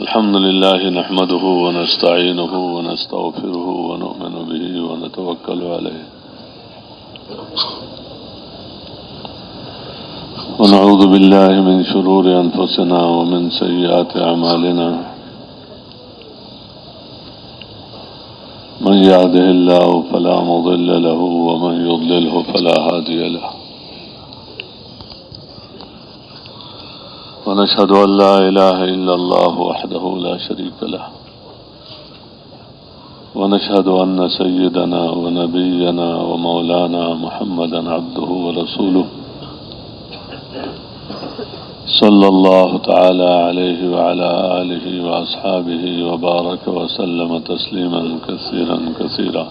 الحمد لله نحمده ونستعينه ونستغفره ونؤمن به ونتوكل عليه ونعوذ بالله من شرور أنفسنا ومن سيئات أعمالنا من يهده الله فلا مضل له ومن يضلله فلا هادي له ونشهد أن لا إله إلا الله وحده لا شريك له ونشهد أن سيدنا ونبينا ومولانا محمدا عبده ورسوله صلى الله تعالى عليه وعلى آله وأصحابه وبارك وسلم تسليما كثيرا كثيرا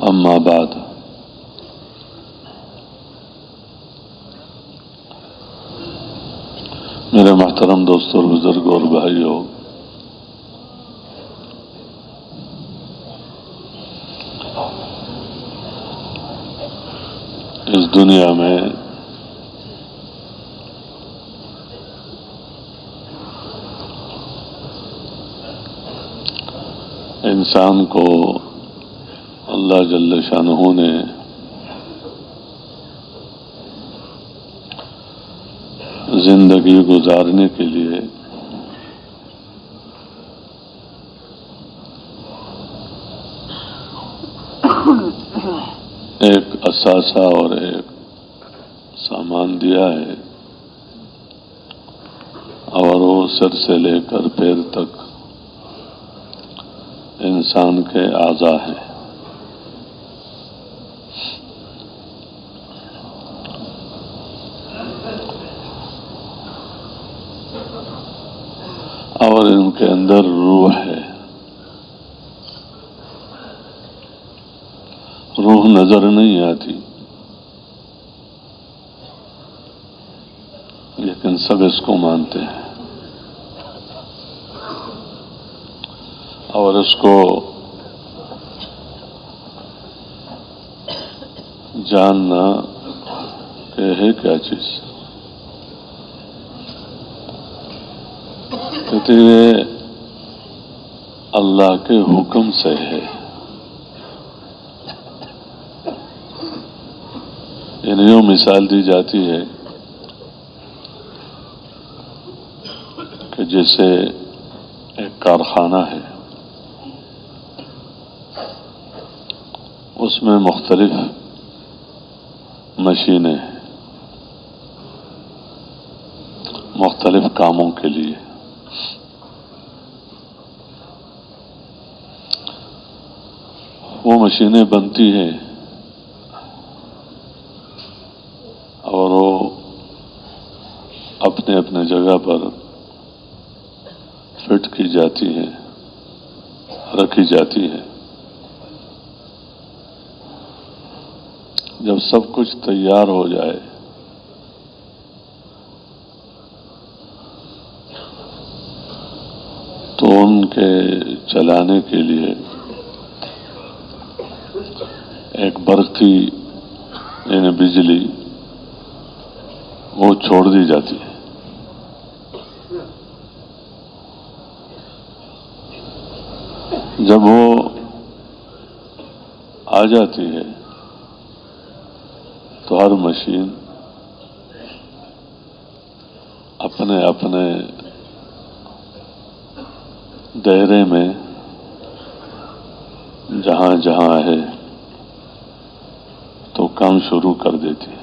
أما بعد میرے محترم دوستوں اور بزرگوں اور بھائیوں، اس دنیا میں انسان کو اللہ جل شانہ نے زندگی گزارنے کے لیے ایک اثاثہ اور ایک سامان دیا ہے، اور وہ سر سے لے کر پیر تک انسان کے اعضاء ہیں۔ اور ان کے اندر روح ہے۔ روح نظر نہیں آتی، لیکن سب اس کو مانتے ہیں اور اس کو جاننا کہ ہے کیا چیز۔ کہتے ہیں اللہ کے حکم سے ہے، یعنی یوں مثال دی جاتی ہے کہ جیسے ایک کارخانہ ہے، اس میں مختلف مشینیں ہیں مختلف کاموں کے لیے۔ وہ مشینیں بنتی ہیں اور وہ اپنے اپنے جگہ پر فٹ کی جاتی ہیں، رکھی جاتی ہیں۔ جب سب کچھ تیار ہو جائے تو ان کے چلانے کے لیے ایک برقی یعنی بجلی وہ چھوڑ دی جاتی ہے۔ جب وہ آ جاتی ہے تو ہر مشین اپنے اپنے دائرے میں جہاں جہاں ہے تو کام شروع کر دیتی ہے۔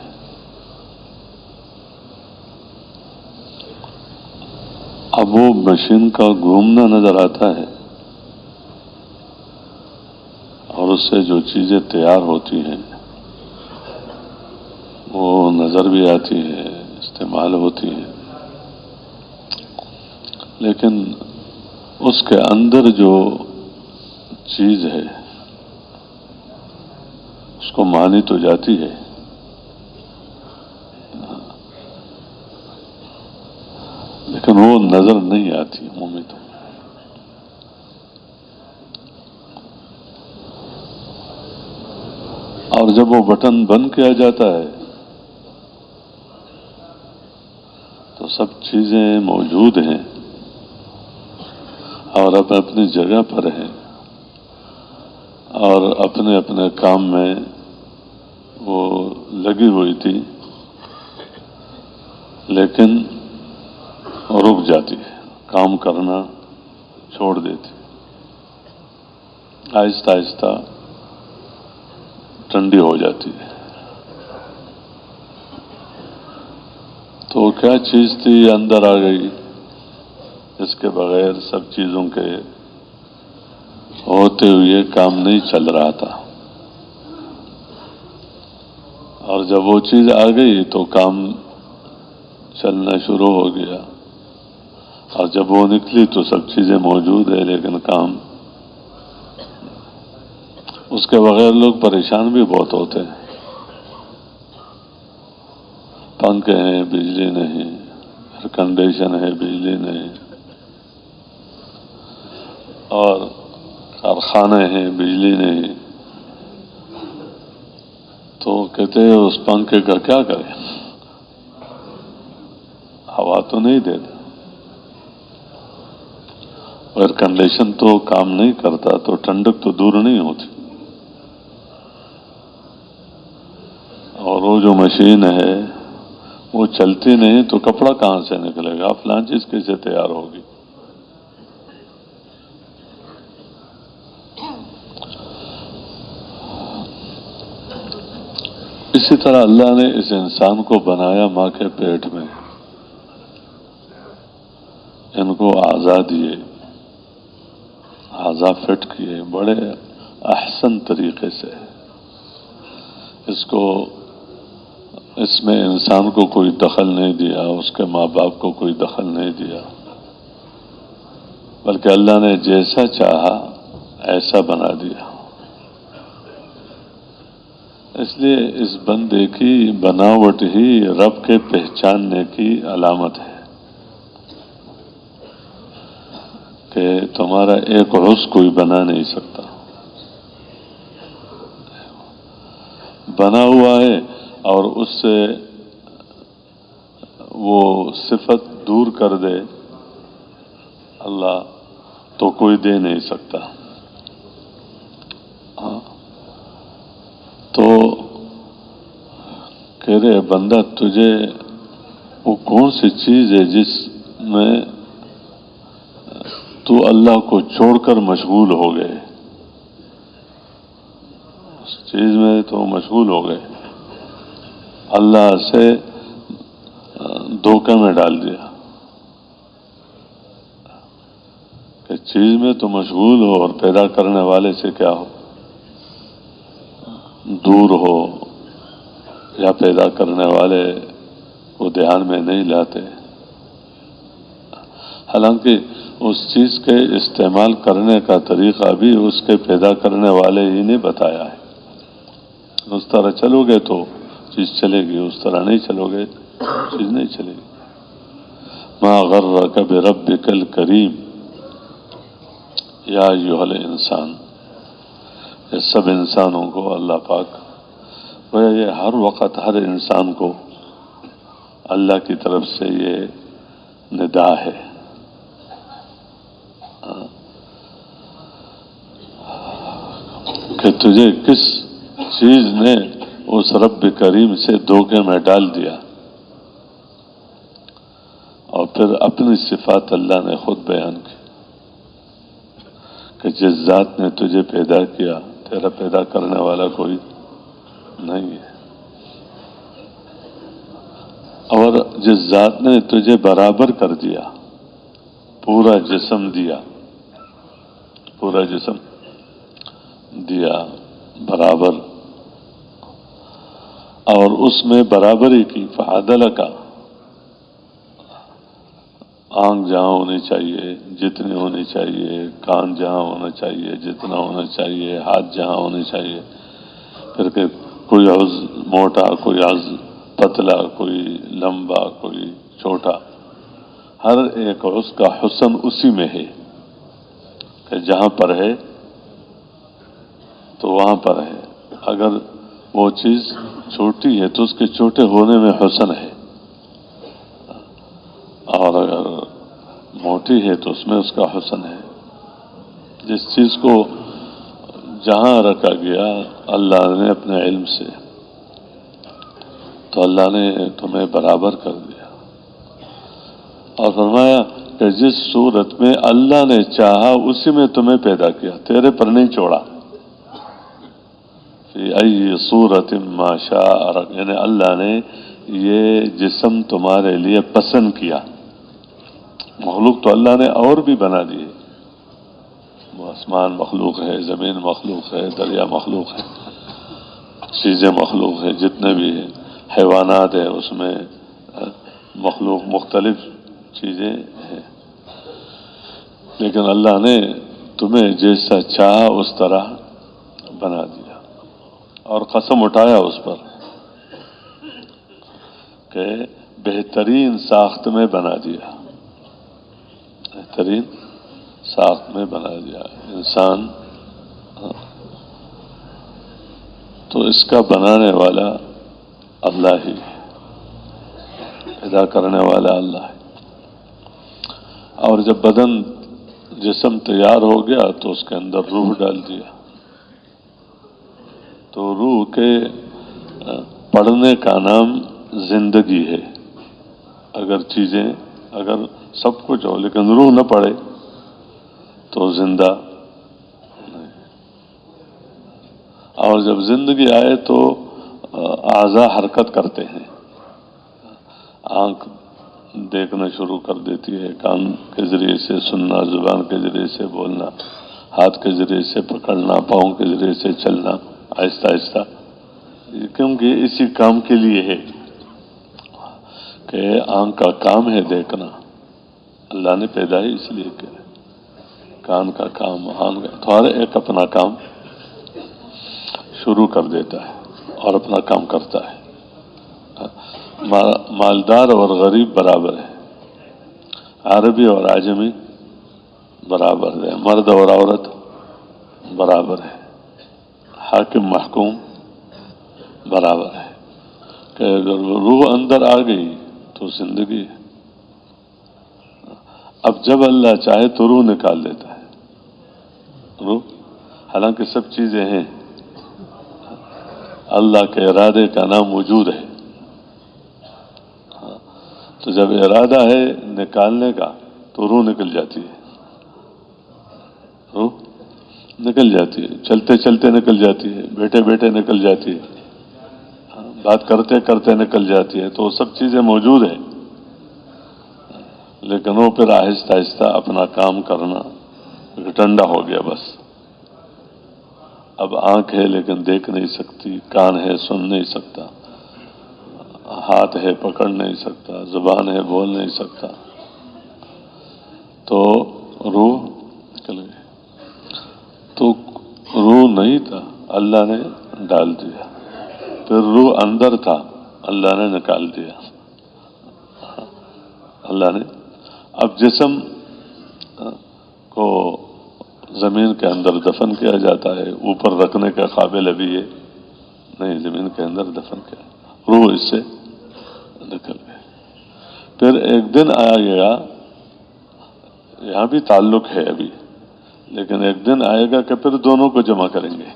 اب وہ مشین کا گھومنا نظر آتا ہے اور اس سے جو چیزیں تیار ہوتی ہیں وہ نظر بھی آتی ہے، استعمال ہوتی ہے، لیکن اس کے اندر جو چیز ہے اس کو مانی تو جاتی ہے، لیکن وہ نظر نہیں آتی عمومی تو۔ اور جب وہ بٹن بند کیا جاتا ہے تو سب چیزیں موجود ہیں اور اب اپنی جگہ پر ہیں اور اپنے اپنے کام میں وہ لگی ہوئی تھی، لیکن رک جاتی ہے، کام کرنا چھوڑ دیتی، آہستہ آہستہ ٹھنڈی ہو جاتی ہے۔ تو کیا چیز تھی اندر آ گئی، اس کے بغیر سب چیزوں کے ہوتے ہوئے کام نہیں چل رہا تھا، اور جب وہ چیز آ گئی تو کام چلنا شروع ہو گیا، اور جب وہ نکلی تو سب چیزیں موجود ہیں لیکن کام، اس کے بغیر لوگ پریشان بھی بہت ہوتے ہیں۔ پنکھے ہیں، بجلی نہیں، ایئر کنڈیشن ہے، بجلی نہیں، اور کارخانے ہیں، بجلی نہیں، تو کہتے ہیں اس پنکھے کا کیا کریں، ہوا تو نہیں دیتا، ایئر کنڈیشن تو کام نہیں کرتا تو ٹھنڈک تو دور نہیں ہوتی، اور وہ جو مشین ہے وہ چلتی نہیں تو کپڑا کہاں سے نکلے گا، فلاں چیز کیسے تیار ہوگی۔ اسی طرح اللہ نے اس انسان کو بنایا ماں کے پیٹ میں، ان کو اعضاء دیے، اعضاء فٹ کیے بڑے احسن طریقے سے، اس میں انسان کو کوئی دخل نہیں دیا، اس کے ماں باپ کو کوئی دخل نہیں دیا، بلکہ اللہ نے جیسا چاہا ایسا بنا دیا۔ اس لیے اس بندے کی بناوٹ ہی رب کے پہچاننے کی علامت ہے کہ تمہارا ایک عضو کوئی بنا نہیں سکتا، بنا ہوا ہے، اور اس سے وہ صفت دور کر دے اللہ تو کوئی دے نہیں سکتا۔ ہاں، تو کہہ رہے بندہ تجھے وہ کون سی چیز ہے جس میں تو اللہ کو چھوڑ کر مشغول ہو گئے، اس چیز میں تو مشغول ہو گئے، اللہ سے دھوکے میں ڈال دیا کہ چیز میں تو مشغول ہو اور پیدا کرنے والے سے کیا ہو، دور ہو، یا پیدا کرنے والے کو دھیان میں نہیں لاتے، حالانکہ اس چیز کے استعمال کرنے کا طریقہ بھی اس کے پیدا کرنے والے ہی نے بتایا ہے۔ اس طرح چلو گے تو چیز چلے گی، اس طرح نہیں چلو گے چیز نہیں چلے گی۔ ما غرک بربک الکریم یا ایھا الانسان، یہ سب انسانوں کو اللہ پاک، یہ ہر وقت ہر انسان کو اللہ کی طرف سے یہ ندا ہے کہ تجھے کس چیز نے اس رب کریم سے دھوکے میں ڈال دیا، اور پھر اپنی صفات اللہ نے خود بیان کی کہ جس ذات نے تجھے پیدا کیا، تیرا پیدا کرنے والا کوئی نہیں ہے، اور جس ذات نے تجھے برابر کر دیا، پورا جسم دیا، پورا جسم دیا برابر، اور اس میں برابری کی، فعدل کا، آنکھ جہاں ہونی چاہیے جتنی ہونی چاہیے، کان جہاں ہونا چاہیے جتنا ہونا چاہیے، ہاتھ جہاں ہونے چاہیے، پھر کہ کوئی عضو موٹا، کوئی عضو پتلا، کوئی لمبا، کوئی چھوٹا، ہر ایک عضو کا حسن اسی میں ہے کہ جہاں پر ہے تو وہاں پر ہے، اگر وہ چیز چھوٹی ہے تو اس کے چھوٹے ہونے میں حسن ہے، اور اگر موٹی ہے تو اس میں اس کا حسن ہے۔ جس چیز کو جہاں رکھا گیا اللہ نے اپنے علم سے، تو اللہ نے تمہیں برابر کر دیا، اور فرمایا کہ جس صورت میں اللہ نے چاہا اسی میں تمہیں پیدا کیا، تیرے پر نہیں چھوڑا۔ فی ای صورت ما شاء رکھ، یعنی اللہ نے یہ جسم تمہارے لیے پسند کیا۔ مخلوق تو اللہ نے اور بھی بنا دیے، آسمان مخلوق ہے، زمین مخلوق ہے، دریا مخلوق ہے، چیزیں مخلوق ہے، جتنے بھی ہیں، حیوانات ہیں، اس میں مخلوق مختلف چیزیں ہیں، لیکن اللہ نے تمہیں جیسا چاہا اس طرح بنا دیا، اور قسم اٹھایا اس پر کہ بہترین ساخت میں بنا دیا، بہترین ساخت میں بنا دیا انسان۔ تو اس کا بنانے والا اللہ ہی، پیدا کرنے والا اللہ ہے۔ اور جب بدن جسم تیار ہو گیا تو اس کے اندر روح ڈال دیا، تو روح کے پڑھنے کا نام زندگی ہے۔ اگر سب کچھ ہو لیکن روح نہ پڑے تو زندہ نہیں۔ اور جب زندگی آئے تو اعضاء حرکت کرتے ہیں، آنکھ دیکھنا شروع کر دیتی ہے، کان کے ذریعے سے سننا، زبان کے ذریعے سے بولنا، ہاتھ کے ذریعے سے پکڑنا، پاؤں کے ذریعے سے چلنا، آہستہ آہستہ، کیونکہ اسی کام کے لیے ہے کہ آنکھ کا کام ہے دیکھنا، اللہ نے پیدا ہی اس لیے کیا، کان کا کام، تو ہر ایک اپنا کام شروع کر دیتا ہے اور اپنا کام کرتا ہے۔ مالدار اور غریب برابر ہے، عربی اور عجمی برابر ہے، مرد اور عورت برابر ہے، حاکم محکوم برابر ہے، کہ اگر روح اندر آ گئی تو زندگی ہے۔ اب جب اللہ چاہے تو روح نکال دیتا ہے، روح، حالانکہ سب چیزیں ہیں، اللہ کے ارادے کا نام وجود ہے۔ تو جب ارادہ ہے نکالنے کا تو روح نکل جاتی ہے، روح نکل جاتی ہے، چلتے چلتے نکل جاتی ہے، بیٹھے بیٹھے نکل جاتی ہے، بات کرتے کرتے نکل جاتی ہے، تو وہ سب چیزیں موجود ہیں، لیکن وہ پھر آہستہ آہستہ اپنا کام کرنا ٹھنڈا ہو گیا بس۔ اب آنکھ ہے لیکن دیکھ نہیں سکتی، کان ہے سن نہیں سکتا، ہاتھ ہے پکڑ نہیں سکتا، زبان ہے بول نہیں سکتا، تو روح نکل گئی۔ تو روح نہیں تھا، اللہ نے ڈال دیا، پھر روح اندر تھا، اللہ نے نکال دیا، اللہ نے۔ اب جسم کو زمین کے اندر دفن کیا جاتا ہے، اوپر رکھنے کے قابل ابھی یہ نہیں، زمین کے اندر دفن کیا، روح اس سے نکل گئی۔ پھر ایک دن آیا گیا، یہاں بھی تعلق ہے ابھی، لیکن ایک دن آئے گا کہ پھر دونوں کو جمع کریں گے،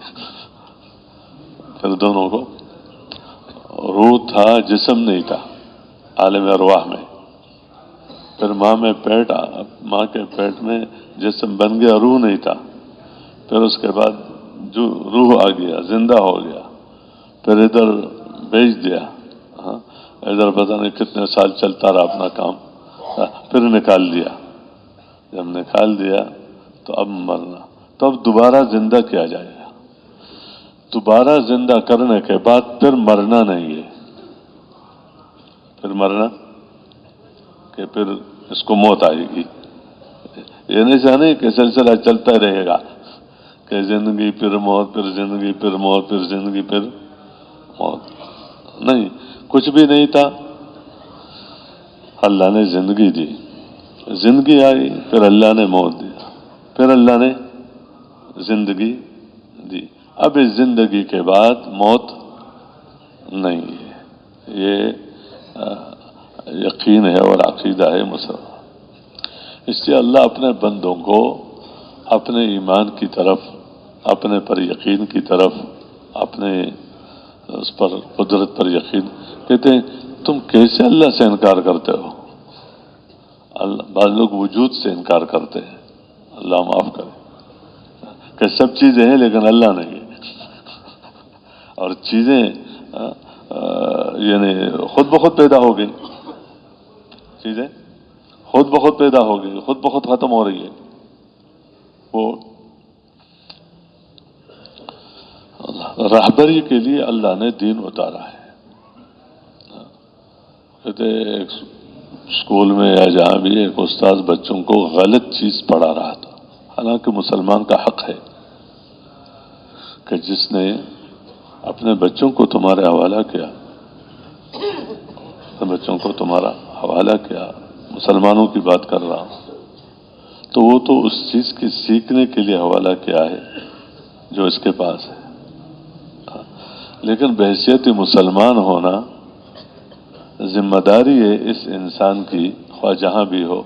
پھر دونوں کو، روح تھا جسم نہیں تھا عالم ارواح میں، پھر ماں کے پیٹ میں جسم بن گیا، روح نہیں تھا، پھر اس کے بعد جو روح آ گیا، زندہ ہو گیا، پھر ادھر بھیج دیا، ادھر پتہ نہیں کتنے سال چلتا رہا اپنا کام، پھر نکال دیا، جب نکال دیا تو اب مرنا، تو اب دوبارہ زندہ کیا جائے گا، دوبارہ زندہ کرنے کے بعد پھر مرنا نہیں ہے، پھر مرنا کہ پھر اس کو موت آئے گی، یہ نہیں چاہنے کہ سلسلہ چلتا رہے گا، کہ زندگی پھر موت، پھر زندگی پھر موت، پھر زندگی پھر موت، نہیں، کچھ بھی نہیں تھا، اللہ نے زندگی دی، زندگی آئی، پھر اللہ نے موت دیا، پھر اللہ نے زندگی دی، اب اس زندگی کے بعد موت نہیں ہے، یہ یقین ہے اور عقیدہ ہے مسلمان۔ اس لیے اللہ اپنے بندوں کو اپنے ایمان کی طرف، اپنے پر یقین کی طرف، اپنے اس پر قدرت پر یقین، کہتے ہیں تم کیسے اللہ سے انکار کرتے ہو؟ بعض لوگ وجود سے انکار کرتے ہیں، اللہ معاف کرے، کہ سب چیزیں ہیں لیکن اللہ نہیں ہے، اور چیزیں یعنی خود بخود پیدا ہو گئی، چیزیں خود بخود پیدا ہو گئی، خود بخود ختم ہو رہی ہے۔ وہ رہبری کے لیے اللہ نے دین اتارا ہے۔ کہتے ایک اسکول میں یا جہاں بھی ایک استاذ بچوں کو غلط چیز پڑھا رہا تھا، حالانکہ مسلمان کا حق ہے کہ جس نے اپنے بچوں کو تمہارے حوالہ کیا، اپنے بچوں کو تمہارا حوالہ کیا، مسلمانوں کی بات کر رہا ہوں، تو وہ تو اس چیز کی سیکھنے کے لیے حوالہ کیا ہے جو اس کے پاس ہے، لیکن بحیثیت مسلمان ہونا ذمہ داری ہے اس انسان کی، خواہ جہاں بھی ہو،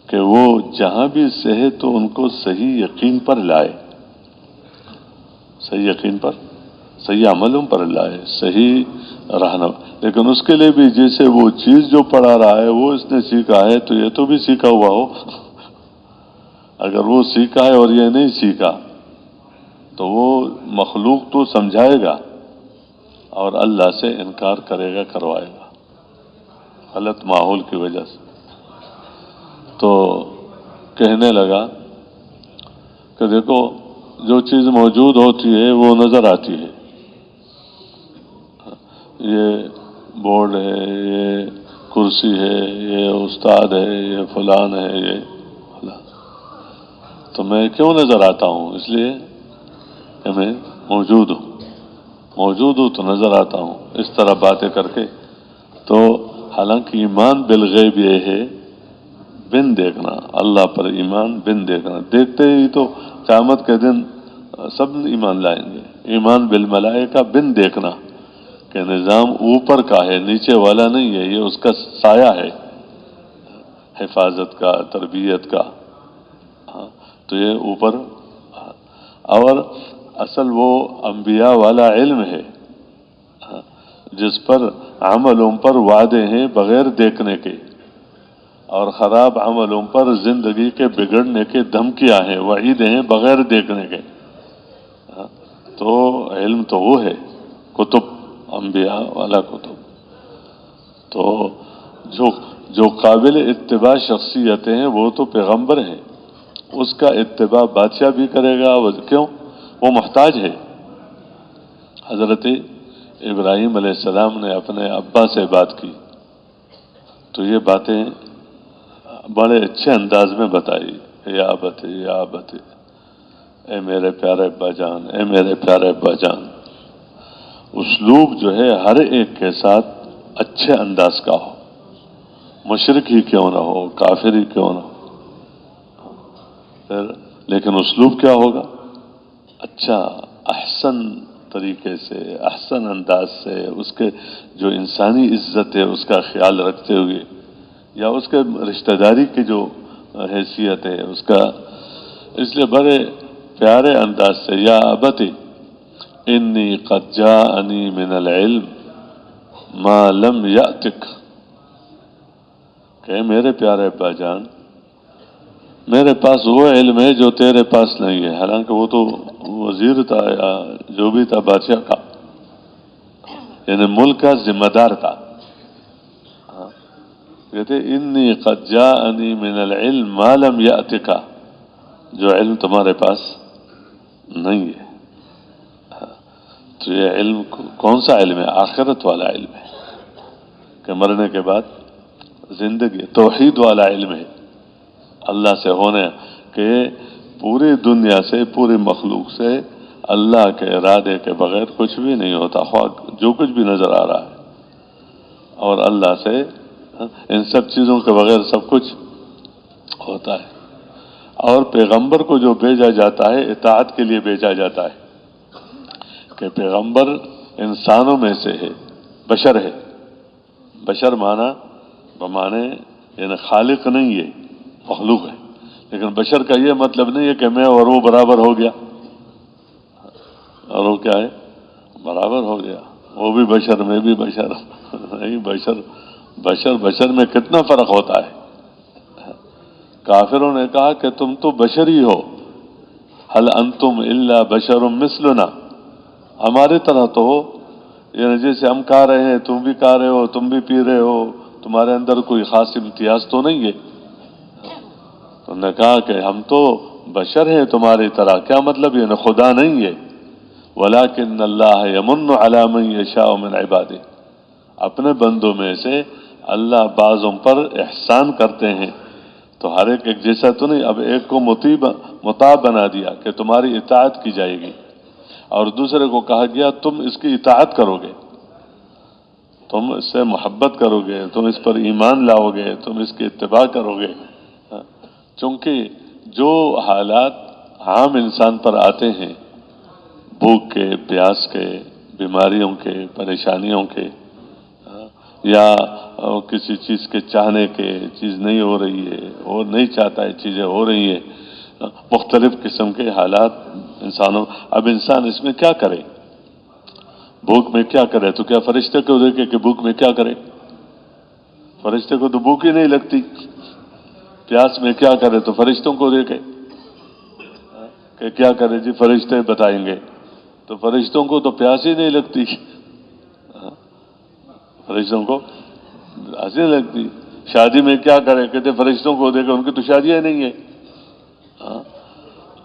کہ وہ جہاں بھی سہے تو ان کو صحیح یقین پر لائے، صحیح یقین پر، صحیح عملوں پر لائے، صحیح رہنا۔ لیکن اس کے لیے بھی جیسے وہ چیز جو پڑھا رہا ہے وہ اس نے سیکھا ہے تو یہ تو بھی سیکھا ہوا ہو، اگر وہ سیکھا ہے اور یہ نہیں سیکھا تو وہ مخلوق تو سمجھائے گا اور اللہ سے انکار کرے گا، کروائے گا، غلط ماحول کی وجہ سے۔ تو کہنے لگا کہ دیکھو جو چیز موجود ہوتی ہے وہ نظر آتی ہے، یہ بورڈ ہے، یہ کرسی ہے، یہ استاد ہے، یہ فلان ہے، یہ فلان، تو میں کیوں نظر آتا ہوں؟ اس لیے کہ میں موجود ہوں، موجود ہوں تو نظر آتا ہوں، اس طرح باتیں کر کے۔ تو حالانکہ ایمان بالغیب یہ ہے بن دیکھنا، اللہ پر ایمان بن دیکھنا، دیکھتے ہی تو قیامت کے دن سب ایمان لائیں گے۔ ایمان بالملائکہ بن دیکھنا کہ نظام اوپر کا ہے، نیچے والا نہیں ہے، یہ اس کا سایہ ہے، حفاظت کا، تربیت کا، تو یہ اوپر، اور اصل وہ انبیاء والا علم ہے جس پر عملوں پر وعدے ہیں بغیر دیکھنے کے، اور خراب عملوں پر زندگی کے بگڑنے کے دھمکیاں ہیں، وعیدیں ہیں بغیر دیکھنے کے۔ تو علم تو وہ ہے، کتب، انبیاء والا کتب۔ تو جو قابل اتباع شخصیتیں ہیں وہ تو پیغمبر ہیں، اس کا اتباع بادشاہ بھی کرے گا، کیوں؟ وہ محتاج ہے۔ حضرت ابراہیم علیہ السلام نے اپنے ابا سے بات کی تو یہ باتیں بڑے اچھے انداز میں بتائی، یا ابت یا ابت، اے میرے پیارے ابا جان، اے میرے پیارے ابا جان۔ اسلوب جو ہے ہر ایک کے ساتھ اچھے انداز کا ہو، مشرک ہی کیوں نہ ہو، کافر ہی کیوں نہ ہو، لیکن اسلوب کیا ہوگا؟ اچھا، احسن طریقے سے، احسن انداز سے، اس کے جو انسانی عزت ہے اس کا خیال رکھتے ہوئے، یا اس کے رشتہ داری کی جو حیثیت ہے اس کا، اس لیے بڑے پیارے انداز سے، یا ابتی انی قد جاءنی من العلم ما لم یأتک، کہ میرے پیارے ابا جان میرے پاس وہ علم ہے جو تیرے پاس نہیں ہے، حالانکہ وہ تو وزیر تھا یا جو بھی تھا، بادشاہ کا، یعنی ملک کا ذمہ دار تھا۔ کہتے انی قد جاءنی من العلم ما لم یأتک، جو علم تمہارے پاس نہیں ہے۔ تو یہ علم کون سا علم ہے؟ آخرت والا علم ہے کہ مرنے کے بعد زندگی، توحید والا علم ہے، اللہ سے ہونے، کہ پوری دنیا سے، پوری مخلوق سے اللہ کے ارادے کے بغیر کچھ بھی نہیں ہوتا، خواہ جو کچھ بھی نظر آ رہا ہے، اور اللہ سے ان سب چیزوں کے بغیر سب کچھ ہوتا ہے۔ اور پیغمبر کو جو بھیجا جاتا ہے اطاعت کے لیے بھیجا جاتا ہے، کہ پیغمبر انسانوں میں سے ہے، بشر ہے، بشر بمانے یعنی خالق نہیں ہے، مخلوق ہے، لیکن بشر کا یہ مطلب نہیں ہے کہ میں اور وہ برابر ہو گیا، اور وہ کیا ہے، برابر ہو گیا، وہ بھی بشر میں بھی بشر نہیں، بشر میں کتنا فرق ہوتا ہے۔ کافروں نے کہا کہ تم تو بشر ہی ہو، هل انتم الا بشر مثلنا، ہماری طرح تو ہو، یعنی جیسے ہم کھا رہے ہیں تم بھی کھا رہے ہو، تم بھی پی رہے ہو، تمہارے اندر کوئی خاص امتیاز تو نہیں ہے۔ تو نے کہا کہ ہم تو بشر ہیں تمہاری طرح، کیا مطلب یہ خدا نہیں ہے؟ ولیکن اللہ یمن علی من یشاء من عبادہ، اپنے بندوں میں سے اللہ بعضوں پر احسان کرتے ہیں، تو ہر ایک جیسا تو نہیں۔ اب ایک کو مطاع بنا دیا کہ تمہاری اطاعت کی جائے گی، اور دوسرے کو کہا گیا تم اس کی اطاعت کرو گے، تم اس سے محبت کرو گے، تم اس پر ایمان لاؤ گے، تم اس کی اتباع کرو گے۔ چونکہ جو حالات عام انسان پر آتے ہیں، بھوک کے، پیاس کے، بیماریوں کے، پریشانیوں کے، یا کسی چیز کے چاہنے کے، چیز نہیں ہو رہی ہے اور نہیں چاہتا ہے چیزیں ہو رہی ہیں، مختلف قسم کے حالات انسانوں، اب انسان اس میں کیا کرے؟ بھوک میں کیا کرے؟ تو کیا فرشتے کو دیکھے کہ بھوک میں کیا کرے؟ فرشتے کو تو بھوک ہی نہیں لگتی۔ پیاس میں کیا کرے؟ تو فرشتوں کو دیکھے کہ کیا کرے، جی فرشتے بتائیں گے، تو فرشتوں کو تو پیاس ہی نہیں لگتی، فرشتوں کو پیاس ہی نہیں لگتی۔ شادی میں کیا کرے؟ کہتے فرشتوں کو دیکھے، ان کی تو شادیاں نہیں ہے۔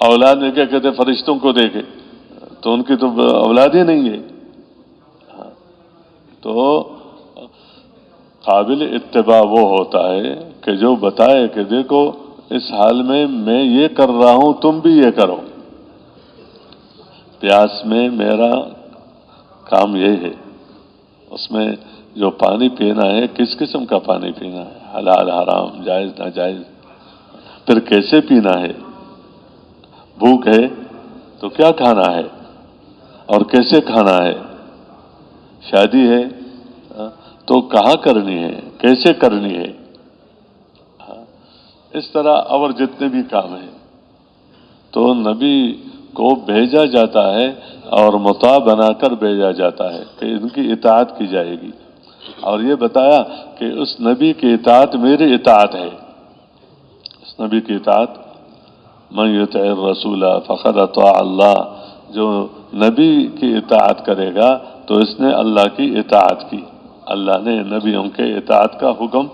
اولاد میں کیا کہتے فرشتوں کو دیکھے، تو ان کی تو اولاد ہی نہیں ہے۔ تو قابل اتباع وہ ہوتا ہے کہ جو بتائے کہ دیکھو اس حال میں یہ کر رہا ہوں، تم بھی یہ کرو۔ پیاس میں میرا کام یہ ہے، اس میں جو پانی پینا ہے کس قسم کا پانی پینا ہے، حلال حرام، جائز ناجائز، پھر کیسے پینا ہے، بھوک ہے تو کیا کھانا ہے اور کیسے کھانا ہے، شادی ہے تو کہاں کرنی ہے، کیسے کرنی ہے، اس طرح اور جتنے بھی کام ہیں، تو نبی کو بھیجا جاتا ہے اور مطاع بنا کر بھیجا جاتا ہے کہ ان کی اطاعت کی جائے گی، اور یہ بتایا کہ اس نبی کی اطاعت میری اطاعت ہے۔ اس نبی کی اطاعت، من یطع الرسول فقد اطاع اللہ، جو نبی کی اطاعت کرے گا تو اس نے اللہ کی اطاعت کی، اللہ نے نبیوں کے اطاعت کا حکم،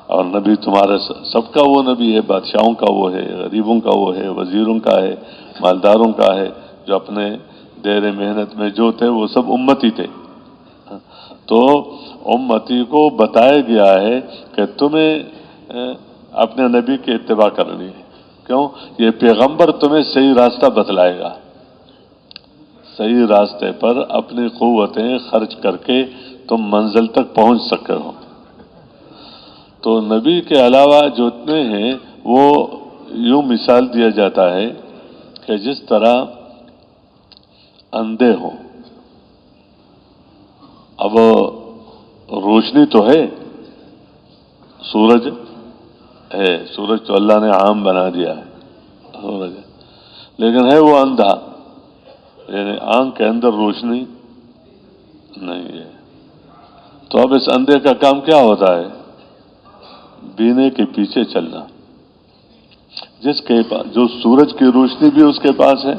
اور نبی تمہارے سب کا وہ نبی ہے، بادشاہوں کا وہ ہے، غریبوں کا وہ ہے، وزیروں کا ہے، مالداروں کا ہے، جو اپنے دیر محنت میں جو تھے وہ سب امتی تھے۔ تو امتی کو بتایا گیا ہے کہ تمہیں اپنے نبی کی اتباع کرنی ہے، کیوں؟ یہ پیغمبر تمہیں صحیح راستہ بتلائے گا، صحیح راستے پر اپنی قوتیں خرچ کر کے تم منزل تک پہنچ سکتے ہو۔ تو نبی کے علاوہ جو اتنے ہیں وہ یوں مثال دیا جاتا ہے کہ جس طرح اندھے ہوں، اب روشنی تو ہے، سورج ہے، سورج تو اللہ نے عام بنا دیا ہے، سورج ہے، لیکن ہے وہ اندھا، یعنی آنکھ کے اندر روشنی نہیں ہے۔ تو اب اس اندھے کا کام کیا ہوتا ہے؟ بینے کے پیچھے چلنا۔ جس کے پاس، جو سورج کی روشنی بھی اس کے پاس ہے،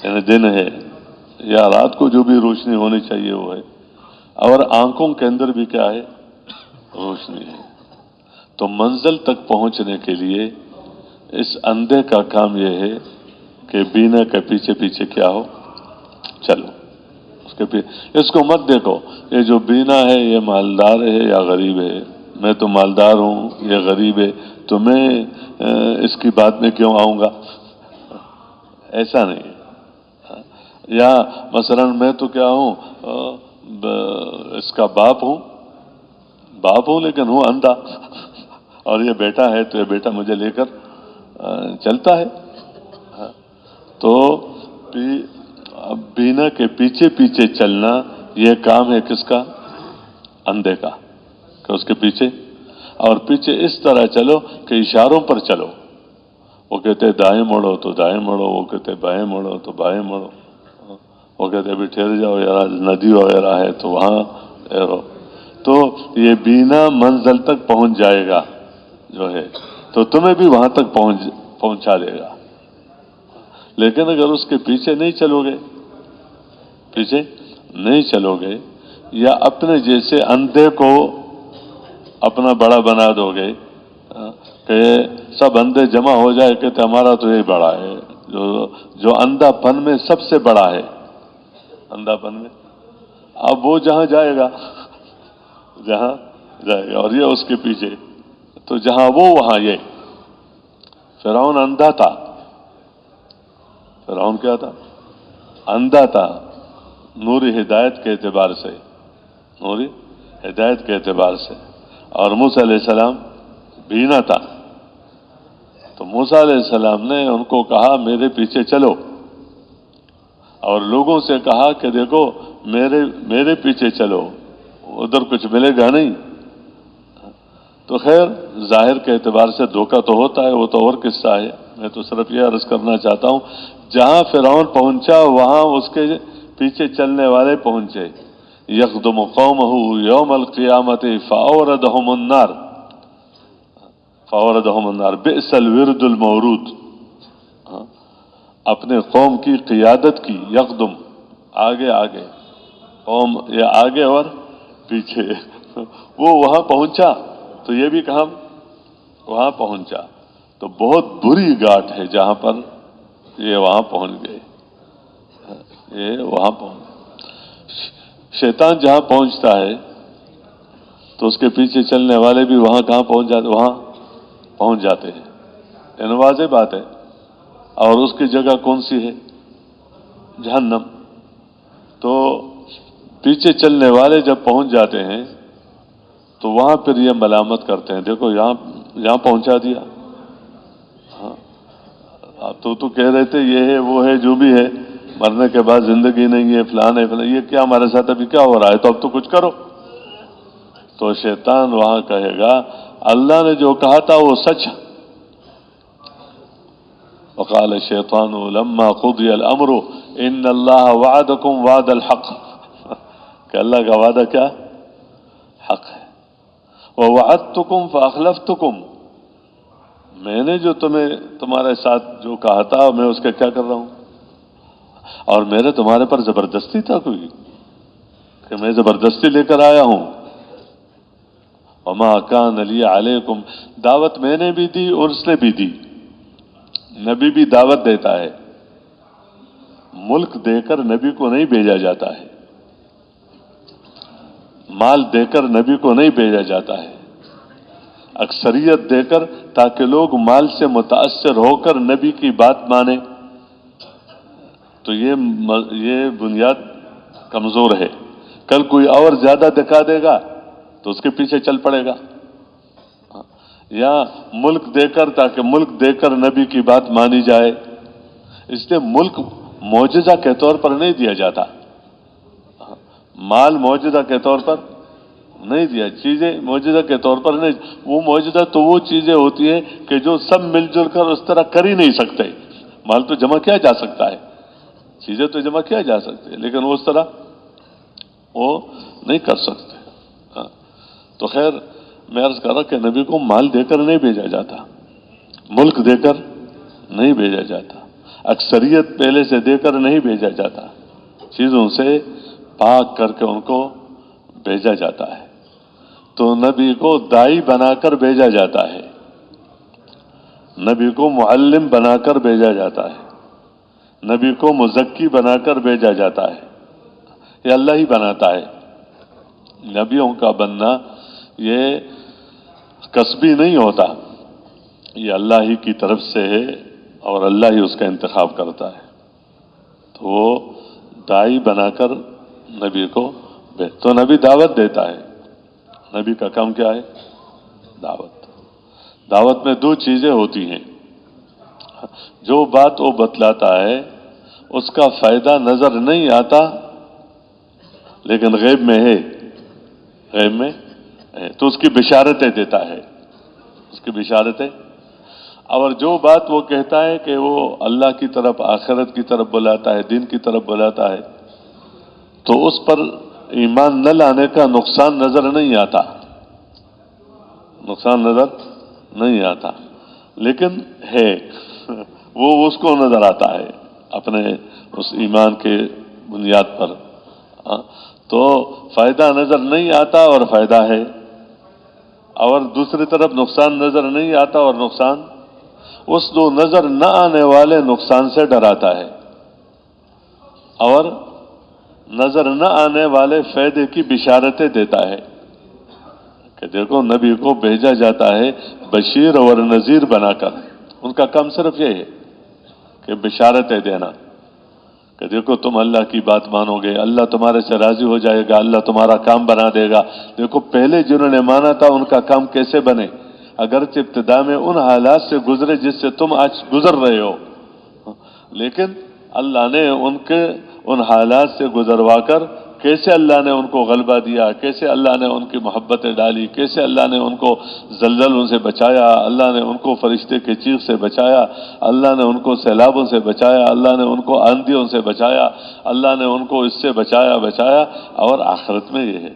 یعنی دن ہے یا رات کو جو بھی روشنی ہونی چاہیے وہ ہے، اور آنکھوں کے اندر بھی کیا ہے؟ روشنی ہے۔ تو منزل تک پہنچنے کے لیے اس اندھے کا کام یہ ہے کہ بینا کے پیچھے پیچھے کیا ہو؟ چلو، اس کے پیچھے، اس کو مت دیکھو یہ جو بینا ہے یہ مالدار ہے یا غریب ہے، میں تو مالدار ہوں، یہ غریب ہے، تو میں اس کی بات میں کیوں آؤں گا، ایسا نہیں ہے۔ یا مثلا میں تو کیا ہوں، اس کا باپ ہوں لیکن ہوں اندھا، اور یہ بیٹا ہے تو یہ بیٹا مجھے لے کر چلتا ہے۔ تو بینا کے پیچھے پیچھے چلنا یہ کام ہے کس کا؟ اندھے کا، کہ اس کے پیچھے۔ اور پیچھے اس طرح چلو کہ اشاروں پر چلو. وہ کہتے دائیں مڑو تو دائیں مڑو، وہ کہتے بائیں مڑو تو بائیں مڑو، وہ کہتے ابھی ٹھہر جاؤ یار ندی وغیرہ ہے تو وہاں ٹھہرو. تو یہ بینا منزل تک پہنچ جائے گا جو ہے تو تمہیں بھی وہاں تک پہنچا دے گا. لیکن اگر اس کے پیچھے نہیں چلو گے، پیچھے نہیں چلو گے، یا اپنے جیسے اندھے کو اپنا بڑا بنا دو گے کہ سب اندھے جمع ہو جائے کہ ہمارا تو یہی بڑا ہے، جو اندھا پن میں سب سے بڑا ہے، اندھا پن میں، اب وہ جہاں جائے گا، جہاں جائے گا اور یہ اس کے پیچھے، تو جہاں وہ وہاں یہ. فرعون اندھا تھا. فرعون کیا تھا؟ اندھا تھا، نوری ہدایت کے اعتبار سے، نوری ہدایت کے اعتبار سے. اور موسیٰ علیہ السلام بینا تھا. تو موسیٰ علیہ السلام نے ان کو کہا میرے پیچھے چلو، اور لوگوں سے کہا کہ دیکھو میرے پیچھے چلو، ادھر کچھ ملے گا نہیں. تو خیر ظاہر کے اعتبار سے دھوکہ تو ہوتا ہے، وہ تو اور قصہ ہے. میں تو صرف یہ عرض کرنا چاہتا ہوں جہاں فرعون پہنچا وہاں اس کے پیچھے چلنے والے پہنچے. یخدم قومہ یوم القیامت فاوردہم النار، فاوردہم النار بئس الورد المورود. اپنے قوم کی قیادت کی، یخدم آگے آگے، قوم یہ آگے اور پیچھے. وہ وہاں پہنچا تو یہ بھی کہاں وہاں پہنچا. تو بہت بری گھاٹ ہے جہاں پر یہ وہاں پہنچ گئے، یہ وہاں پہنچ. شیطان جہاں پہنچتا ہے تو اس کے پیچھے چلنے والے بھی وہاں کہاں پہنچ جاتے، وہاں پہنچ جاتے ہیں. یہ واضح بات ہے. اور اس کی جگہ کون سی ہے؟ جہنم. تو پیچھے چلنے والے جب پہنچ جاتے ہیں تو وہاں پھر یہ ملامت کرتے ہیں، دیکھو یہاں پہنچا دیا. ہاں تو کہہ رہے تھے یہ ہے وہ ہے جو بھی ہے، مرنے کے بعد زندگی نہیں ہے، فلان ہے فلان، یہ کیا ہمارے ساتھ ابھی کیا ہو رہا ہے، تو اب تو کچھ کرو. تو شیطان وہاں کہے گا اللہ نے جو کہا تھا وہ سچ. وقال الشیطان لما قضی الامر ان اللہ وعدکم وعد الحق، کہ اللہ کا وعدہ کیا؟ حق ہے. ووعدتکم فاخلفتکم، میں نے جو تمہارے ساتھ جو کہا تھا میں اس کا کیا کر رہا ہوں. اور میرے تمہارے پر زبردستی تھا کوئی کہ میں زبردستی لے کر آیا ہوں. وما کان لی علیکم، دعوت میں نے بھی دی اور اس نے بھی دی. نبی بھی دعوت دیتا ہے، ملک دے کر نبی کو نہیں بھیجا جاتا ہے، مال دے کر نبی کو نہیں بھیجا جاتا ہے، اکثریت دے کر تاکہ لوگ مال سے متاثر ہو کر نبی کی بات مانیں. تو یہ بنیاد کمزور ہے. کل کوئی اور زیادہ دکھا دے گا تو اس کے پیچھے چل پڑے گا. یا ملک دے کر تاکہ ملک دے کر نبی کی بات مانی جائے. اس لیے ملک معجزہ کے طور پر نہیں دیا جاتا، مال معجزہ کے طور پر نہیں دیا، چیزیں معجزہ کے طور پر نہیں. وہ معجزہ تو وہ چیزیں ہوتی ہیں کہ جو سب مل جل کر اس طرح کر ہی نہیں سکتے. مال تو جمع کیا جا سکتا ہے، چیزیں تو جمع کیا جا سکتی ہے، لیکن وہ اس طرح وہ نہیں کر سکتے. تو خیر میں عرض کر رہا کہ نبی کو مال دے کر نہیں بھیجا جاتا، ملک دے کر نہیں بھیجا جاتا، اکثریت پہلے سے دے کر نہیں بھیجا جاتا، چیزوں سے پاک کر کے ان کو بھیجا جاتا ہے. تو نبی کو دائی بنا کر بھیجا جاتا ہے، نبی کو معلم بنا کر بھیجا جاتا ہے، نبی کو مزکی بنا کر بھیجا جاتا ہے. یہ اللہ ہی بناتا ہے. نبیوں کا بننا یہ کسبی نہیں ہوتا، یہ اللہ ہی کی طرف سے ہے اور اللہ ہی اس کا انتخاب کرتا ہے. تو وہ دائی بنا کر نبی کو تو نبی دعوت دیتا ہے. نبی کا کام کیا ہے؟ دعوت. دعوت میں دو چیزیں ہوتی ہیں. جو بات وہ بتلاتا ہے اس کا فائدہ نظر نہیں آتا لیکن غیب میں ہے، غیب میں تو اس کی بشارتیں دیتا ہے، اس کی بشارتیں. اور جو بات وہ کہتا ہے کہ وہ اللہ کی طرف، آخرت کی طرف بلاتا ہے، دین کی طرف بلاتا ہے، تو اس پر ایمان نہ لانے کا نقصان نظر نہیں آتا، نقصان نظر نہیں آتا، لیکن ہے وہ اس کو نظر آتا ہے اپنے اس ایمان کے بنیاد پر. تو فائدہ نظر نہیں آتا اور فائدہ ہے، اور دوسری طرف نقصان نظر نہیں آتا اور نقصان، اس دو نظر نہ آنے والے نقصان سے ڈراتا ہے، اور نظر نہ آنے والے فائدے کی بشارتیں دیتا ہے کہ دیکھو نبی کو بھیجا جاتا ہے بشیر اور نذیر بنا کر. ان کا کام صرف یہ ہے کہ بشارتیں دینا کہ دیکھو تم اللہ کی بات مانو گے، اللہ تمہارے سے راضی ہو جائے گا، اللہ تمہارا کام بنا دے گا. دیکھو پہلے جنہوں نے مانا تھا ان کا کام کیسے بنے، اگرچہ ابتدا میں ان حالات سے گزرے جس سے تم آج گزر رہے ہو، لیکن اللہ نے ان حالات سے گزروا کر کیسے اللہ نے ان کو غلبہ دیا، کیسے اللہ نے ان کی محبتیں ڈالی، کیسے اللہ نے ان کو زلزلوں سے بچایا، اللہ نے ان کو فرشتے کے چیخ سے بچایا، اللہ نے ان کو سیلابوں سے بچایا، اللہ نے ان کو آندھیوں سے بچایا، اللہ نے ان کو اس سے بچایا. اور آخرت میں یہ ہے.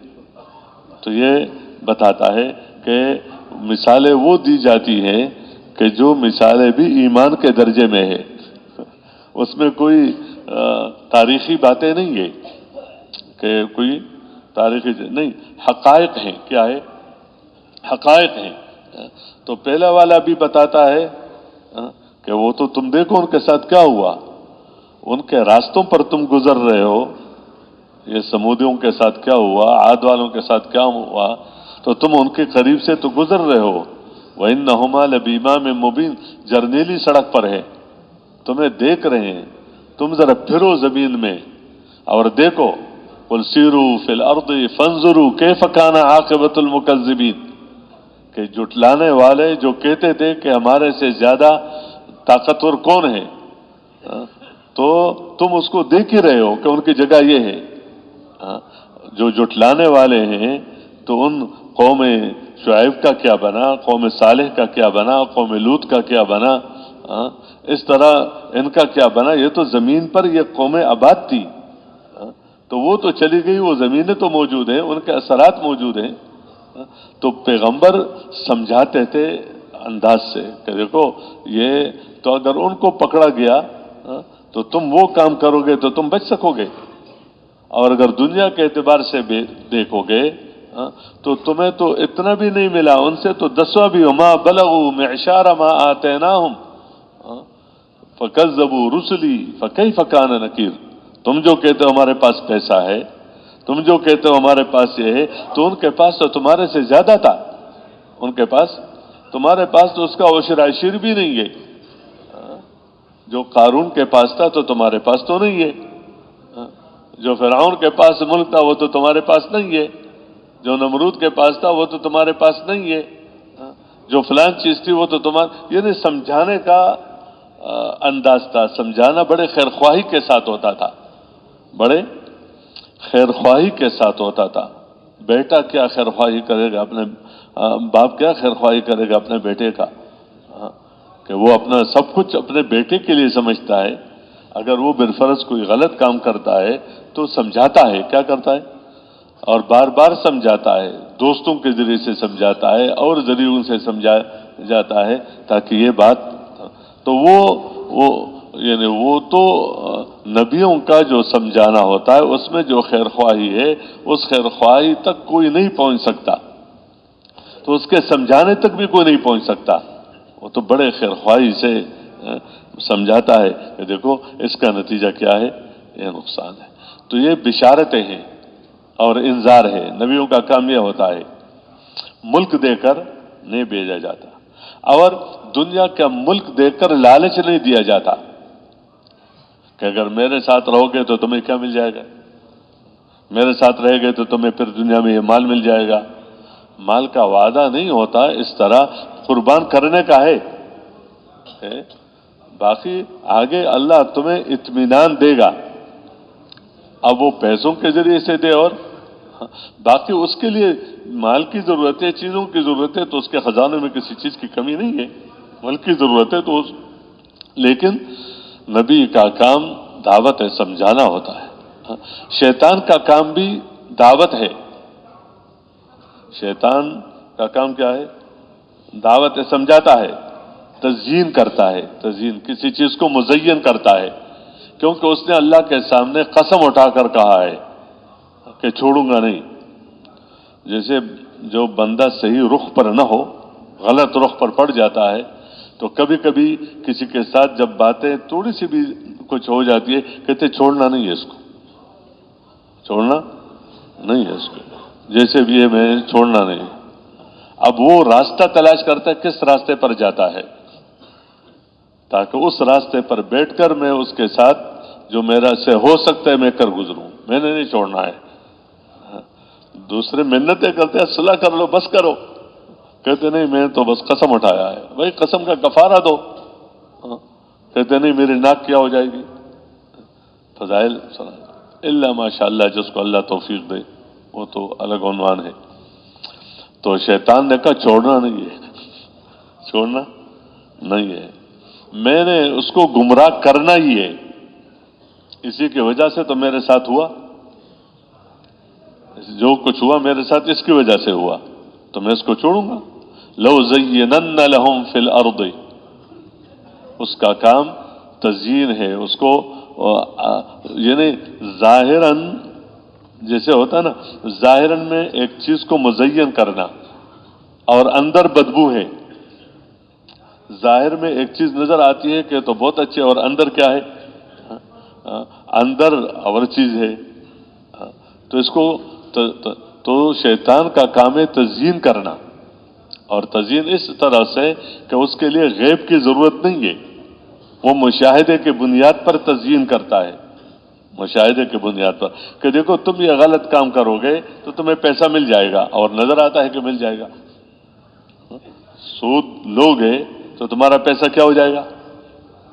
تو یہ بتاتا ہے کہ مثالیں وہ دی جاتی ہیں کہ جو مثالیں بھی ایمان کے درجے میں ہے، اس میں کوئی تاریخی باتیں نہیں ہے کہ کوئی تاریخی نہیں، حقائق ہیں. کیا ہے؟ حقائق ہیں. تو پہلا والا بھی بتاتا ہے کہ وہ تو تم دیکھو ان کے ساتھ کیا ہوا، ان کے راستوں پر تم گزر رہے ہو، یہ سمودیوں کے ساتھ کیا ہوا، عاد والوں کے ساتھ کیا ہوا، تو تم ان کے قریب سے تو گزر رہے ہو. وَإِنَّهُمَا لَبِإِمَامٍ مُبِينٍ، جرنیلی سڑک پر ہے، تمہیں دیکھ رہے ہیں. تم ذرا پھرو زمین میں اور دیکھو. قُلْ سِيرُوا فِي الْأَرْضِ فَانظُرُوا كَيْفَ كَانَ عَاقِبَةُ الْمُكَذِّبِينَ، کہ جھٹلانے والے جو کہتے تھے کہ ہمارے سے زیادہ طاقتور کون ہے، تو تم اس کو دیکھ ہی رہے ہو کہ ان کی جگہ یہ ہے. جو جھٹلانے والے ہیں تو ان قوم شعیب کا کیا بنا، قوم صالح کا کیا بنا، قوم لوط کا کیا بنا، اس طرح ان کا کیا بنا. یہ تو زمین پر یہ قومیں آباد تھی، تو وہ تو چلی گئی، وہ زمینیں تو موجود ہیں، ان کے اثرات موجود ہیں. تو پیغمبر سمجھاتے تھے انداز سے کہ دیکھو یہ تو اگر ان کو پکڑا گیا تو تم وہ کام کرو گے تو تم بچ سکو گے، اور اگر دنیا کے اعتبار سے دیکھو گے تو تمہیں تو اتنا بھی نہیں ملا ان سے، تو 10واں بھی وما بلغوا معشار ما آتیناہم فکذبوا رسلی فکیف کان نکیر. تم جو کہتے ہو ہمارے پاس پیسہ ہے، تم جو کہتے ہو ہمارے پاس یہ ہے، تو ان کے پاس تو تمہارے سے زیادہ تھا. ان کے پاس، تمہارے پاس تو اس کا عشر عشیر بھی نہیں ہے. جو قارون کے پاس تھا تو تمہارے پاس تو نہیں ہے، جو فرعون کے پاس ملک تھا وہ تو تمہارے پاس نہیں ہے، جو نمرود کے پاس تھا وہ تو تمہارے پاس نہیں ہے، جو فلان چیز تھی وہ تو تمہارے. یعنی سمجھانے کا انداز تھا. سمجھانا بڑے خیرخواہی کے ساتھ ہوتا تھا، بڑے خیرخواہی کے ساتھ ہوتا تھا. بیٹا کیا خیرخواہی کرے گا اپنے باپ، کیا خیرخواہی کرے گا اپنے بیٹے کا، کہ وہ اپنا سب کچھ اپنے بیٹے کے لیے سمجھتا ہے. اگر وہ بالفرض کوئی غلط کام کرتا ہے تو سمجھاتا ہے، کیا کرتا ہے، اور بار بار سمجھاتا ہے، دوستوں کے ذریعے سے سمجھاتا ہے اور ذریعوں سے سمجھا جاتا ہے تاکہ یہ بات. تو یعنی وہ تو نبیوں کا جو سمجھانا ہوتا ہے اس میں جو خیر خواہی ہے اس خیر خواہی تک کوئی نہیں پہنچ سکتا، تو اس کے سمجھانے تک بھی کوئی نہیں پہنچ سکتا. وہ تو بڑے خیر خواہی سے سمجھاتا ہے کہ دیکھو اس کا نتیجہ کیا ہے، یہ نقصان ہے. تو یہ بشارتیں ہیں اور انذار ہے. نبیوں کا کام یہ ہوتا ہے، ملک دے کر نہیں بھیجا جاتا، اور دنیا کا ملک دے کر لالچ نہیں دیا جاتا کہ اگر میرے ساتھ رہو گے تو تمہیں کیا مل جائے گا، میرے ساتھ رہے گے تو تمہیں پھر دنیا میں یہ مال مل جائے گا. مال کا وعدہ نہیں ہوتا، اس طرح قربان کرنے کا ہے. باقی آگے اللہ تمہیں اطمینان دے گا. اب وہ پیسوں کے ذریعے سے دے اور باقی اس کے لیے مال کی ضرورت ہے، چیزوں کی ضرورت ہے، تو اس کے خزانے میں کسی چیز کی کمی نہیں ہے، مال کی ضرورت ہے تو لیکن نبی کا کام دعوت ہے، سمجھانا ہوتا ہے۔ شیطان کا کام بھی دعوت ہے۔ شیطان کا کام کیا ہے؟ دعوت ہے، سمجھاتا ہے، تزیین کرتا ہے، تزیین کسی چیز کو مزین کرتا ہے، کیونکہ اس نے اللہ کے سامنے قسم اٹھا کر کہا ہے کہ چھوڑوں گا نہیں۔ جیسے جو بندہ صحیح رخ پر نہ ہو، غلط رخ پر پڑ جاتا ہے، تو کبھی کبھی کسی کے ساتھ جب باتیں تھوڑی سی بھی کچھ ہو جاتی ہے، کہتے چھوڑنا نہیں ہے اس کو، چھوڑنا نہیں ہے اس کو، جیسے بھی ہے میں چھوڑنا نہیں۔ اب وہ راستہ تلاش کرتا ہے، کس راستے پر جاتا ہے، تاکہ اس راستے پر بیٹھ کر میں اس کے ساتھ جو میرا سے ہو سکتا ہے میں کر گزروں، میں نے نہیں چھوڑنا ہے۔ دوسرے منتیں کرتے ہیں، صلح کر لو، بس کرو، کہتے نہیں میں تو بس قسم اٹھایا ہے، بھائی قسم کا کفارہ دو، کہتے نہیں میری ناک کیا ہو جائے گی۔ فضائل اللہ ماشاء اللہ، جس کو اللہ توفیق دے وہ تو الگ عنوان ہے۔ تو شیطان نے کہا چھوڑنا نہیں ہے، چھوڑنا نہیں ہے، میں نے اس کو گمراہ کرنا ہی ہے، اسی کی وجہ سے تو میرے ساتھ ہوا، جو کچھ ہوا میرے ساتھ اس کی وجہ سے ہوا، تو میں اس کو چھوڑوں گا؟ لو زینن لہم فی الارض، اس کا کام تزیین ہے، اس کو یعنی ظاہراً جیسے ہوتا ہے نا، ظاہراً میں ایک چیز کو مزین کرنا اور اندر بدبو ہے، ظاہر میں ایک چیز نظر آتی ہے کہ تو بہت اچھی، اور اندر کیا ہے، اندر اور چیز ہے، تو اس کو تو شیطان کا کام ہے تزیین کرنا، اور تزیین اس طرح سے کہ اس کے لیے غیب کی ضرورت نہیں ہے، وہ مشاہدے کی بنیاد پر تزیین کرتا ہے، مشاہدے کی بنیاد پر کہ دیکھو تم یہ غلط کام کرو گے تو تمہیں پیسہ مل جائے گا، اور نظر آتا ہے کہ مل جائے گا، سود لوگے تو تمہارا پیسہ کیا ہو جائے گا،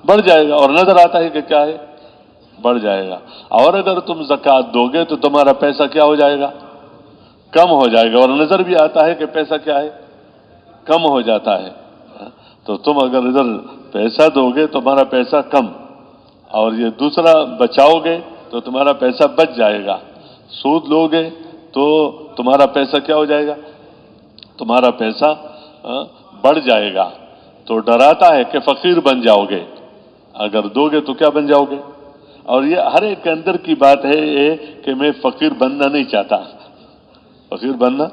بڑھ جائے گا، اور نظر آتا ہے کہ کیا ہے، بڑھ جائے گا، اور اگر تم زکوٰۃ دو گے تو تمہارا پیسہ کیا ہو جائے گا، کم ہو جائے گا، اور نظر بھی آتا ہے کہ پیسہ کیا ہے، کم ہو جاتا ہے۔ تو تم اگر ادھر پیسہ دو گے تو تمہارا پیسہ کم، اور یہ دوسرا بچاؤ گے تو تمہارا پیسہ بچ جائے گا، سود لو گے تو تمہارا پیسہ کیا ہو جائے گا، تمہارا پیسہ بڑھ جائے گا۔ تو ڈراتا ہے کہ فقیر بن جاؤ گے، اگر دو گے تو کیا بن جاؤ گے، اور یہ ہر ایک کے اندر کی بات ہے یہ کہ میں فقیر بننا نہیں چاہتا، فقیر بننا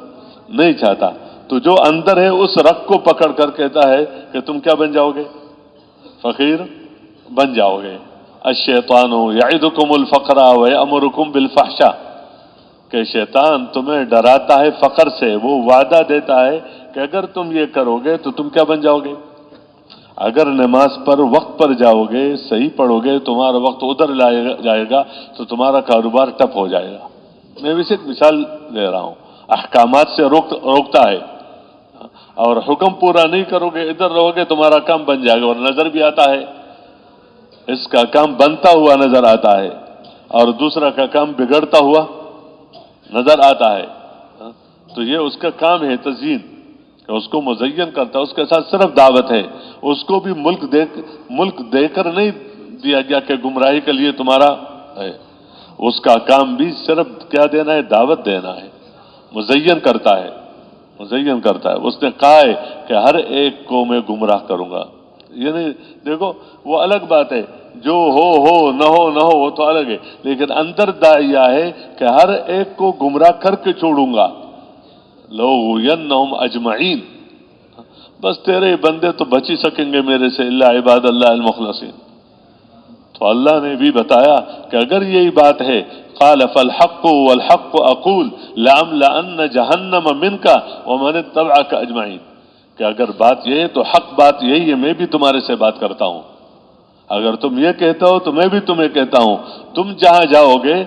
نہیں چاہتا، تو جو اندر ہے اس رگ کو پکڑ کر کہتا ہے کہ تم کیا بن جاؤ گے، فقیر بن جاؤ گے۔ الشیطان یعدکم الفقر ویأمرکم بالفحشاء، کہ شیطان تمہیں ڈراتا ہے فقر سے، وہ وعدہ دیتا ہے کہ اگر تم یہ کرو گے تو تم کیا بن جاؤ گے، اگر نماز پر وقت پر جاؤ گے، صحیح پڑھو گے، تمہارا وقت ادھر جائے گا تو تمہارا کاروبار ٹپ ہو جائے گا۔ میں بھی صرف مثال دے رہا ہوں، احکامات سے روکتا ہے، اور حکم پورا نہیں کرو گے، ادھر رہو گے تمہارا کام بن جائے گا، اور نظر بھی آتا ہے، اس کا کام بنتا ہوا نظر آتا ہے، اور دوسرا کا کام بگڑتا ہوا نظر آتا ہے۔ تو یہ اس کا کام ہے تزیین، کہ اس کو مزین کرتا ہے، اس کے ساتھ صرف دعوت ہے، اس کو بھی ملک دے کر نہیں دیا گیا کہ گمراہی کے لیے تمہارا ہے، اس کا کام بھی صرف کیا دینا ہے، دعوت دینا ہے، مزین کرتا ہے، مزین کرتا ہے۔ اس نے کہا ہے کہ ہر ایک کو میں گمراہ کروں گا، یعنی دیکھو وہ الگ بات ہے، جو ہو نہ ہو وہ تو الگ ہے، لیکن اندر داعیہ ہے کہ ہر ایک کو گمراہ کر کے چھوڑوں گا، لَأُغْوِيَنَّهُمْ اجمعین، بس تیرے بندے تو بچ ہی سکیں گے میرے سے، الا عباد اللہ المخلصین۔ تو اللہ نے بھی بتایا کہ اگر یہی بات ہے، قال فالحق والحق اقول لأملأن جہنم منک ومن اتبعک اجمعین، کہ اگر بات یہ ہے تو حق بات یہی ہے، میں بھی تمہارے سے بات کرتا ہوں، اگر تم یہ کہتے ہو تو میں بھی تمہیں کہتا ہوں، تم جہاں جاؤ گے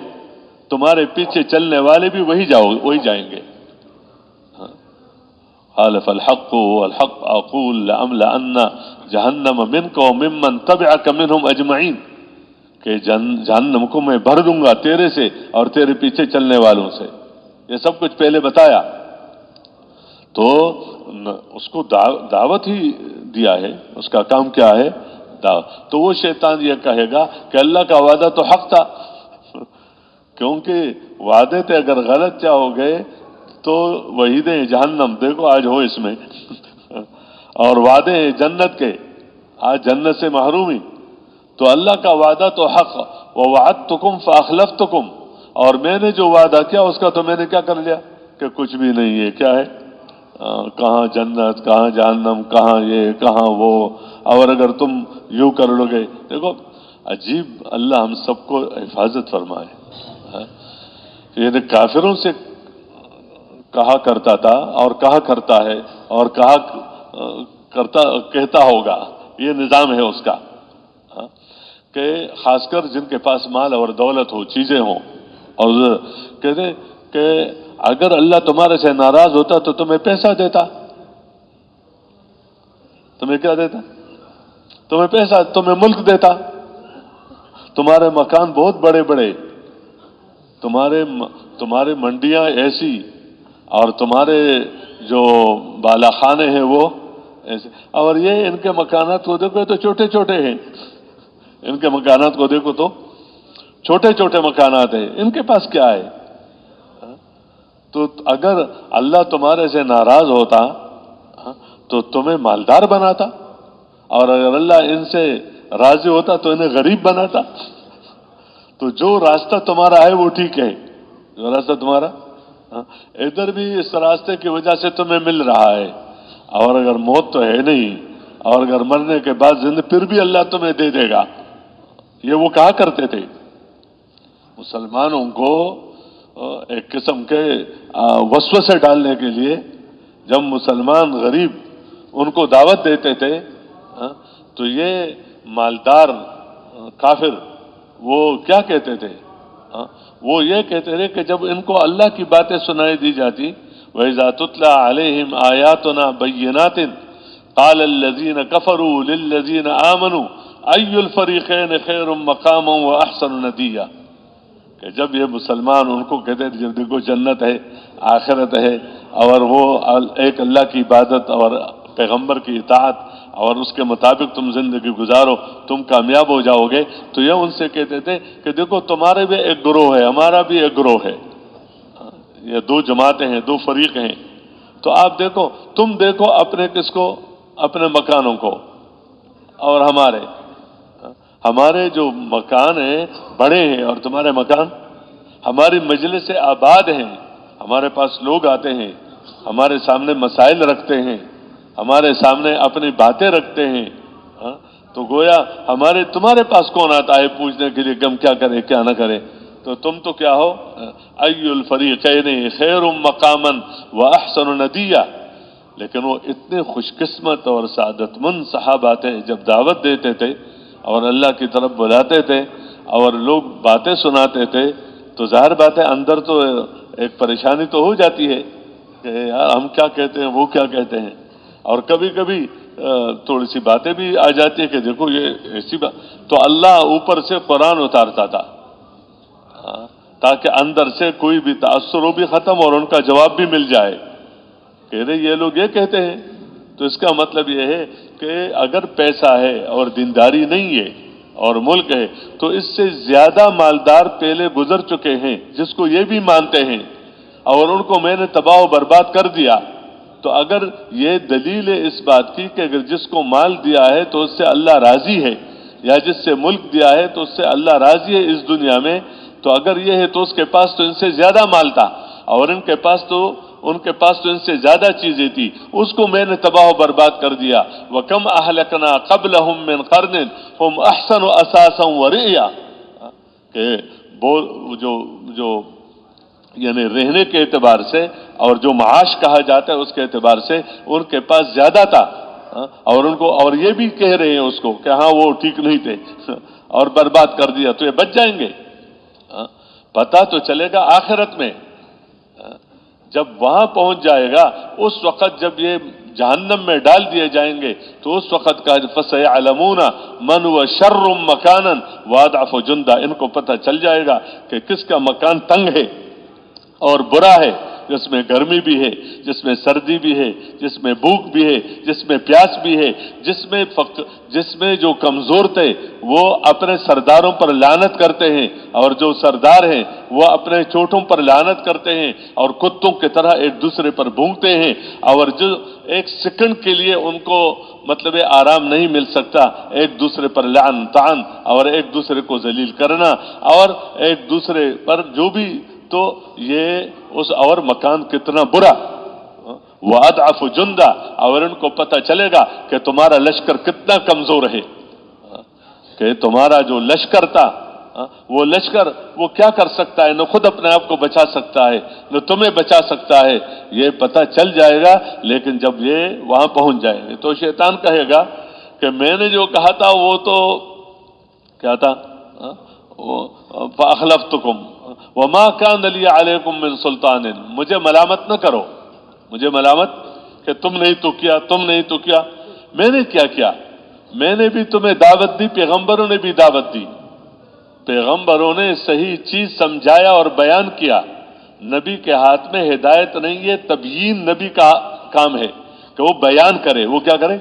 تمہارے پیچھے چلنے والے بھی وہی جائیں گے۔ قال فالحق والحق اقول لأملأن جہنم منک وممن تبعک منہم اجمعین، کہ جہنم کو میں بھر دوں گا تیرے سے اور تیرے پیچھے چلنے والوں سے۔ یہ سب کچھ پہلے بتایا، تو اس کو دعوت ہی دیا ہے، اس کا کام کیا ہے؟ دعوت۔ تو وہ شیطان یہ کہے گا کہ اللہ کا وعدہ تو حق تھا، کیونکہ وعدے تھے، اگر غلط چاہو گے تو وعیدیں جہنم دیکھو آج ہو اس میں اور وعدے ہیں جنت کے، آج جنت سے محرومی۔ تو اللہ کا وعدہ تو حق، وَوَعَدتُكُمْ فَأَخْلَفْتُكُمْ، اور میں نے جو وعدہ کیا اس کا تو میں نے کیا کر لیا کہ کچھ بھی نہیں ہے۔ کیا ہے؟ کہاں جنت، کہاں جہنم، کہاں یہ، کہاں وہ، اور اگر تم یوں کر لو گے۔ دیکھو عجیب، اللہ ہم سب کو حفاظت فرمائے۔ یہ کافروں سے کہا کرتا تھا اور کہا کرتا ہے اور کہتا ہوگا، یہ نظام ہے اس کا، کہ خاص کر جن کے پاس مال اور دولت ہو، چیزیں ہوں، اور کہتے کہ اگر اللہ تمہارے سے ناراض ہوتا تو تمہیں پیسہ دیتا۔ تمہیں کیا دیتا؟ تمہیں پیسہ، تمہیں ملک دیتا، تمہارے مکان بہت بڑے بڑے، تمہارے منڈیاں ایسی، اور تمہارے جو بالا خانے ہیں وہ ایسے، اور یہ ان کے مکانات کو دیکھو تو چھوٹے چھوٹے ہیں، ان کے مکانات کو دیکھو تو چھوٹے چھوٹے مکانات ہیں، ان کے پاس کیا ہے؟ تو اگر اللہ تمہارے سے ناراض ہوتا تو تمہیں مالدار بناتا، اور اگر اللہ ان سے راضی ہوتا تو انہیں غریب بناتا۔ تو جو راستہ تمہارا ہے وہ ٹھیک ہے، جو راستہ تمہارا، ادھر بھی اس راستے کی وجہ سے تمہیں مل رہا ہے، اور اگر موت تو ہے نہیں، اور اگر مرنے کے بعد زندگی پھر بھی اللہ تمہیں دے دے گا۔ یہ وہ کہا کرتے تھے مسلمانوں کو ایک قسم کے وسوسے ڈالنے کے لیے۔ جب مسلمان غریب ان کو دعوت دیتے تھے تو یہ مالدار کافر وہ کیا کہتے تھے؟ وہ یہ کہتے تھے کہ جب ان کو اللہ کی باتیں سنائی دی جاتی، وَإِذَا تُتْلَى عَلَيْهِمْ آيَاتُنَا بَيِّنَاتٍ قَالَ الَّذِينَ كَفَرُوا لِلَّذِينَ آمَنُوا أَيُّ الْفَرِيقَيْنِ خَيْرٌ مَقَامًا وَأَحْسَنُ نَدِيًّا، کہ جب یہ مسلمان ان کو کہتے تھے جب دیکھو جنت ہے، آخرت ہے، اور وہ ایک اللہ کی عبادت اور پیغمبر کی اطاعت اور اس کے مطابق تم زندگی گزارو، تم کامیاب ہو جاؤ گے، تو یہ ان سے کہتے تھے کہ دیکھو تمہارے بھی ایک گروہ ہے، ہمارا بھی ایک گروہ ہے، یہ دو جماعتیں ہیں، دو فریق ہیں۔ تو آپ دیکھو، تم دیکھو اپنے کس کو؟ اپنے مکانوں کو، اور ہمارے جو مکان ہیں بڑے ہیں، اور تمہارے مکان، ہماری مجلس آباد ہیں، ہمارے پاس لوگ آتے ہیں، ہمارے سامنے مسائل رکھتے ہیں، ہمارے سامنے اپنی باتیں رکھتے ہیں، تو گویا تمہارے پاس کون آتا ہے پوچھنے کے لیے کہ ہم کیا کریں کیا نہ کریں؟ تو تم تو کیا ہو؟ ای الفریقین خیر مقاما واحسن ندیا۔ لیکن وہ اتنے خوش قسمت اور سعادت مند صحابہ تھے، جب دعوت دیتے تھے اور اللہ کی طرف بلاتے تھے اور لوگ باتیں سناتے تھے، تو ظاہر بات ہے اندر تو ایک پریشانی تو ہو جاتی ہے کہ یار ہم کیا کہتے ہیں، وہ کیا کہتے ہیں، اور کبھی کبھی تھوڑی سی باتیں بھی آ جاتی ہے کہ دیکھو یہ ایسی بات، تو اللہ اوپر سے قرآن اتارتا تھا تاکہ اندر سے کوئی بھی تاثر ہو بھی ختم اور ان کا جواب بھی مل جائے کہ یہ لوگ یہ کہتے ہیں۔ تو اس کا مطلب یہ ہے کہ اگر پیسہ ہے اور دینداری نہیں ہے اور ملک ہے، تو اس سے زیادہ مالدار پہلے گزر چکے ہیں جس کو یہ بھی مانتے ہیں، اور ان کو میں نے تباہ و برباد کر دیا۔ تو اگر یہ دلیل ہے اس بات کی کہ اگر جس کو مال دیا ہے تو اس سے اللہ راضی ہے، یا جس سے ملک دیا ہے تو اس سے اللہ راضی ہے اس دنیا میں، تو اگر یہ ہے تو اس کے پاس تو ان سے زیادہ مال تھا، اور ان کے پاس تو ان سے زیادہ چیزیں تھی، اس کو میں نے تباہ و برباد کر دیا۔ وَكَمْ أَهْلَكْنَا قَبْلَهُمْ مِنْ قَرْنٍ هُمْ أَحْسَنُ أَثَاثًا وَرِئْيًا، کہ جو یعنی رہنے کے اعتبار سے اور جو معاش کہا جاتا ہے اس کے اعتبار سے ان کے پاس زیادہ تھا، اور یہ بھی کہہ رہے ہیں اس کو کہ ہاں وہ ٹھیک نہیں تھے اور برباد کر دیا، تو یہ بچ جائیں گے؟ پتہ تو چلے گا آخرت میں، جب وہاں پہنچ جائے گا، اس وقت جب یہ جہنم میں ڈال دیے جائیں گے تو اس وقت کا فَسَيَعْلَمُونَ مَنْ هُوَ شَرٌّ مَكَانًا وَأَضْعَفُ جُنْدًا، ان کو پتہ چل جائے گا کہ کس کا مکان تنگ ہے اور برا ہے جس میں گرمی بھی ہے، جس میں سردی بھی ہے، جس میں بھوک بھی ہے، جس میں پیاس بھی ہے، جس میں جو کمزور تھے وہ اپنے سرداروں پر لعنت کرتے ہیں، اور جو سردار ہیں وہ اپنے چوٹوں پر لعنت کرتے ہیں اور کتوں کی طرح ایک دوسرے پر بھونکتے ہیں، اور جو ایک سیکنڈ کے لیے ان کو مطلب آرام نہیں مل سکتا، ایک دوسرے پر لعن طعن اور ایک دوسرے کو ذلیل کرنا اور ایک دوسرے پر جو بھی، تو یہ اس اور مکان کتنا برا، وَأَضْعَفُ جُنْدًا، اور ان کو پتہ چلے گا کہ تمہارا لشکر کتنا کمزور ہے، کہ تمہارا جو لشکر تھا وہ لشکر وہ کیا کر سکتا ہے، نہ خود اپنے آپ کو بچا سکتا ہے نہ تمہیں بچا سکتا ہے، یہ پتہ چل جائے گا۔ لیکن جب یہ وہاں پہنچ جائے گا تو شیطان کہے گا کہ میں نے جو کہا تھا وہ تو کیا تھا، فَأَخْلَفْتُكُمْ وَمَا كَانَ لِي عَلَيْكُمْ مِنْ سُلْطَانٍ، مجھے ملامت نہ کرو، مجھے ملامت کہ تم نہیں تو کیا، تم نہیں تو کیا، میں نے کیا کیا، میں نے بھی تمہیں دعوت دی، پیغمبروں نے بھی دعوت دی، پیغمبروں نے صحیح چیز سمجھایا اور بیان کیا، نبی کے ہاتھ میں ہدایت نہیں ہے، تبیین نبی کا کام ہے کہ وہ بیان کرے، وہ کیا کرے،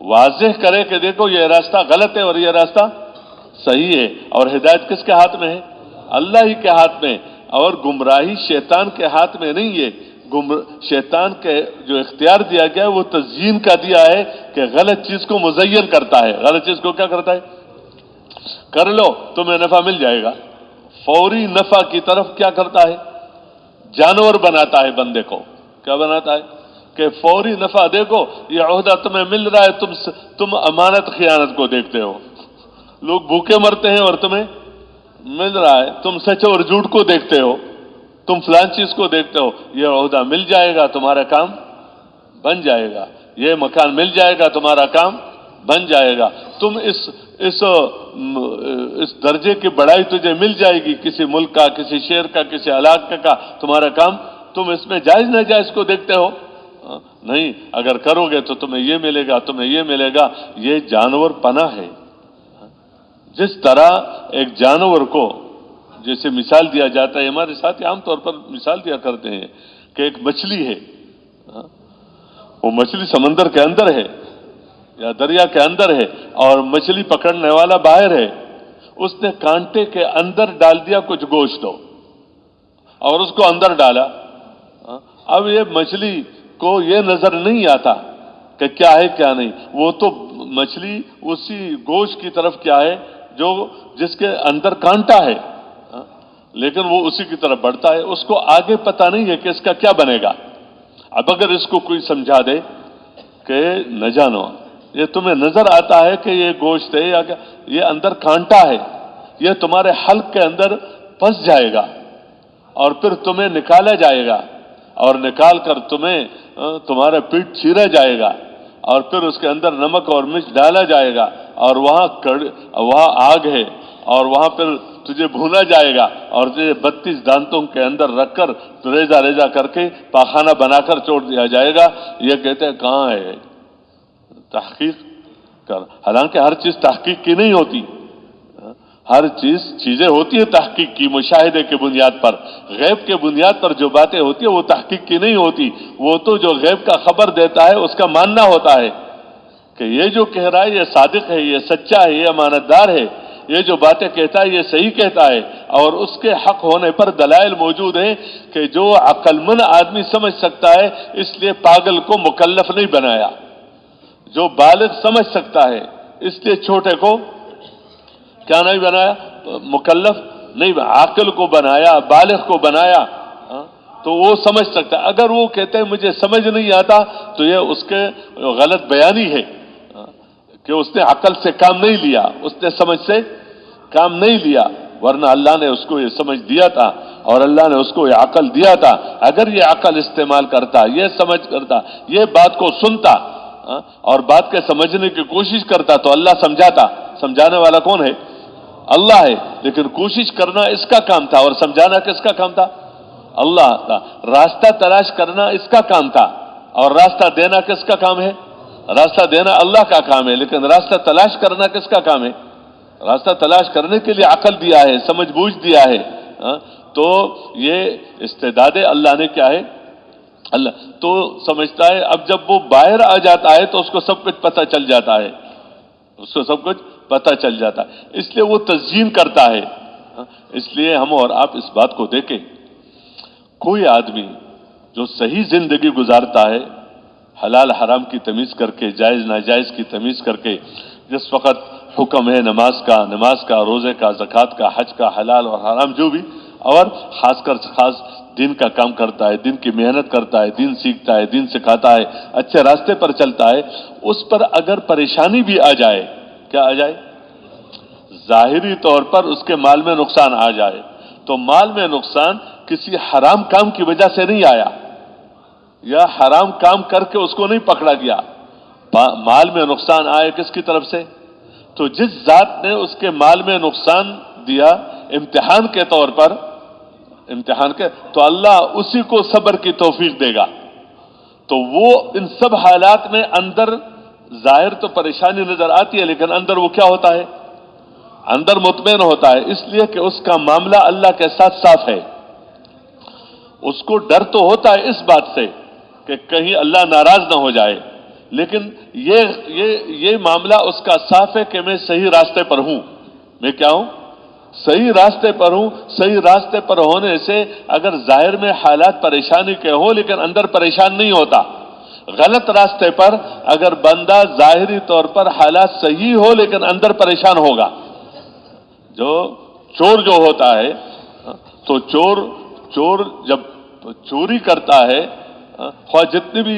واضح کرے کہ دیکھو یہ راستہ غلط ہے اور یہ راستہ صحیح ہے، اور ہدایت کس کے ہاتھ میں ہے، اللہ ہی کے ہاتھ میں، اور گمراہی شیطان کے ہاتھ میں نہیں ہے، شیطان کے جو اختیار دیا گیا ہے وہ تزیین کا دیا ہے کہ غلط چیز کو مزین کرتا ہے، غلط چیز کو کیا کرتا ہے، کر لو تمہیں نفع مل جائے گا، فوری نفع کی طرف کیا کرتا ہے، جانور بناتا ہے بندے کو، کیا بناتا ہے کہ فوری نفع، دیکھو یہ عہدہ تمہیں مل رہا ہے، تم امانت خیانت کو دیکھتے ہو، لوگ بھوکے مرتے ہیں اور تمہیں مل رہا ہے، تم سچ اور جھوٹ کو دیکھتے ہو، تم فلان چیز کو دیکھتے ہو، یہ عہدہ مل جائے گا تمہارا کام بن جائے گا، یہ مکان مل جائے گا تمہارا کام بن جائے گا، تم اس درجے کی بڑائی تجھے مل جائے گی، کسی ملک کا، کسی شہر کا، کسی علاقے کا، تمہارا کام، تم اس میں جائز ناجائز کو دیکھتے ہو، نہیں، اگر کرو گے تو تمہیں یہ ملے گا، تمہیں یہ ملے گا، یہ جانور پناہ ہے۔ جس طرح ایک جانور کو جیسے مثال دیا جاتا ہے، ہمارے ساتھ عام طور پر مثال دیا کرتے ہیں کہ ایک مچھلی ہے، وہ مچھلی سمندر کے اندر ہے یا دریا کے اندر ہے، اور مچھلی پکڑنے والا باہر ہے، اس نے کانٹے کے اندر ڈال دیا کچھ گوشت اور اس کو اندر ڈالا، اب یہ مچھلی کو یہ نظر نہیں آتا کہ کیا ہے کیا نہیں، وہ تو مچھلی اسی گوشت کی طرف کیا ہے جو جس کے اندر کانٹا ہے، لیکن وہ اسی کی طرف بڑھتا ہے، اس کو آگے پتہ نہیں ہے کہ اس کا کیا بنے گا۔ اب اگر اس کو کوئی سمجھا دے کہ نہ جانو، یہ تمہیں نظر آتا ہے کہ یہ گوشت ہے یا یہ اندر کانٹا ہے، یہ تمہارے حلق کے اندر پھنس جائے گا اور پھر تمہیں نکالا جائے گا، اور نکال کر تمہیں تمہارا پیٹ چیرا جائے گا، اور پھر اس کے اندر نمک اور مرچ ڈالا جائے گا، اور وہاں آگ ہے، اور وہاں پھر تجھے بھونا جائے گا، اور تجھے 32 دانتوں کے اندر رکھ کر ریزہ ریزہ کر کے پاخانہ بنا کر چھوڑ دیا جائے گا۔ یہ کہتے ہیں کہاں ہے تحقیق کر، حالانکہ ہر چیز تحقیق کی نہیں ہوتی، ہر چیزیں ہوتی ہے تحقیق کی، مشاہدے کی بنیاد پر، غیب کے بنیاد پر جو باتیں ہوتی ہیں وہ تحقیق کی نہیں ہوتی، وہ تو جو غیب کا خبر دیتا ہے اس کا ماننا ہوتا ہے کہ یہ جو کہہ رہا ہے یہ صادق ہے، یہ سچا ہے، یہ امانت دار ہے، یہ جو باتیں کہتا ہے یہ صحیح کہتا ہے، اور اس کے حق ہونے پر دلائل موجود ہیں کہ جو عقل مند آدمی سمجھ سکتا ہے، اس لیے پاگل کو مکلف نہیں بنایا، جو بالغ سمجھ سکتا ہے اس لیے چھوٹے کو کیا نہیں بنایا، مکلف نہیں، عاقل کو بنایا، بالغ کو بنایا، تو وہ سمجھ سکتا ہے۔ اگر وہ کہتے ہیں مجھے سمجھ نہیں آتا تو یہ اس کے غلط بیانی ہے کہ اس نے عقل سے کام نہیں لیا، اس نے سمجھ سے کام نہیں لیا، ورنہ اللہ نے اس کو یہ سمجھ دیا تھا اور اللہ نے اس کو یہ عقل دیا تھا۔ اگر یہ عقل استعمال کرتا، یہ سمجھ کرتا، یہ بات کو سنتا اور بات کے سمجھنے کی کوشش کرتا تو اللہ سمجھاتا۔ سمجھانے والا کون ہے؟ اللہ ہے، لیکن کوشش کرنا اس کا کام تھا اور سمجھانا کس کا کام تھا؟ اللہ کا۔ راستہ تلاش کرنا اس کا کام تھا اور راستہ دینا کس کا کام ہے؟ راستہ دینا اللہ کا کام ہے، لیکن راستہ تلاش کرنا کس کا کام ہے؟ راستہ تلاش کرنے کے لیے عقل دیا ہے، سمجھ بوجھ دیا ہے، تو یہ استعداد اللہ نے کیا ہے، اللہ تو سمجھتا ہے اب جب وہ باہر آ جاتا ہے تو اس کو سب کچھ پتہ چل جاتا ہے، اس کو سب کچھ پتہ چل جاتا ہے، اس لیے وہ تزیین کرتا ہے۔ اس لیے ہم اور آپ اس بات کو دیکھیں، کوئی آدمی جو صحیح زندگی گزارتا ہے حلال حرام کی تمیز کر کے، جائز ناجائز کی تمیز کر کے، جس وقت حکم ہے نماز کا، روزے کا، زکوٰۃ کا، حج کا، حلال اور حرام جو بھی، اور خاص دین کا کام کرتا ہے، دین کی محنت کرتا ہے، دین سیکھتا ہے، دین سکھاتا ہے، اچھے راستے پر چلتا ہے، اس پر اگر پریشانی بھی آ جائے، کیا آ جائے؟ ظاہری طور پر اس کے مال میں نقصان آ جائے، تو مال میں نقصان کسی حرام کام کی وجہ سے نہیں آیا، یا حرام کام کر کے اس کو نہیں پکڑا گیا، مال میں نقصان آئے کس کی طرف سے؟ تو جس ذات نے اس کے مال میں نقصان دیا امتحان کے طور پر، تو اللہ اسی کو صبر کی توفیق دے گا۔ تو وہ ان سب حالات میں اندر ظاہر تو پریشانی نظر آتی ہے، لیکن اندر وہ کیا ہوتا ہے؟ اندر مطمئن ہوتا ہے، اس لیے کہ اس کا معاملہ اللہ کے ساتھ صاف ہے۔ اس کو ڈر تو ہوتا ہے اس بات سے کہ کہیں اللہ ناراض نہ ہو جائے، لیکن یہ معاملہ اس کا صاف ہے کہ میں صحیح راستے پر ہوں۔ میں کیا ہوں؟ صحیح راستے پر ہوں۔ صحیح راستے پر ہونے سے اگر ظاہر میں حالات پریشانی کے ہو لیکن اندر پریشان نہیں ہوتا۔ غلط راستے پر اگر بندہ ظاہری طور پر حالات صحیح ہو لیکن اندر پریشان ہوگا۔ جو چور جو ہوتا ہے، تو چور جب چوری کرتا ہے، خواہ جتنے بھی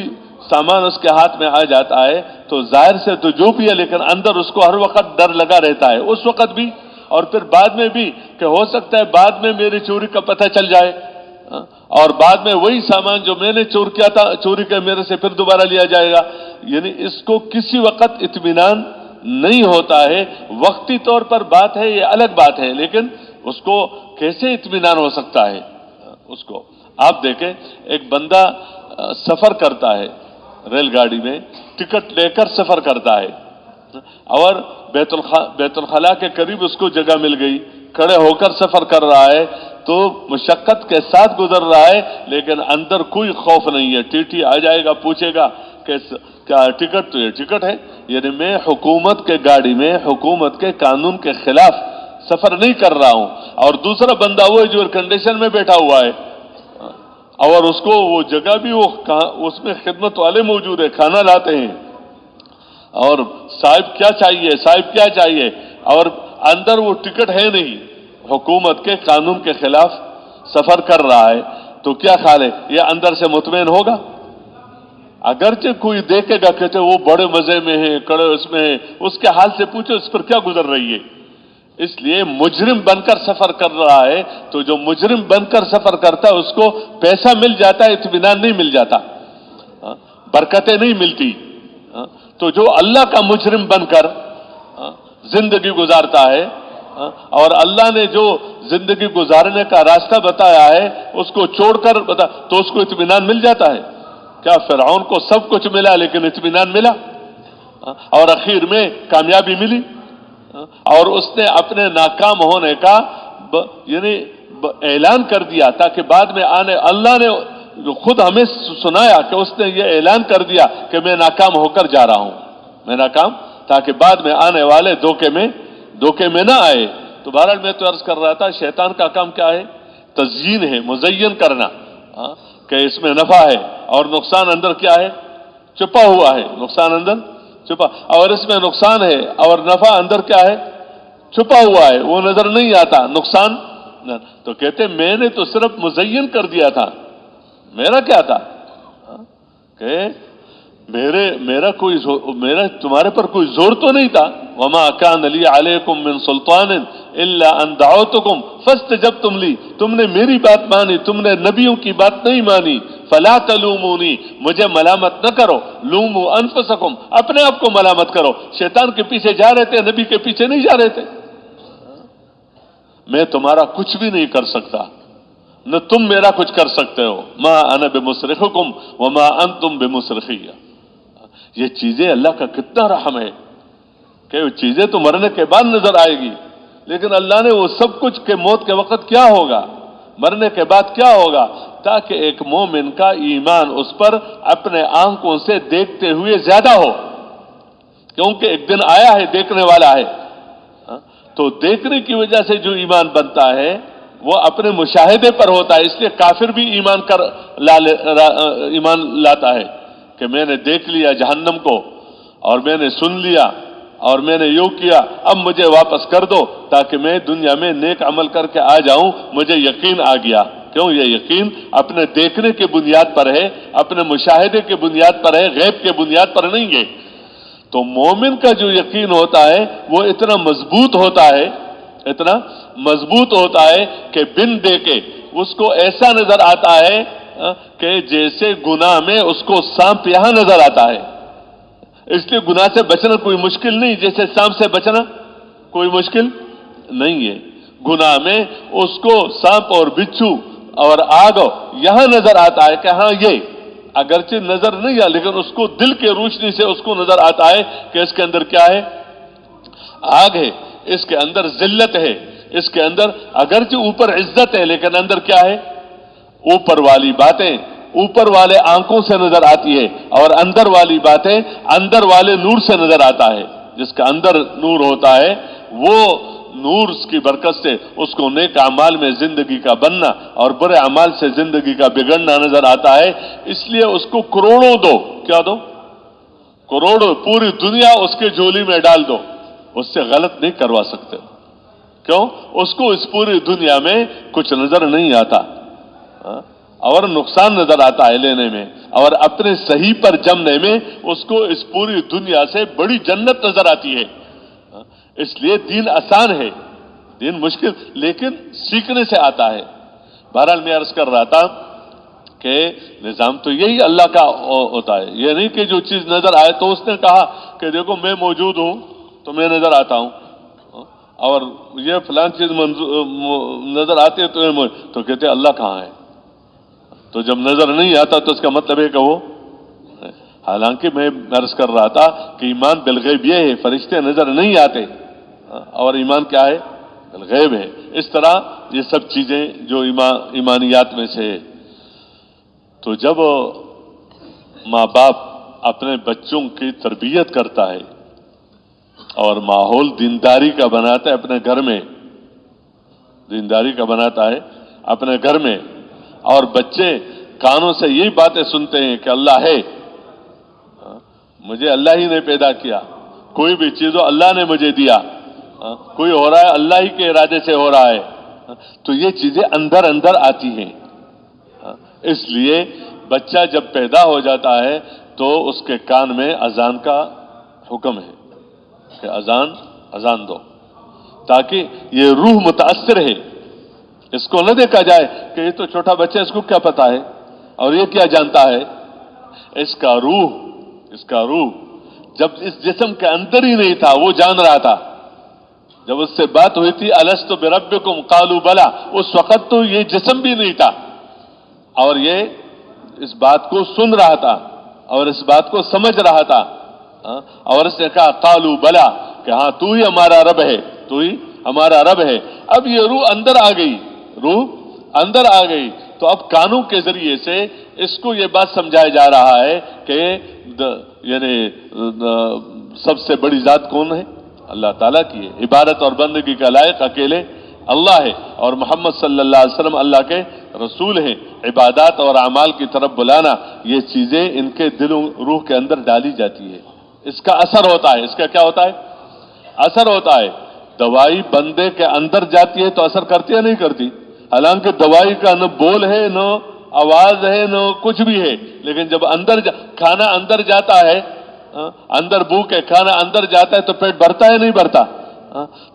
سامان اس کے ہاتھ میں آ جاتا ہے تو ظاہر سے تو جو بھی ہے لیکن اندر اس کو ہر وقت ڈر لگا رہتا ہے، اس وقت بھی اور پھر بعد میں بھی، کہ ہو سکتا ہے بعد میں میری چوری کا پتہ چل جائے، اور بعد میں وہی سامان جو میں نے چور کیا تھا، چوری کے میرے سے پھر دوبارہ لیا جائے گا۔ یعنی اس کو کسی وقت اطمینان نہیں ہوتا ہے۔ وقتی طور پر بات ہے، یہ الگ بات ہے، لیکن اس کو کیسے اطمینان ہو سکتا ہے؟ اس کو آپ دیکھیں، ایک بندہ سفر کرتا ہے ریل گاڑی میں، ٹکٹ لے کر سفر کرتا ہے، اور بیت الخلاء کے قریب اس کو جگہ مل گئی، کھڑے ہو کر سفر کر رہا ہے، تو مشقت کے ساتھ گزر رہا ہے، لیکن اندر کوئی خوف نہیں ہے۔ ٹی ٹی آ جائے گا، پوچھے گا کہ کیا ٹکٹ؟ تو یہ ٹکٹ ہے، یعنی میں حکومت کے گاڑی میں حکومت کے قانون کے خلاف سفر نہیں کر رہا ہوں۔ اور دوسرا بندہ وہ ہے جو ایئر کنڈیشن میں بیٹھا ہوا ہے، اور اس کو وہ جگہ بھی اس میں خدمت والے موجود ہیں، کھانا لاتے ہیں، اور صاحب کیا چاہیے، صاحب کیا چاہیے، اور اندر وہ ٹکٹ ہے نہیں، حکومت کے قانون کے خلاف سفر کر رہا ہے، تو کیا خیال ہے یہ اندر سے مطمئن ہوگا؟ اگرچہ کوئی دیکھے گا کہتے وہ بڑے مزے میں ہیں، کڑے اس میں ہیں، اس کے حال سے پوچھو اس پر کیا گزر رہی ہے۔ اس لیے مجرم بن کر سفر کر رہا ہے، تو جو مجرم بن کر سفر کرتا ہے اس کو پیسہ مل جاتا ہے، اطمینان نہیں مل جاتا، برکتیں نہیں ملتی۔ تو جو اللہ کا مجرم بن کر زندگی گزارتا ہے، اور اللہ نے جو زندگی گزارنے کا راستہ بتایا ہے اس کو چھوڑ کر تو اس کو اطمینان مل جاتا ہے۔ کیا فرعون کو سب کچھ ملا لیکن اطمینان ملا، اور اخیر میں کامیابی ملی، اور اس نے اپنے ناکام ہونے کا یعنی اعلان کر دیا، تاکہ بعد میں اللہ نے خود ہمیں سنایا کہ اس نے یہ اعلان کر دیا کہ میں ناکام ہو کر جا رہا ہوں، میں ناکام، تاکہ بعد میں آنے والے دھوکے میں نہ آئے۔ تو بہرحال میں تو عرض کر رہا تھا، شیطان کا کام کیا ہے؟ تزیین ہے، مزین کرنا، کہ اس میں نفع ہے اور نقصان اندر کیا ہے؟ چھپا ہوا ہے، نقصان اندر چھپا، اور اس میں نقصان ہے اور نفع اندر کیا ہے؟ چھپا ہوا ہے، وہ نظر نہیں آتا نقصان۔ تو کہتے میں نے تو صرف مزین کر دیا تھا، میرا کیا تھا کہ میرا تمہارے پر کوئی زور تو نہیں تھا۔ وما كان لي عليكم من سلطان الا ان دعوتكم فاستجبتم لي، تم نے میری بات مانی، تم نے نبیوں کی بات نہیں مانی۔ فلا تلومونی، مجھے ملامت نہ کرو، لوموا انفسکم، اپنے آپ کو ملامت کرو۔ شیطان کے پیچھے جا رہے تھے، نبی کے پیچھے نہیں جا رہے تھے۔ میں تمہارا کچھ بھی نہیں کر سکتا، نہ تم میرا کچھ کر سکتے ہو۔ ما انا بمصرخکم وما انتم بمصرخی۔ یہ چیزیں اللہ کا کتنا رحم ہے کہ وہ چیزیں تو مرنے کے بعد نظر آئے گی، لیکن اللہ نے وہ سب کچھ کہ موت کے وقت کیا ہوگا، مرنے کے بعد کیا ہوگا؟ تاکہ ایک مومن کا ایمان اس پر اپنے آنکھوں سے دیکھتے ہوئے زیادہ ہو، کیونکہ ایک دن آیا ہے، دیکھنے والا ہے۔ تو دیکھنے کی وجہ سے جو ایمان بنتا ہے وہ اپنے مشاہدے پر ہوتا ہے، اس لیے کافر بھی ایمان لاتا ہے کہ میں نے دیکھ لیا جہنم کو، اور میں نے سن لیا، اور میں نے یوں کیا، اب مجھے واپس کر دو تاکہ میں دنیا میں نیک عمل کر کے آ جاؤں، مجھے یقین آ گیا۔ کیوں؟ یہ یقین اپنے دیکھنے کے بنیاد پر ہے، اپنے مشاہدے کے بنیاد پر ہے، غیب کے بنیاد پر نہیں ہے۔ تو مومن کا جو یقین ہوتا ہے وہ اتنا مضبوط ہوتا ہے، اتنا مضبوط ہوتا ہے کہ بن دیکھے اس کو ایسا نظر آتا ہے کہ جیسے گناہ میں اس کو سانپ یہاں نظر آتا ہے۔ اس لیے گناہ سے بچنا کوئی مشکل نہیں، جیسے سانپ سے بچنا کوئی مشکل نہیں ہے۔ گناہ میں اس کو سانپ اور بچھو اور آگ یہاں نظر آتا ہے کہ ہاں یہ اگرچہ نظر نہیں آ، لیکن اس کو دل کے روشنی سے اس کو نظر آتا ہے کہ اس کے اندر کیا ہے؟ آگ ہے، اس کے اندر ذلت ہے، اس کے اندر اگرچہ اوپر عزت ہے لیکن اندر کیا ہے؟ اوپر والی باتیں اوپر والے آنکھوں سے نظر آتی ہے، اور اندر والی باتیں اندر والے نور سے نظر آتا ہے۔ جس کا اندر نور ہوتا ہے وہ نور کی برکت سے اس کو نیک اعمال میں زندگی کا بننا اور برے اعمال سے زندگی کا بگڑنا نظر آتا ہے۔ اس لیے اس کو کروڑوں دو، کیا دو؟ کروڑوں، پوری دنیا اس کے جھولی میں ڈال دو، اس سے غلط نہیں کروا سکتے۔ کیوں؟ اس کو اس پوری دنیا میں کچھ نظر نہیں آتا، اور نقصان نظر آتا ہے لینے میں، اور اپنے صحیح پر جمنے میں اس کو اس پوری دنیا سے بڑی جنت نظر آتی ہے۔ اس لیے دین آسان ہے، دین مشکل لیکن سیکھنے سے آتا ہے۔ بہرحال میں عرض کر رہا تھا کہ نظام تو یہی اللہ کا ہوتا ہے، یہ نہیں کہ جو چیز نظر آئے تو اس نے کہا کہ دیکھو میں موجود ہوں تو میں نظر آتا ہوں، اور یہ فلان چیز نظر آتی ہے تو کہتے ہیں اللہ کہاں ہے؟ تو جب نظر نہیں آتا تو اس کا مطلب ہے کہ وہ، حالانکہ میں عرض کر رہا تھا کہ ایمان بالغیب یہ ہے، فرشتے نظر نہیں آتے، اور ایمان کیا ہے؟ بالغیب ہے۔ اس طرح یہ سب چیزیں جو ایمانیات میں سے ہے۔ تو جب ماں باپ اپنے بچوں کی تربیت کرتا ہے اور ماحول دینداری کا بناتا ہے اپنے گھر میں، دینداری کا بناتا ہے اپنے گھر میں، اور بچے کانوں سے یہی باتیں سنتے ہیں کہ اللہ ہے، مجھے اللہ ہی نے پیدا کیا، کوئی بھی چیز ہو اللہ نے مجھے دیا، کوئی ہو رہا ہے اللہ ہی کے ارادے سے ہو رہا ہے، تو یہ چیزیں اندر اندر آتی ہیں۔ اس لیے بچہ جب پیدا ہو جاتا ہے تو اس کے کان میں اذان کا حکم ہے کہ اذان دو، تاکہ یہ روح متاثر ہے، اس کو نہ دیکھا جائے کہ یہ تو چھوٹا بچہ اس کو کیا پتا ہے اور یہ کیا جانتا ہے۔ اس کا روح جب اس جسم کے اندر ہی نہیں تھا وہ جان رہا تھا، جب اس سے بات ہوئی تھی الست بربکم قالوا بلا، اس وقت تو یہ جسم بھی نہیں تھا، اور یہ اس بات کو سن رہا تھا اور اس بات کو سمجھ رہا تھا، اور اس نے کہا قالوا بلا، کہ ہاں تو ہی ہمارا رب ہے، تو ہی ہمارا رب ہے۔ اب یہ روح اندر آ گئی، تو اب کانوں کے ذریعے سے اس کو یہ بات سمجھایا جا رہا ہے کہ یعنی سب سے بڑی ذات کون ہے؟ اللہ تعالیٰ کی ہے، عبادت اور بندگی کا لائق اکیلے اللہ ہے، اور محمد صلی اللہ علیہ وسلم اللہ کے رسول ہیں۔ عبادات اور اعمال کی طرف بلانا، یہ چیزیں ان کے دلوں روح کے اندر ڈالی جاتی ہے، اس کا اثر ہوتا ہے۔ اس کا کیا ہوتا ہے؟ اثر ہوتا ہے۔ دوائی بندے کے اندر جاتی ہے تو اثر کرتی ہے نہیں کرتی؟ حالانکہ دوائی کا نہ بول ہے، نہ آواز ہے، نہ کچھ بھی ہے، لیکن جب کھانا اندر جاتا ہے، اندر بھوک ہے، کھانا اندر جاتا ہے تو پیٹ بھرتا ہے نہیں بھرتا؟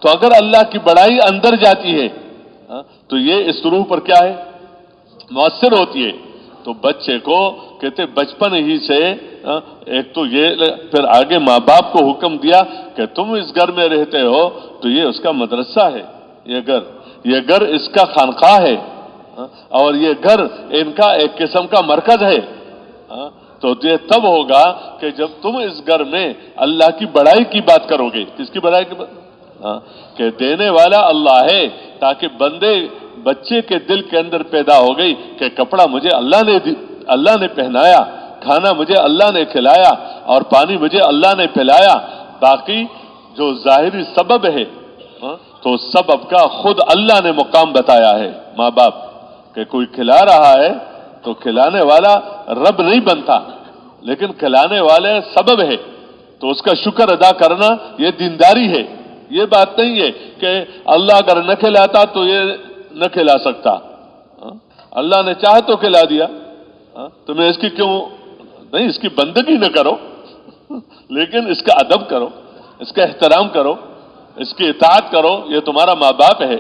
تو اگر اللہ کی بڑائی اندر جاتی ہے تو یہ اس روح پر کیا ہے؟ مؤثر ہوتی ہے۔ تو بچے کو کہتے بچپن ہی سے ایک تو یہ، پھر آگے ماں باپ کو حکم دیا کہ تم اس گھر میں رہتے ہو تو یہ اس کا مدرسہ ہے، یہ گھر اس کا خانقاہ ہے، اور یہ گھر ان کا ایک قسم کا مرکز ہے۔ تو یہ تب ہوگا کہ جب تم اس گھر میں اللہ کی بڑائی کی بات کرو گے۔ کس کی بڑائی کی بات؟ کہ دینے والا اللہ ہے، تاکہ بندے بچے کے دل کے اندر پیدا ہو گئی کہ کپڑا مجھے اللہ نے پہنایا، کھانا مجھے اللہ نے کھلایا، اور پانی مجھے اللہ نے پلایا، باقی جو ظاہری سبب ہے تو سبب کا خود اللہ نے مقام بتایا ہے ماں باپ، کہ کوئی کھلا رہا ہے تو کھلانے والا رب نہیں بنتا، لیکن کھلانے والے سبب ہے، تو اس کا شکر ادا کرنا یہ دینداری ہے۔ یہ بات نہیں ہے کہ اللہ اگر نہ کھلاتا تو یہ نہ کھلا سکتا، اللہ نے چاہا تو کھلا دیا، تمہیں اس کی کیوں نہیں، اس کی بندگی نہ کرو، لیکن اس کا ادب کرو، اس کا احترام کرو، اس کی اطاعت کرو، یہ تمہارا ماں باپ ہے۔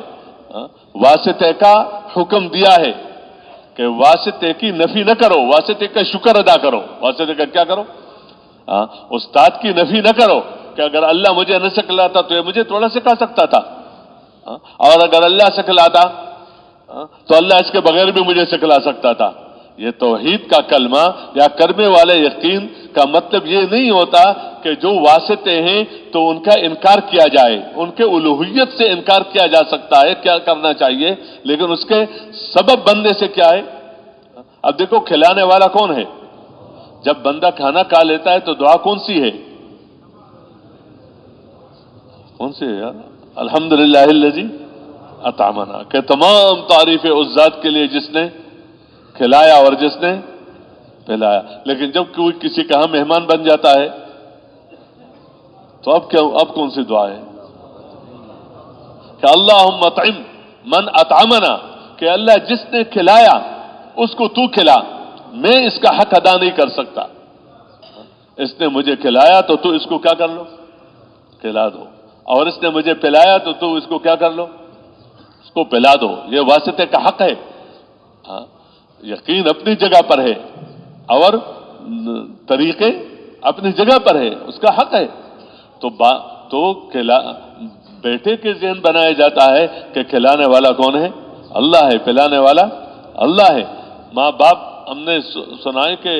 واسطے کا حکم دیا ہے کہ واسطے کی نفی نہ کرو، واسطے کا شکر ادا کرو۔ واسطے کا کیا کرو؟ استاد کی نفی نہ کرو کہ اگر اللہ مجھے نہ سکھلاتا تو یہ مجھے تھوڑا سکھا سکتا تھا، اور اگر اللہ سکھلاتا تو اللہ اس کے بغیر بھی مجھے سکھلا سکتا تھا۔ یہ توحید کا کلمہ یا کرنے والے یقین کا مطلب یہ نہیں ہوتا کہ جو واسطے ہیں تو ان کا انکار کیا جائے، ان کے الوہیت سے انکار کیا جا سکتا ہے، کیا کرنا چاہیے، لیکن اس کے سبب بننے سے کیا ہے؟ اب دیکھو کھلانے والا کون ہے؟ جب بندہ کھانا کھا لیتا ہے تو دعا کون سی ہے؟ کون سی ہے یار؟ الحمدللہ الذی اطعمنا، کہ تمام تعریفیں اس ذات کے لیے جس نے کھلایا اور جس نے پلایا۔ لیکن جب کوئی کسی کا ہاں مہمان بن جاتا ہے تو اب کون سی دعا ہے؟ کہ اللہم اطعم من اطعمنا، کہ اللہ جس نے کھلایا اس کو تو کھلا، میں اس کا حق ادا نہیں کر سکتا، اس نے مجھے کھلایا تو تو اس کو کیا کر لو؟ کھلا دو، اور اس نے مجھے پلایا تو تو اس کو کیا کر لو؟ اس کو پلا دو۔ یہ واسطے کا حق ہے۔ یقین اپنی جگہ پر ہے اور طریقے اپنی جگہ پر ہے، اس کا حق ہے۔ تو بیٹے کے ذہن بنایا جاتا ہے کہ کھلانے والا کون ہے؟ اللہ ہے، پلانے والا اللہ ہے۔ ماں باپ ہم نے سنا ہے کہ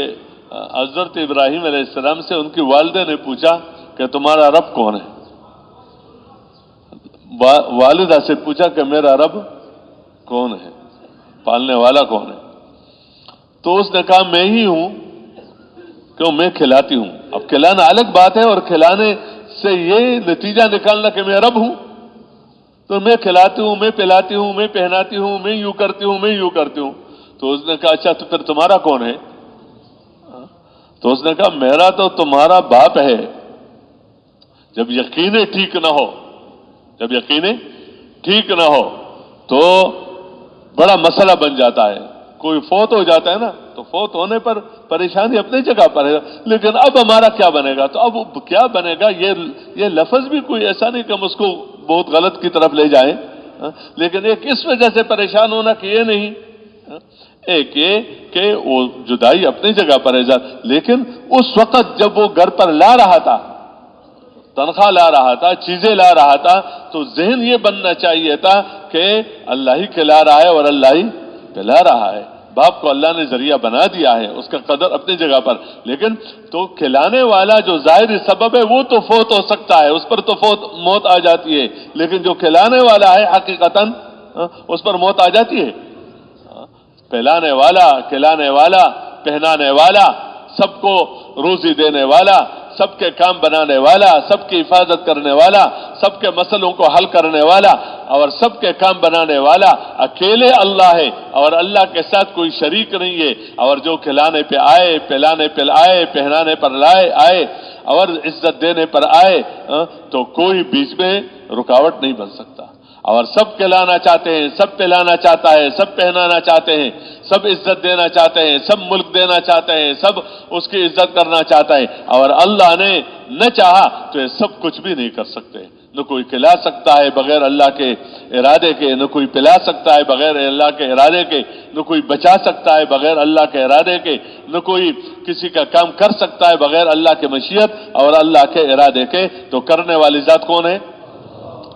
حضرت ابراہیم علیہ السلام سے ان کی والدہ نے پوچھا کہ تمہارا رب کون ہے؟ والدہ سے پوچھا کہ میرا رب کون ہے، پالنے والا کون ہے؟ تو اس نے کہا میں ہی ہوں، کیوں؟ میں کھلاتی ہوں۔ اب کھلانا الگ بات ہے، اور کھلانے سے یہ نتیجہ نکالنا کہ میں رب ہوں، تو میں کھلاتی ہوں، میں پلاتی ہوں، میں پہناتی ہوں، میں یوں کرتی ہوں، میں یوں کرتی ہوں۔ تو اس نے کہا اچھا تو پھر تمہارا کون ہے؟ تو اس نے کہا میرا تو تمہارا باپ ہے۔ جب یقین ٹھیک نہ ہو، جب یقین ٹھیک نہ ہو تو بڑا مسئلہ بن جاتا ہے۔ کوئی فوت ہو جاتا ہے نا، تو فوت ہونے پر پریشانی اپنی جگہ پر ہے، لیکن اب ہمارا کیا بنے گا؟ تو اب کیا بنے گا، یہ لفظ بھی کوئی ایسا نہیں کہ ہم اس کو بہت غلط کی طرف لے جائیں، لیکن ایک اس وجہ سے پریشان ہونا کہ یہ نہیں، ایک یہ کہ وہ جدائی اپنی جگہ پر ہے، لیکن اس وقت جب وہ گھر پر لا رہا تھا، تنخواہ لا رہا تھا، چیزیں لا رہا تھا، تو ذہن یہ بننا چاہیے تھا کہ اللہ ہی کھلا رہا ہے اور اللہ ہی پلا رہا ہے۔ باپ کو اللہ نے ذریعہ بنا دیا ہے، اس کا قدر اپنی جگہ پر، لیکن تو کھلانے والا جو ظاہری سبب ہے وہ تو فوت ہو سکتا ہے، اس پر تو موت آ جاتی ہے، لیکن جو کھلانے والا ہے حقیقتاً اس پر موت آ جاتی ہے۔ پلانے والا، کھلانے والا، پہنانے والا، سب کو روزی دینے والا، سب کے کام بنانے والا، سب کی حفاظت کرنے والا، سب کے مسئلوں کو حل کرنے والا اور سب کے کام بنانے والا اکیلے اللہ ہے، اور اللہ کے ساتھ کوئی شریک نہیں ہے۔ اور جو کھلانے پہ آئے، پلانے پہ آئے، پہنانے پر آئے اور عزت دینے پر آئے تو کوئی بیچ میں رکاوٹ نہیں بن سکتا۔ اور سب کھلانا چاہتے ہیں، سب پلانا چاہتا ہے، سب پہنانا چاہتے ہیں، سب عزت دینا چاہتے ہیں، سب ملک دینا چاہتے ہیں، سب اس کی عزت کرنا چاہتا ہے، اور اللہ نے نہ چاہا تو یہ سب کچھ بھی نہیں کر سکتے۔ نہ کوئی کھلا سکتا ہے بغیر اللہ کے ارادے کے، نہ کوئی پلا سکتا ہے بغیر اللہ کے ارادے کے، نہ کوئی بچا سکتا ہے بغیر اللہ کے ارادے کے، نہ کوئی کسی کا کام کر سکتا ہے بغیر اللہ کے مشیت اور اللہ کے ارادے کے۔ تو کرنے والی ذات کون ہے؟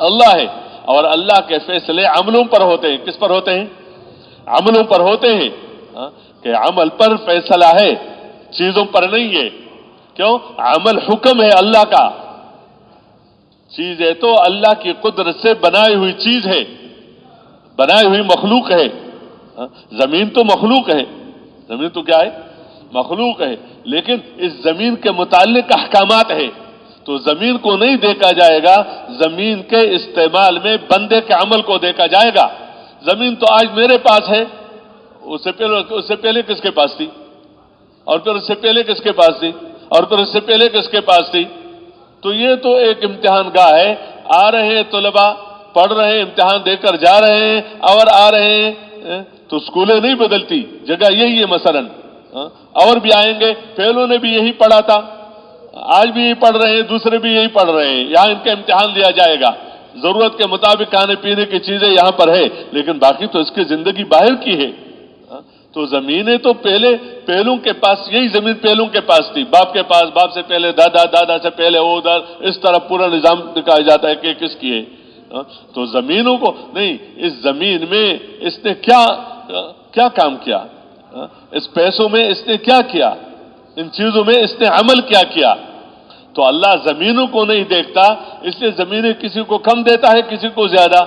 اللہ ہے۔ اور اللہ کے فیصلے عملوں پر ہوتے ہیں۔ کس پر ہوتے ہیں؟ عملوں پر ہوتے ہیں، کہ عمل پر فیصلہ ہے، چیزوں پر نہیں ہے۔ کیوں؟ عمل حکم ہے اللہ کا، چیز ہے تو اللہ کی قدرت سے بنائی ہوئی چیز ہے، بنائی ہوئی مخلوق ہے. زمین تو مخلوق ہے، زمین تو کیا ہے؟ مخلوق ہے، لیکن اس زمین کے متعلق احکامات ہے. تو زمین کو نہیں دیکھا جائے گا، زمین کے استعمال میں بندے کے عمل کو دیکھا جائے گا. زمین تو آج میرے پاس ہے، اس سے پہلے کس کے پاس تھی؟ اور پھر اس سے پہلے کس کے پاس تھی؟ اور پھر اس سے پہلے کس کے پاس تھی؟ تو یہ تو ایک امتحان گاہ ہے. آ رہے ہیں طلباء، پڑھ رہے ہیں، امتحان دے کر جا رہے ہیں اور آ رہے ہیں، تو سکولیں نہیں بدلتی، جگہ یہی ہے مثلا. اور بھی آئیں گے، پہلوں نے بھی یہی پڑھا تھا، آج بھی یہی پڑھ رہے ہیں، دوسرے بھی یہی پڑھ رہے ہیں. یہاں ان کا امتحان لیا جائے گا. ضرورت کے مطابق کھانے پینے کی چیزیں یہاں پر ہے، لیکن باقی تو اس کی زندگی باہر کی ہے. تو زمینیں تو پہلوں کے پاس، یہی زمین پہلوں کے پاس تھی، باپ کے پاس، باپ سے پہلے دادا، دادا سے پہلے ادھر، اس طرح پورا نظام دکھایا جاتا ہے کہ کس کی ہے. تو زمینوں کو نہیں، اس زمین میں اس نے کیا کام کیا، اس پیسوں میں اس نے کیا کیا، ان چیزوں میں اس نے عمل کیا کیا. تو اللہ زمینوں کو نہیں دیکھتا، اس لیے زمینیں کسی کو کم دیتا ہے، کسی کو زیادہ.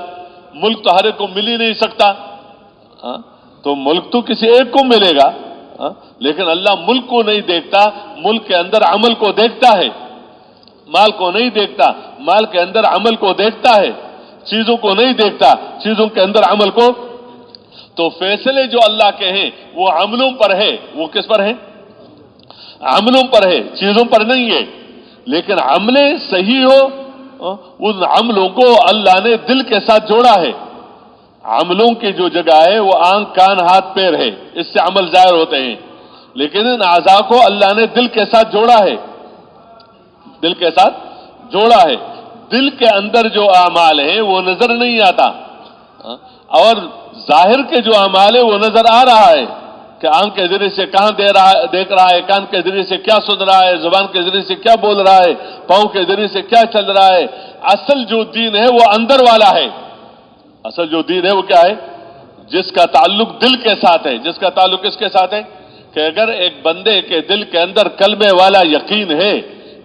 ملک تو ہر ایک کو مل ہی نہیں سکتا. تو ملک تو کسی ایک کو ملے گا، لیکن اللہ ملک کو نہیں دیکھتا، ملک کے اندر عمل کو دیکھتا ہے. مال کو نہیں دیکھتا، مال کے اندر عمل کو دیکھتا ہے. چیزوں کو نہیں دیکھتا، چیزوں کے اندر عمل کو. تو فیصلے جو اللہ کے ہیں وہ عملوں پر ہے. وہ کس پر ہے؟ عملوں پر ہے، چیزوں پر نہیں ہے. لیکن عملیں صحیح ہو، ان عملوں کو اللہ نے دل کے ساتھ جوڑا ہے. عملوں کی جو جگہ ہے وہ آنکھ، کان، ہاتھ، پیر ہے، اس سے عمل ظاہر ہوتے ہیں. لیکن ان اعضاء کو اللہ نے دل کے ساتھ جوڑا ہے، دل کے ساتھ جوڑا ہے. دل کے اندر جو اعمال ہیں وہ نظر نہیں آتا، اور ظاہر کے جو اعمال ہے وہ نظر آ رہا ہے کہ آنکھ کے ذریعے سے کہاں دیکھ رہا ہے، کان کے ذریعے سے کیا سن رہا ہے، زبان کے ذریعے سے کیا بول رہا ہے، پاؤں کے ذریعے سے کیا چل رہا ہے. اصل جو دین ہے وہ اندر والا ہے. اصل جو دین ہے وہ کیا ہے؟ جس کا تعلق دل کے ساتھ ہے. جس کا تعلق کس کے ساتھ ہے؟ کہ اگر ایک بندے کے دل کے اندر کلمے والا یقین ہے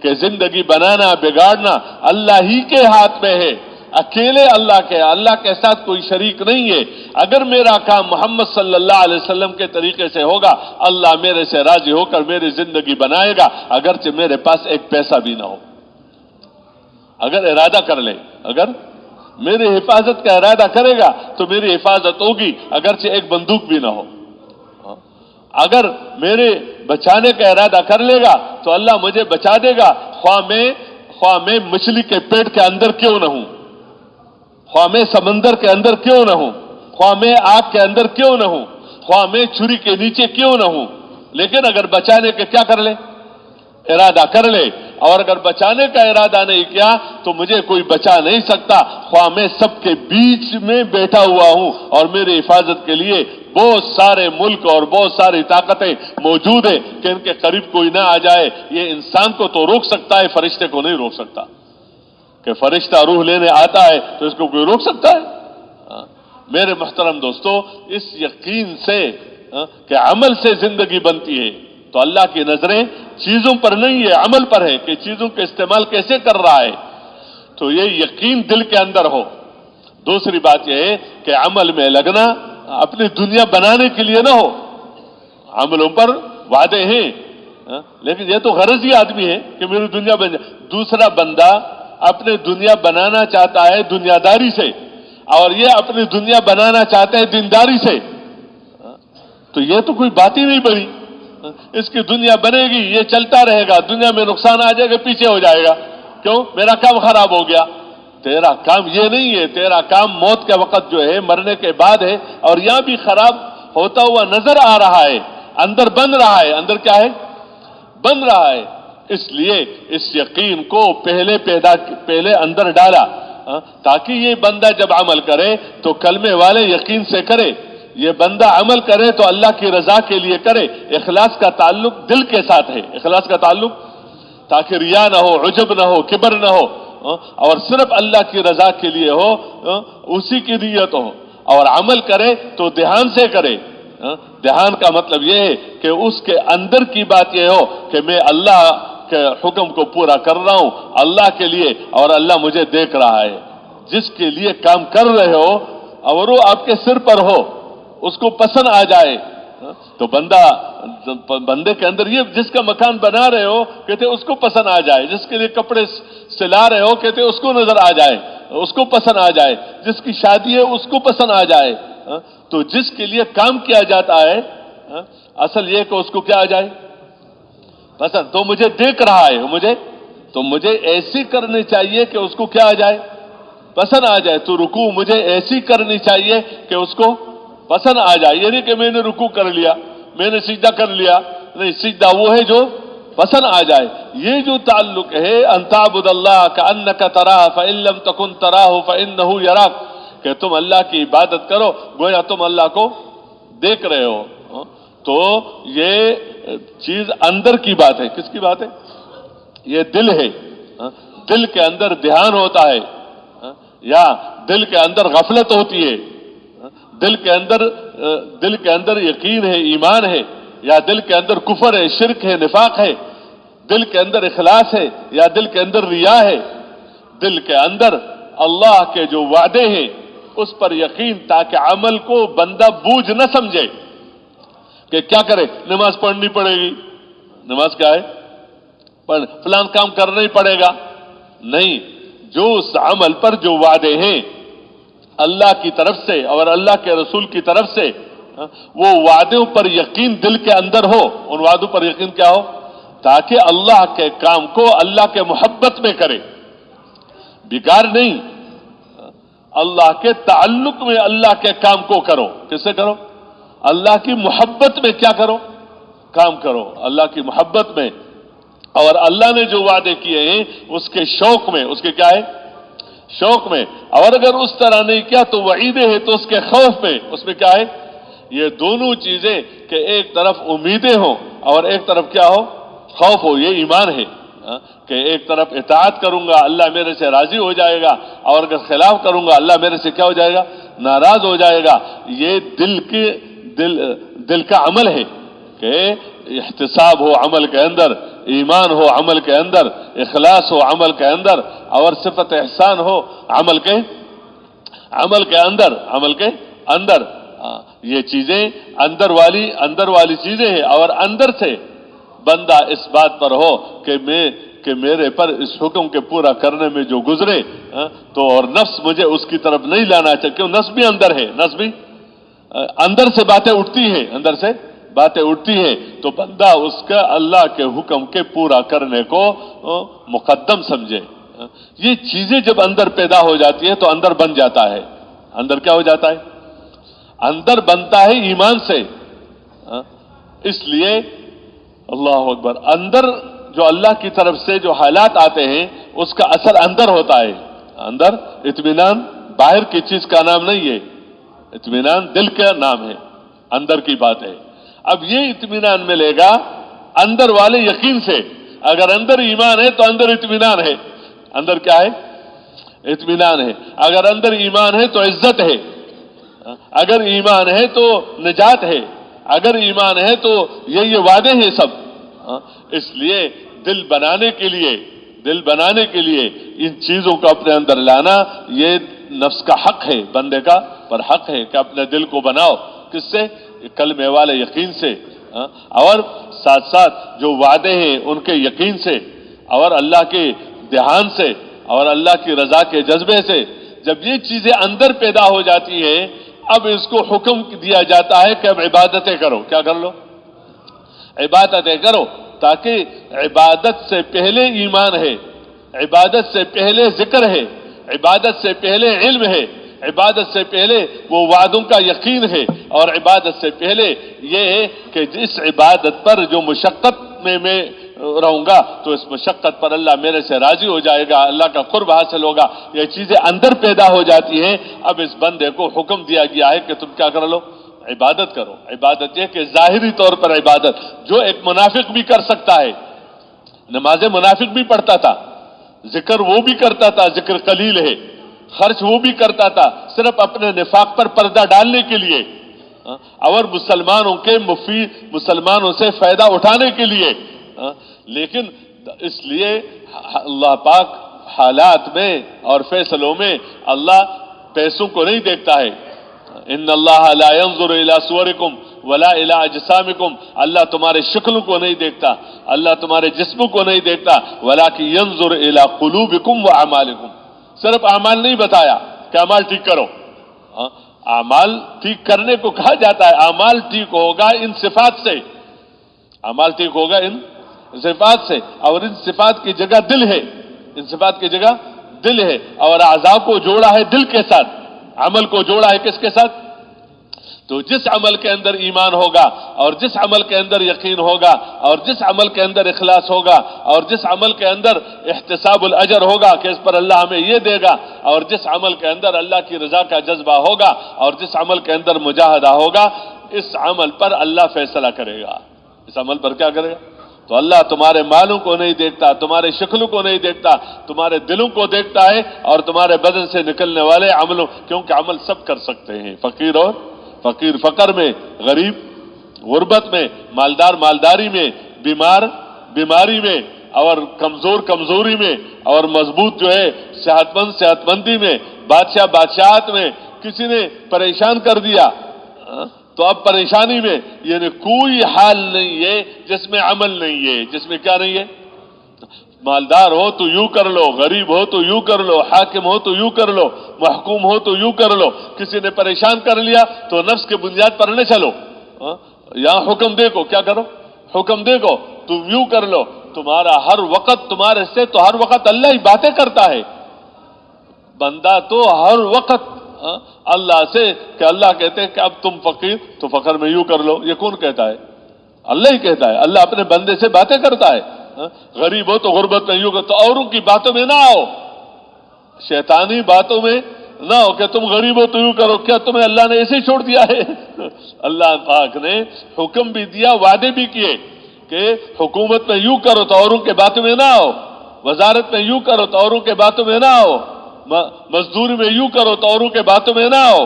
کہ زندگی بنانا بگاڑنا اللہ ہی کے ہاتھ میں ہے، اکیلے اللہ کے ساتھ کوئی شریک نہیں ہے. اگر میرا کام محمد صلی اللہ علیہ وسلم کے طریقے سے ہوگا، اللہ میرے سے راضی ہو کر میری زندگی بنائے گا، اگرچہ میرے پاس ایک پیسہ بھی نہ ہو. اگر ارادہ کر لے، اگر میری حفاظت کا ارادہ کرے گا تو میری حفاظت ہوگی، اگرچہ ایک بندوق بھی نہ ہو. اگر میرے بچانے کا ارادہ کر لے گا تو اللہ مجھے بچا دے گا، خواہ میں مچھلی کے پیٹ کے اندر کیوں نہ ہوں، خواہ میں سمندر کے اندر کیوں نہ ہوں، خواہ میں آگ کے اندر کیوں نہ ہوں، خواہ میں چھری کے نیچے کیوں نہ ہوں. لیکن اگر بچانے کے کیا کر لے؟ ارادہ کر لے. اور اگر بچانے کا ارادہ نہیں کیا تو مجھے کوئی بچا نہیں سکتا، خواہ میں سب کے بیچ میں بیٹھا ہوا ہوں اور میری حفاظت کے لیے بہت سارے ملک اور بہت ساری طاقتیں موجود ہیں کہ ان کے قریب کوئی نہ آ جائے. یہ انسان کو تو روک سکتا ہے، فرشتے کو نہیں روک سکتا. کہ فرشتہ روح لینے آتا ہے تو اس کو کوئی روک سکتا ہے؟ میرے محترم دوستو، اس یقین سے کہ عمل سے زندگی بنتی ہے، تو اللہ کی نظریں چیزوں پر نہیں ہے، عمل پر ہے کہ چیزوں کے استعمال کیسے کر رہا ہے. تو یہ یقین دل کے اندر ہو. دوسری بات یہ ہے کہ عمل میں لگنا اپنی دنیا بنانے کے لیے نہ ہو. عملوں پر وعدے ہیں، لیکن یہ تو غرضی آدمی ہے کہ میری دنیا بن جائے. دوسرا بندہ اپنے دنیا بنانا چاہتا ہے دنیا داری سے، اور یہ اپنی دنیا بنانا چاہتا ہے دینداری سے. تو یہ تو کوئی بات ہی نہیں بنی. اس کی دنیا بنے گی، یہ چلتا رہے گا، دنیا میں نقصان آ جائے گا، پیچھے ہو جائے گا. کیوں؟ میرا کام خراب ہو گیا. تیرا کام یہ نہیں ہے، تیرا کام موت کے وقت جو ہے، مرنے کے بعد ہے، اور یہاں بھی خراب ہوتا ہوا نظر آ رہا ہے. اندر بن رہا ہے. اندر کیا ہے؟ بن رہا ہے. اس لیے اس یقین کو پہلے اندر ڈالا، تاکہ یہ بندہ جب عمل کرے تو کلمے والے یقین سے کرے. یہ بندہ عمل کرے تو اللہ کی رضا کے لیے کرے. اخلاص کا تعلق دل کے ساتھ ہے. اخلاص کا تعلق، تاکہ ریا نہ ہو، عجب نہ ہو، کبر نہ ہو، اور صرف اللہ کی رضا کے لیے ہو، اسی کی نیت ہو. اور عمل کرے تو دھیان سے کرے. دھیان کا مطلب یہ ہے کہ اس کے اندر کی بات یہ ہو کہ میں اللہ کے حکم کو پورا کر رہا ہوں اللہ کے لیے، اور اللہ مجھے دیکھ رہا ہے. جس کے لیے کام کر رہے ہو اور وہ آپ کے سر پر ہو، اس کو پسند آ جائے، تو بندے کے اندر یہ جس کا مکان بنا رہے ہو کہتے اس کو پسند آ جائے، جس کے لیے کپڑے سلا رہے ہو کہتے اس کو نظر آ جائے، اس کو پسند آ جائے، جس کی شادی ہے اس کو پسند آ جائے، تو جس کے لیے کام کیا جاتا ہے اصل یہ کہ اس کو کیا آ جائے پسند. تو مجھے دیکھ رہا ہے تو مجھے ایسی کرنی چاہیے کہ اس کو کیا آ جائے پسند آ جائے. تو رکوع مجھے ایسی کرنی چاہیے کہ اس کو پسند آ جائے. یہ نہیں کہ میں نے رکوع کر لیا، میں نے سجدہ کر لیا، نہیں، سجدہ وہ ہے جو پسند آ جائے. یہ جو تعلق ہے ان تعبد اللہ کأنک تراہ فإن لم تکن تراہ فإنہ یراک، کہ تم اللہ کی عبادت کرو گویا تم اللہ کو دیکھ رہے ہو. تو یہ چیز اندر کی بات ہے. کس کی بات ہے؟ یہ دل ہے. دل کے اندر دھیان ہوتا ہے یا دل کے اندر غفلت ہوتی ہے، دل کے اندر یقین ہے، ایمان ہے، یا دل کے اندر کفر ہے، شرک ہے، نفاق ہے، دل کے اندر اخلاص ہے یا دل کے اندر ریا ہے، دل کے اندر اللہ کے جو وعدے ہیں اس پر یقین، تاکہ عمل کو بندہ بوجھ نہ سمجھے کہ کیا کرے، نماز پڑھنی پڑے گی، نماز کیا ہے فلان کام کرنا ہی پڑے گا. نہیں، جو اس عمل پر جو وعدے ہیں اللہ کی طرف سے اور اللہ کے رسول کی طرف سے، وہ وعدوں پر یقین دل کے اندر ہو. ان وعدوں پر یقین کیا ہو؟ تاکہ اللہ کے کام کو اللہ کے محبت میں کرے، بیکار نہیں. اللہ کے تعلق میں اللہ کے کام کو کرو. کس سے کرو؟ اللہ کی محبت میں کیا کرو؟ کام کرو اللہ کی محبت میں. اور اللہ نے جو وعدے کیے ہیں اس کے شوق میں، اس کے کیا ہے شوق میں. اور اگر اس طرح نہیں کیا تو وعیدیں ہیں تو اس کے خوف میں. اس میں کیا ہے؟ یہ دونوں چیزیں کہ ایک طرف امیدیں ہوں اور ایک طرف کیا ہو خوف ہو. یہ ایمان ہے کہ ایک طرف اطاعت کروں گا اللہ میرے سے راضی ہو جائے گا، اور اگر خلاف کروں گا اللہ میرے سے کیا ہو جائے گا ناراض ہو جائے گا. یہ دل کا عمل ہے کہ احتساب ہو عمل کے اندر، ایمان ہو عمل کے اندر، اخلاص ہو عمل کے اندر، اور صفت احسان ہو عمل کے اندر. یہ چیزیں اندر والی چیزیں ہیں. اور اندر سے بندہ اس بات پر ہو کہ میرے پر اس حکم کے پورا کرنے میں جو گزرے تو اور نفس مجھے اس کی طرف نہیں لانا چاہیے، کیوں نفس بھی اندر ہے، نفس بھی اندر سے باتیں اٹھتی ہیں، تو بندہ اس کا اللہ کے حکم کے پورا کرنے کو مقدم سمجھے. یہ چیزیں جب اندر پیدا ہو جاتی ہے تو اندر بن جاتا ہے. اندر کیا ہو جاتا ہے؟ اندر بنتا ہے ایمان سے. اس لیے اللہ اکبر، اندر جو اللہ کی طرف سے جو حالات آتے ہیں اس کا اثر اندر ہوتا ہے. اندر اطمینان باہر کی چیز کا نام نہیں ہے، اطمینان دل کا نام ہے، اندر کی بات ہے. اب یہ اطمینان ملے گا اندر والے یقین سے. اگر اندر ایمان ہے تو اندر اطمینان ہے. اندر کیا ہے؟ اطمینان ہے. اگر اندر ایمان ہے تو عزت ہے، اگر ایمان ہے تو نجات ہے، اگر ایمان ہے تو یہ وعدے ہیں سب. اس لیے دل بنانے کے لیے ان چیزوں کو اپنے اندر لانا یہ نفس کا حق ہے، بندے کا پر حق ہے کہ اپنے دل کو بناؤ. کس سے؟ کلمے والے یقین سے، اور ساتھ ساتھ جو وعدے ہیں ان کے یقین سے، اور اللہ کے دھیان سے، اور اللہ کی رضا کے جذبے سے. جب یہ چیزیں اندر پیدا ہو جاتی ہیں اب اس کو حکم دیا جاتا ہے کہ اب عبادتیں کرو. کیا کر لو؟ عبادتیں کرو. تاکہ عبادت سے پہلے ایمان ہے، عبادت سے پہلے ذکر ہے، عبادت سے پہلے علم ہے، عبادت سے پہلے وہ وعدوں کا یقین ہے، اور عبادت سے پہلے یہ ہے کہ جس عبادت پر جو مشقت میں رہوں گا تو اس مشقت پر اللہ میرے سے راضی ہو جائے گا، اللہ کا قرب حاصل ہوگا. یہ چیزیں اندر پیدا ہو جاتی ہیں. اب اس بندے کو حکم دیا گیا ہے کہ تم کیا کر لو؟ عبادت کرو. عبادت یہ کہ ظاہری طور پر عبادت جو ایک منافق بھی کر سکتا ہے. نماز منافق بھی پڑھتا تھا، ذکر وہ بھی کرتا تھا، ذکر قلیل ہے، خرچ وہ بھی کرتا تھا صرف اپنے نفاق پر پردہ ڈالنے کے لیے اور مسلمانوں سے فائدہ اٹھانے کے لیے. لیکن اس لیے اللہ پاک حالات میں اور فیصلوں میں اللہ پیسوں کو نہیں دیکھتا ہے، ان اللہ لا ينظر الى صورکم ولا الى اجسامکم، اللہ تمہارے شکلوں کو نہیں دیکھتا، اللہ تمہارے جسموں کو نہیں دیکھتا، ولکن ينظر الى قلوبکم واعمالکم، صرف اعمال نہیں بتایا کہ اعمال ٹھیک کرو، اعمال ٹھیک کرنے کو کہا جاتا ہے، اعمال ٹھیک ہوگا ان صفات سے، اعمال ٹھیک ہوگا ان صفات سے، اور ان صفات کی جگہ دل ہے، ان صفات کی جگہ دل ہے، اور اعضاء کو جوڑا ہے دل کے ساتھ، عمل کو جوڑا ہے کس کے ساتھ؟ تو جس عمل کے اندر ایمان ہوگا، اور جس عمل کے اندر یقین ہوگا، اور جس عمل کے اندر اخلاص ہوگا، اور جس عمل کے اندر احتساب الاجر ہوگا کہ اس پر اللہ ہمیں یہ دے گا، اور جس عمل کے اندر اللہ کی رضا کا جذبہ ہوگا، اور جس عمل کے اندر مجاہدہ ہوگا، اس عمل پر اللہ فیصلہ کرے گا، اس عمل پر کیا کرے گا؟ تو اللہ تمہارے مالوں کو نہیں دیکھتا، تمہارے شکلوں کو نہیں دیکھتا، تمہارے دلوں کو دیکھتا ہے، اور تمہارے بدن سے نکلنے والے عملوں، کیونکہ عمل سب کر سکتے ہیں، فقیر فقر میں، غریب غربت میں، مالدار مالداری میں، بیمار بیماری میں، اور کمزور کمزوری میں، اور مضبوط جو ہے صحت مند صحت مندی میں، بادشاہ بادشاہت میں، کسی نے پریشان کر دیا تو اب پریشانی میں، یعنی کوئی حال نہیں ہے جس میں عمل نہیں ہے، جس میں کیا نہیں ہے؟ مالدار ہو تو یوں کر لو، غریب ہو تو یوں کر لو، حاکم ہو تو یوں کر لو، محکوم ہو تو یوں کر لو، کسی نے پریشان کر لیا تو نفس کے بنیاد پر نہ چلو، یہاں حکم دیکھو کیا کرو، حکم دیکھو تم یوں کر لو، تمہارا ہر وقت تمہارے سے تو ہر وقت اللہ ہی باتیں کرتا ہے، بندہ تو ہر وقت اللہ سے، کہ اللہ کہتے ہیں کہ اب تم فقیر تو فقر میں یوں کر لو، یہ کون کہتا ہے؟ اللہ ہی کہتا ہے، اللہ اپنے بندے سے باتیں کرتا ہے، غریب ہو تو غربت میں یوں کر، تو اوروں کی باتوں میں نہ آؤ، شیطانی باتوں میں نہ ہو کہ تم غریب ہو تو یوں کرو، کیا تمہیں اللہ نے ایسے ہی چھوڑ دیا ہے؟ اللہ پاک نے حکم بھی دیا، وعدے بھی کیے کہ حکومت میں یوں کرو تو اوروں کے باتوں میں نہ آؤ، وزارت میں یوں کرو تو اوروں کے باتوں میں نہ آؤ، مزدوری میں یوں کرو تو اوروں کے باتوں میں نہ آؤ،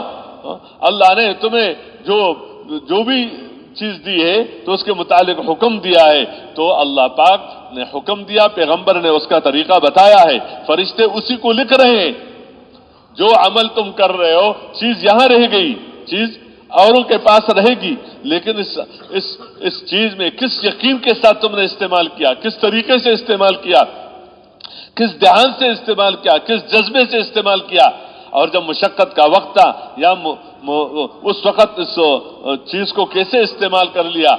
اللہ نے تمہیں جو بھی چیز دی ہے تو اس کے متعلق حکم دیا ہے، تو اللہ پاک نے حکم دیا، پیغمبر نے اس کا طریقہ بتایا ہے، فرشتے اسی کو لکھ رہے ہیں، جو عمل تم کر رہے ہو چیز یہاں رہ گئی، چیز اوروں کے پاس رہے گی، لیکن اس چیز میں کس یقین کے ساتھ تم نے استعمال کیا، کس طریقے سے استعمال کیا، کس دھیان سے استعمال کیا، کس جذبے سے استعمال کیا، اور جب مشقت کا وقت تھا یا اس وقت اس چیز کو کیسے استعمال کر لیا،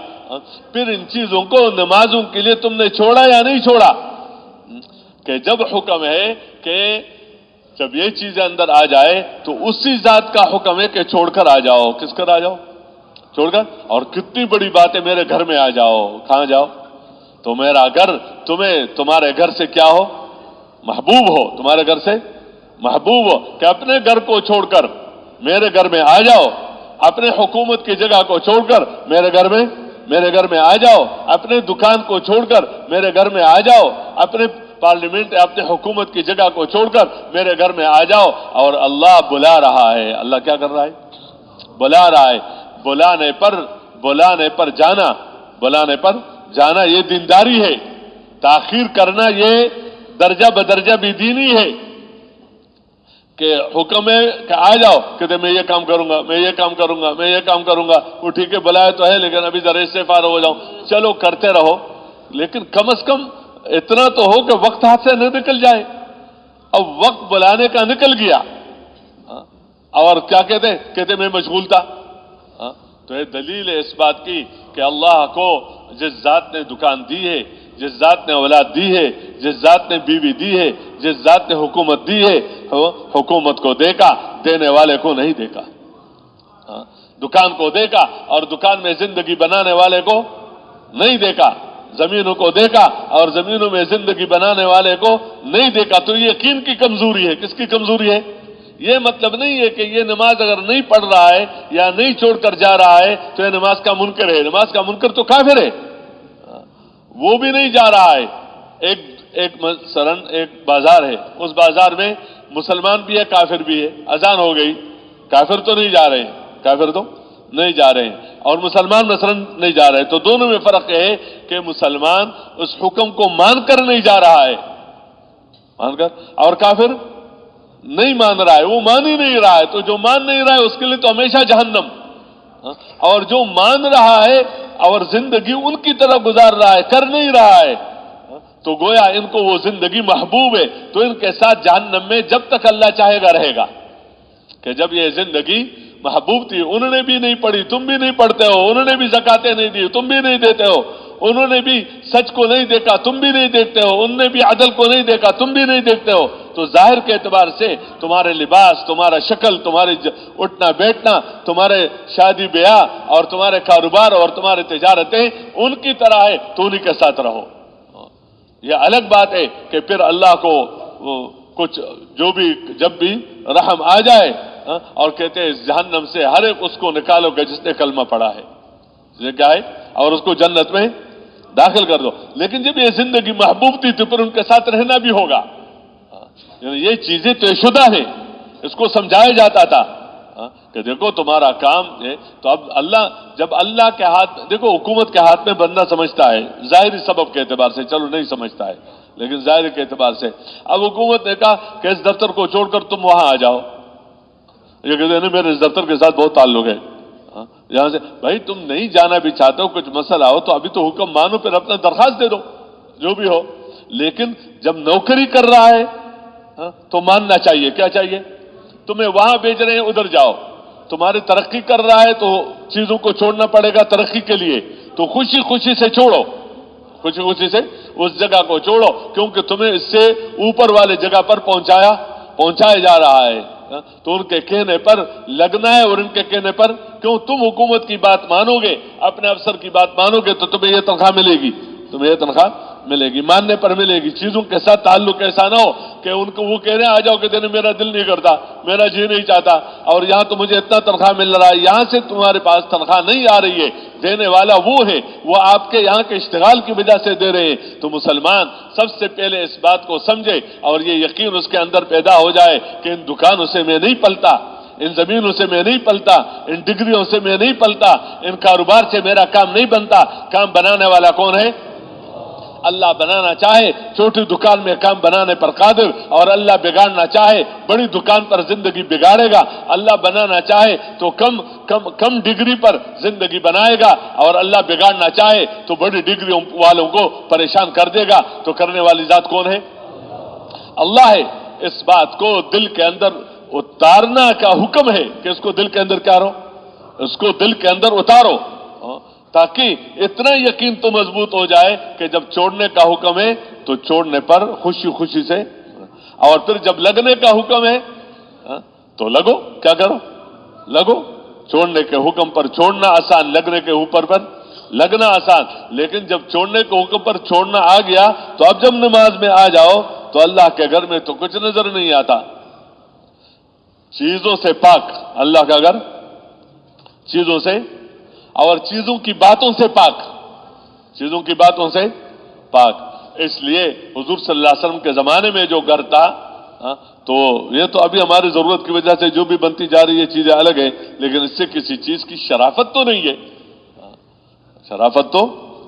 پھر ان چیزوں کو نمازوں کے لیے تم نے چھوڑا یا نہیں چھوڑا، کہ جب حکم ہے کہ جب یہ چیزیں اندر آ جائے تو اسی ذات کا حکم ہے کہ چھوڑ کر آ جاؤ، کس کر آ جاؤ؟ چھوڑ کر، اور کتنی بڑی بات ہے میرے گھر میں آ جاؤ، کہاں جاؤ؟ تو میرا گھر تمہارے گھر سے کیا ہو؟ محبوب ہو، تمہارے گھر سے محبوب ہو، کہ اپنے گھر کو چھوڑ کر میرے گھر میں آ جاؤ، اپنے حکومت کی جگہ کو چھوڑ کر میرے گھر میں آ جاؤ، اپنے دکان کو چھوڑ کر میرے گھر میں آ جاؤ، اپنے پارلیمنٹ اپنے حکومت کی جگہ کو چھوڑ کر میرے گھر میں آ جاؤ، اور اللہ بلا رہا ہے، اللہ کیا کر رہا ہے؟ بلا رہا ہے، بلانے پر جانا یہ دینداری ہے، تاخیر کرنا یہ درجہ بدرجہ بھی دینی ہے، کہ حکم ہے کہ آ جاؤ، کہتے میں یہ کام کروں گا، میں یہ کام کروں گا، میں یہ کام کروں گا، وہ ٹھیک ہے بلایا تو ہے لیکن ابھی ذرا سے فارغ ہو جاؤں، چلو کرتے رہو، لیکن کم از کم اتنا تو ہو کہ وقت ہاتھ سے نہ نکل جائے، اب وقت بلانے کا نکل گیا، اور کیا کہتے میں مشغول تھا، تو یہ دلیل ہے اس بات کی کہ اللہ کو جس ذات نے دکان دی ہے، جس ذات نے اولاد دی ہے، جس ذات نے بیوی دی ہے، جس ذات نے حکومت دی ہے، حکومت کو دیکھا، دینے والے کو نہیں دیکھا، دکان کو دیکھا اور دکان میں زندگی بنانے والے کو نہیں دیکھا، زمینوں کو دیکھا اور زمینوں میں زندگی بنانے والے کو نہیں دیکھا، تو یہ یقین کی کمزوری ہے، کس کی کمزوری ہے؟ یہ مطلب نہیں ہے کہ یہ نماز اگر نہیں پڑھ رہا ہے یا نہیں چھوڑ کر جا رہا ہے تو یہ نماز کا منکر ہے، نماز کا منکر تو کافر ہے، وہ بھی نہیں جا رہا ہے، ایک بازار ہے، اس بازار میں مسلمان بھی ہے کافر بھی ہے، اذان ہو گئی، کافر تو نہیں جا رہے ہیں، کافر تو نہیں جا رہے ہیں، اور مسلمان مثلا نہیں جا رہے، تو دونوں میں فرق ہے کہ مسلمان اس حکم کو مان کر نہیں جا رہا ہے، مان کر، اور کافر نہیں مان رہا ہے، وہ مان ہی نہیں رہا ہے، تو جو مان نہیں رہا ہے اس کے لیے تو ہمیشہ جہنم، اور جو مان رہا ہے اور زندگی ان کی طرح گزار رہا ہے، کر نہیں رہا ہے، تو گویا ان کو وہ زندگی محبوب ہے، تو ان کے ساتھ جہنم میں جب تک اللہ چاہے گا رہے گا۔ کہ جب یہ زندگی محبوب تھی، انہوں نے بھی نہیں پڑھی، تم بھی نہیں پڑھتے ہو، انہوں نے بھی زکاتیں نہیں دی، تم بھی نہیں دیتے ہو، انہوں نے بھی سچ کو نہیں دیکھا، تم بھی نہیں دیکھتے ہو، انہوں نے بھی عدل کو نہیں دیکھا، تم بھی نہیں دیکھتے ہو، تو ظاہر کے اعتبار سے تمہارے لباس، تمہارا شکل، تمہاری اٹھنا بیٹھنا، تمہارے شادی بیاہ اور تمہارے کاروبار اور تمہارے تجارتیں ان کی طرح ہے، تو انہی کے ساتھ رہو۔ یہ الگ بات ہے کہ پھر اللہ کو کچھ جو بھی جب بھی رحم آ جائے اور کہتے ہیں جہنم سے ہر ایک اس کو نکالو گے جس نے کلمہ پڑھا ہے، یہ کیا ہے، اور اس کو جنت میں داخل کر دو۔ لیکن جب یہ زندگی محبوب تھی تو پھر ان کے ساتھ رہنا بھی ہوگا، یعنی یہ چیزیں طے شدہ ہیں، اس کو سمجھایا جاتا تھا کہ دیکھو تمہارا کام ہے۔ تو اب اللہ، جب اللہ کے ہاتھ، دیکھو حکومت کے ہاتھ میں بندہ سمجھتا ہے ظاہری سبب کے اعتبار سے، چلو نہیں سمجھتا ہے لیکن ظاہری کے اعتبار سے، اب حکومت نے کہا کہ اس دفتر کو چھوڑ کر تم وہاں آ جاؤ، یہ کہتے ہیں میرے اس دفتر کے ساتھ بہت تعلق ہے، یہاں سے بھائی تم نہیں جانا بھی چاہتے ہو، کچھ مسئلہ ہو تو ابھی تو حکم مانو، پھر اپنا درخواست دے دو جو بھی ہو، لیکن جب نوکری کر رہا ہے تو ماننا چاہیے، کیا چاہیے، تمہیں وہاں بھیج رہے ہیں ادھر جاؤ، تمہاری ترقی کر رہا ہے تو چیزوں کو چھوڑنا پڑے گا ترقی کے لیے، تو خوشی خوشی سے چھوڑو، خوشی خوشی سے اس جگہ کو چھوڑو، کیونکہ تمہیں اس سے اوپر والے جگہ پر پہنچایا جا رہا ہے، تو ان کے کہنے پر لگنا ہے، اور ان کے کہنے پر کیوں تم حکومت کی بات مانو گے، اپنے افسر کی بات مانو گے تو تمہیں یہ تنخواہ ملے گی، تمہیں یہ تنخواہ ملے گی، ماننے پر ملے گی۔ چیزوں کے ساتھ تعلق ایسا نہ ہو کہ ان کو وہ کہہ رہے ہیں آ جاؤ، کہتے ہیں میرا دل نہیں کرتا، میرا جی نہیں چاہتا، اور یہاں تو مجھے اتنا تنخواہ مل رہا ہے، یہاں سے تمہارے پاس تنخواہ نہیں آ رہی ہے، دینے والا وہ ہے، وہ آپ کے یہاں کے اشتغال کی وجہ سے دے رہے ہیں، تو مسلمان سب سے پہلے اس بات کو سمجھے اور یہ یقین اس کے اندر پیدا ہو جائے کہ ان دکانوں سے میں نہیں پلتا، ان زمینوں سے میں نہیں پلتا، ان ڈگریوں سے میں نہیں پلتا، ان کاروبار سے میرا کام نہیں بنتا، کام بنانے والا کون ہے؟ اللہ بنانا چاہے چھوٹی دکان میں کام بنانے پر قادر، اور اللہ بگاڑنا چاہے بڑی دکان پر زندگی بگاڑے گا، اللہ بنانا چاہے تو کم ڈگری پر زندگی بنائے گا، اور اللہ بگاڑنا چاہے تو بڑی ڈگریوں والوں کو پریشان کر دے گا، تو کرنے والی ذات کون ہے؟ اللہ ہے۔ اس بات کو دل کے اندر اتارنا کا حکم ہے کہ اس کو دل کے اندر کیا رہو، اس کو دل کے اندر اتارو، تاکہ اتنا یقین تو مضبوط ہو جائے کہ جب چھوڑنے کا حکم ہے تو چھوڑنے پر خوشی خوشی سے، اور پھر جب لگنے کا حکم ہے تو لگو، کیا کرو، لگو۔ چھوڑنے کے حکم پر چھوڑنا آسان، لگنے کے اوپر پر لگنا آسان، لیکن جب چھوڑنے کے حکم پر چھوڑنا آ گیا تو اب جب نماز میں آ جاؤ تو اللہ کے گھر میں تو کچھ نظر نہیں آتا، چیزوں سے پاک اللہ کا گھر، چیزوں سے اور چیزوں کی باتوں سے پاک، چیزوں کی باتوں سے پاک۔ اس لیے حضور صلی اللہ علیہ وسلم کے زمانے میں جو گھر تھا، تو یہ تو ابھی ہماری ضرورت کی وجہ سے جو بھی بنتی جا رہی ہے چیزیں الگ ہیں، لیکن اس سے کسی چیز کی شرافت تو نہیں ہے، شرافت تو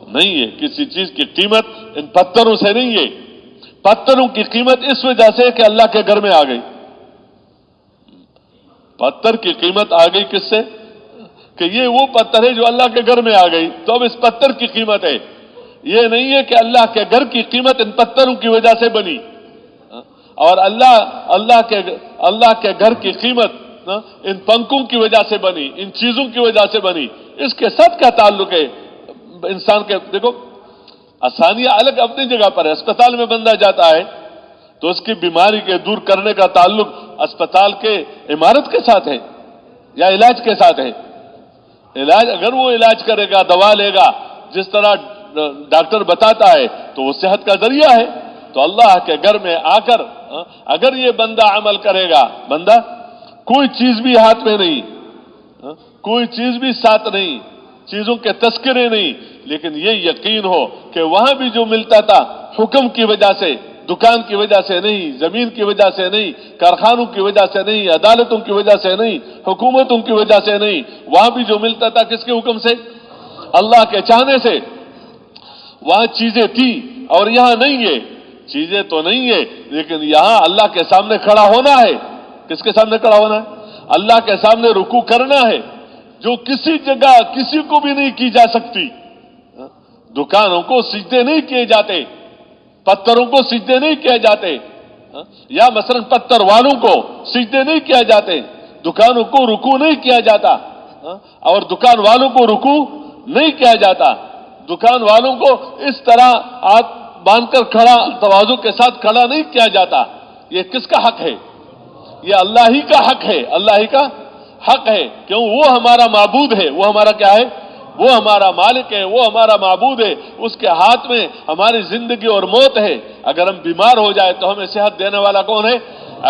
نہیں ہے، کسی چیز کی قیمت ان پتھروں سے نہیں ہے، پتھروں کی قیمت اس وجہ سے کہ اللہ کے گھر میں آ گئی، پتھر کی قیمت آ گئی کس سے؟ کہ یہ وہ پتھر ہے جو اللہ کے گھر میں آ گئی، تو اب اس پتھر کی قیمت ہے، یہ نہیں ہے کہ اللہ کے گھر کی قیمت ان پتھروں کی وجہ سے بنی، اور اللہ کے گھر کی قیمت ان پنکھوں کی وجہ سے بنی، ان چیزوں کی وجہ سے بنی، اس کے ساتھ کیا تعلق ہے انسان کے؟ دیکھو آسانیاں الگ اپنی جگہ پر ہے، اسپتال میں بندہ جاتا ہے تو اس کی بیماری کے دور کرنے کا تعلق اسپتال کے عمارت کے ساتھ ہے یا علاج کے ساتھ ہے؟ علاج اگر وہ علاج کرے گا، دوا لے گا جس طرح ڈاکٹر بتاتا ہے تو وہ صحت کا ذریعہ ہے، تو اللہ کے گھر میں آ کر اگر یہ بندہ عمل کرے گا، بندہ کوئی چیز بھی ہاتھ میں نہیں، کوئی چیز بھی ساتھ نہیں، چیزوں کے تذکرے نہیں، لیکن یہ یقین ہو کہ وہاں بھی جو ملتا تھا حکم کی وجہ سے، دکان کی وجہ سے نہیں، زمین کی وجہ سے نہیں، کارخانوں کی وجہ سے نہیں، عدالتوں کی وجہ سے نہیں، حکومتوں کی وجہ سے نہیں، وہاں بھی جو ملتا تھا کس کے حکم سے؟ اللہ کے چاہنے سے۔ وہاں چیزیں تھی اور یہاں نہیں ہے، چیزیں تو نہیں ہے لیکن یہاں اللہ کے سامنے کھڑا ہونا ہے، کس کے سامنے کھڑا ہونا ہے؟ اللہ کے سامنے رکوع کرنا ہے، جو کسی جگہ کسی کو بھی نہیں کی جا سکتی۔ دکانوں کو سجدے نہیں کیے جاتے، پتھروں کو سجدے نہیں کیے جاتے، یا مثلا پتھر والوں کو سجدے نہیں کیا جاتے، دکانوں کو رکوع نہیں کیا جاتا، اور دکان والوں کو رکوع نہیں کیا جاتا۔ دکان والوں کو اس طرح ہاتھ باندھ کر کھڑا، تواضع کے ساتھ کھڑا نہیں کیا جاتا۔ یہ کس کا حق ہے؟ یہ اللہ ہی کا حق ہے، اللہ ہی کا حق ہے، کیوں؟ وہ ہمارا معبود ہے، وہ ہمارا کیا ہے؟ وہ ہمارا مالک ہے، وہ ہمارا معبود ہے، اس کے ہاتھ میں ہماری زندگی اور موت ہے۔ اگر ہم بیمار ہو جائے تو ہمیں صحت دینے والا کون ہے؟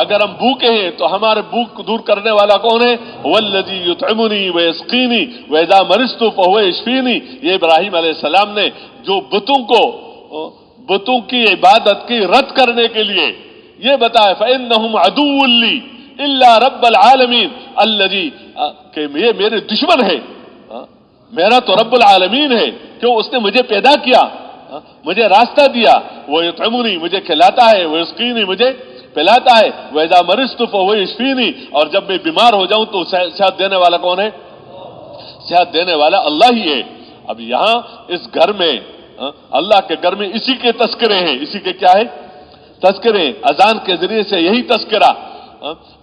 اگر ہم بھوکے ہیں تو ہمارے بھوک دور کرنے والا کون ہے؟ والذی یطعمنی ویسقینی واذا مرضت فہو یشفینی۔ یہ ابراہیم علیہ السلام نے جو بتوں کی عبادت کی رد کرنے کے لیے یہ بتایا، فإنہم عدو لی الا رب العالمین الذی، کہ یہ میرے دشمن ہے، میرا تو رب العالمین ہے، کیوں؟ اس نے مجھے پیدا کیا، مجھے راستہ دیا، وہ یطعمنی مجھے کھلاتا ہے، وہ یسقینی مجھے پلاتا ہے، وَإِذَا مَرِضْتُ فَهُوَ يَشْفِينِي، اور جب میں بیمار ہو جاؤں تو صحت دینے والا کون ہے؟ صحت دینے والا اللہ ہی ہے۔ اب یہاں اس گھر میں، اللہ کے گھر میں اسی کے تذکرے ہیں، اسی کے کیا ہے؟ تذکرے، اذان کے ذریعے سے یہی تذکرہ،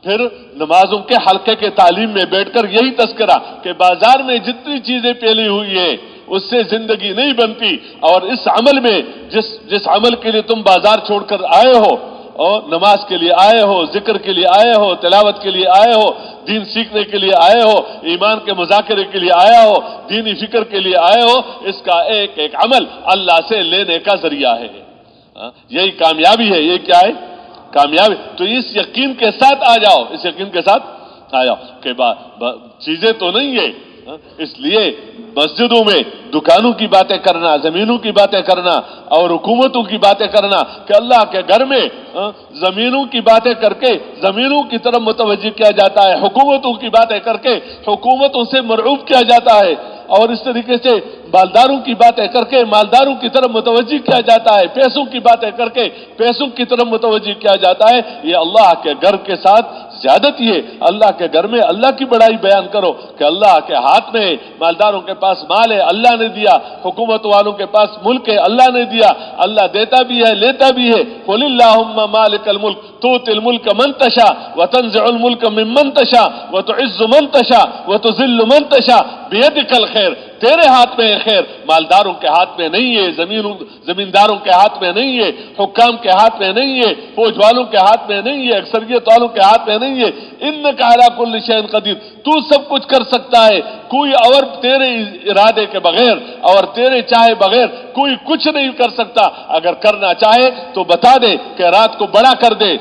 پھر نمازوں کے حلقے کے تعلیم میں بیٹھ کر یہی تذکرہ کہ بازار میں جتنی چیزیں پھیلی ہوئی ہیں اس سے زندگی نہیں بنتی، اور اس عمل میں جس عمل کے لیے تم بازار چھوڑ کر آئے ہو، اور نماز کے لیے آئے ہو، ذکر کے لیے آئے ہو، تلاوت کے لیے آئے ہو، دین سیکھنے کے لیے آئے ہو، ایمان کے مذاکرے کے لیے آیا ہو، دینی فکر کے لیے آئے ہو، اس کا ایک ایک عمل اللہ سے لینے کا ذریعہ ہے۔ یہی کامیابی ہے، یہ کیا ہے؟ کامیابی۔ تو اس یقین کے ساتھ آ جاؤ، اس یقین کے ساتھ آ جاؤ کہ چیزیں تو نہیں ہے۔ اس لیے مسجدوں میں دکانوں کی باتیں کرنا، زمینوں کی باتیں کرنا اور حکومتوں کی باتیں کرنا، کہ اللہ کے گھر میں زمینوں کی باتیں کر کے زمینوں کی طرف متوجہ کیا جاتا ہے، حکومتوں کی باتیں کر کے حکومتوں سے مرعوب کیا جاتا ہے، اور اس طریقے سے مالداروں کی باتیں کر کے مالداروں کی طرف متوجہ کیا جاتا ہے، پیسوں کی باتیں کر کے پیسوں کی طرف متوجہ کیا جاتا ہے۔ یہ اللہ کے گھر کے ساتھ زیادتی ہے۔ اللہ کے گھر میں اللہ کی بڑائی بیان کرو کہ اللہ کے ہاتھ میں ہے، مالداروں کے پاس مال ہے، اللہ نے دیا، حکومت والوں کے پاس ملک ہے، اللہ نے دیا، اللہ دیتا بھی ہے، لیتا بھی ہے۔ قل اللہم مالک الملک تؤتی الملک من تشاء وتنزع الملک ممن تشاء وتعز من تشاء وتذل من تشاء بیدک الخیر۔ تیرے ہاتھ میں ہے خیر، مالداروں کے ہاتھ میں نہیں ہے، زمینداروں کے ہاتھ میں نہیں ہے، حکام کے ہاتھ میں نہیں ہے، فوج والوں کے ہاتھ میں نہیں ہے، اکثریت والوں کے ہاتھ میں نہیں ہے۔ انک علی کل شیء قدیر، تو سب کچھ کر سکتا ہے، کوئی اور تیرے ارادے کے بغیر اور تیرے چاہے بغیر کوئی کچھ نہیں کر سکتا۔ اگر کرنا چاہے تو بتا دے کہ رات کو بڑا کر دے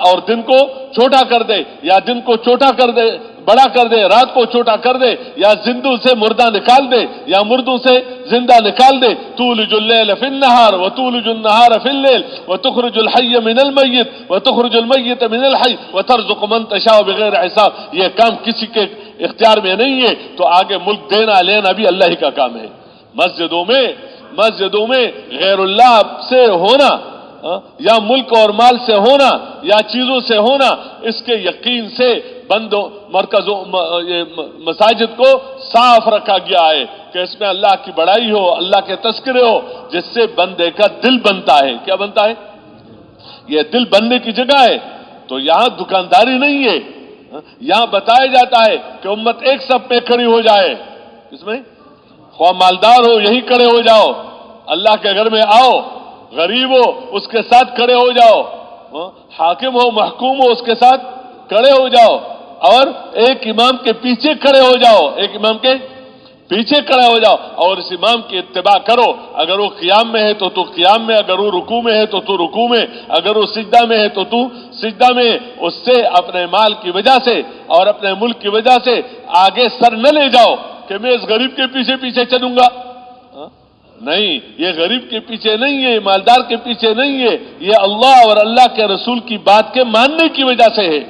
اور دن کو چھوٹا کر دے، یا دن کو چھوٹا کر دے بڑا کر دے، رات کو چھوٹا کر دے، یا زندوں سے مردہ نکال دے یا مردوں سے زندہ نکال دے۔ تولج اللیل فی النہار وتولج النہار فی اللیل وتخرج الحی من المیت وتخرج المیت من الحی وترزق من تشاء بغیر حساب۔ یہ کام کسی کے اختیار میں نہیں ہے، تو آگے ملک دینا لینا بھی اللہ ہی کا کام ہے۔ مسجدوں میں غیر اللہ سے ہونا، یا ملک اور مال سے ہونا یا چیزوں سے ہونا، اس کے یقین سے مساجد کو صاف رکھا گیا ہے کہ اس میں اللہ کی بڑائی ہو، اللہ کے تذکرے ہو، جس سے بندے کا دل بنتا ہے۔ کیا بنتا ہے؟ یہ دل بننے کی جگہ ہے۔ تو یہاں دکانداری نہیں ہے، یہاں بتایا جاتا ہے کہ امت ایک صف پہ کھڑی ہو جائے، اس میں خواہ مالدار ہو یہی کھڑے ہو جاؤ، اللہ کے گھر میں آؤ، غریب ہو اس کے ساتھ کھڑے ہو جاؤ، حاکم ہو محکوم ہو اس کے ساتھ کھڑے ہو جاؤ، اور ایک امام کے پیچھے کھڑے ہو جاؤ، ایک امام کے پیچھے کھڑے ہو جاؤ، اور اس امام کی اتباع کرو۔ اگر وہ قیام میں ہے تو تو قیام میں، اگر وہ رکوع میں ہے تو تو رکوع میں، اگر وہ سجدہ میں ہے تو تو سجدہ میں۔ اس سے اپنے مال کی وجہ سے اور اپنے ملک کی وجہ سے آگے سر نہ لے جاؤ کہ میں اس غریب کے پیچھے پیچھے چلوں گا۔ نہیں، یہ غریب کے پیچھے نہیں ہے، مالدار کے پیچھے نہیں ہے، یہ اللہ اور اللہ کے رسول کی بات کے ماننے کی وجہ سے ہے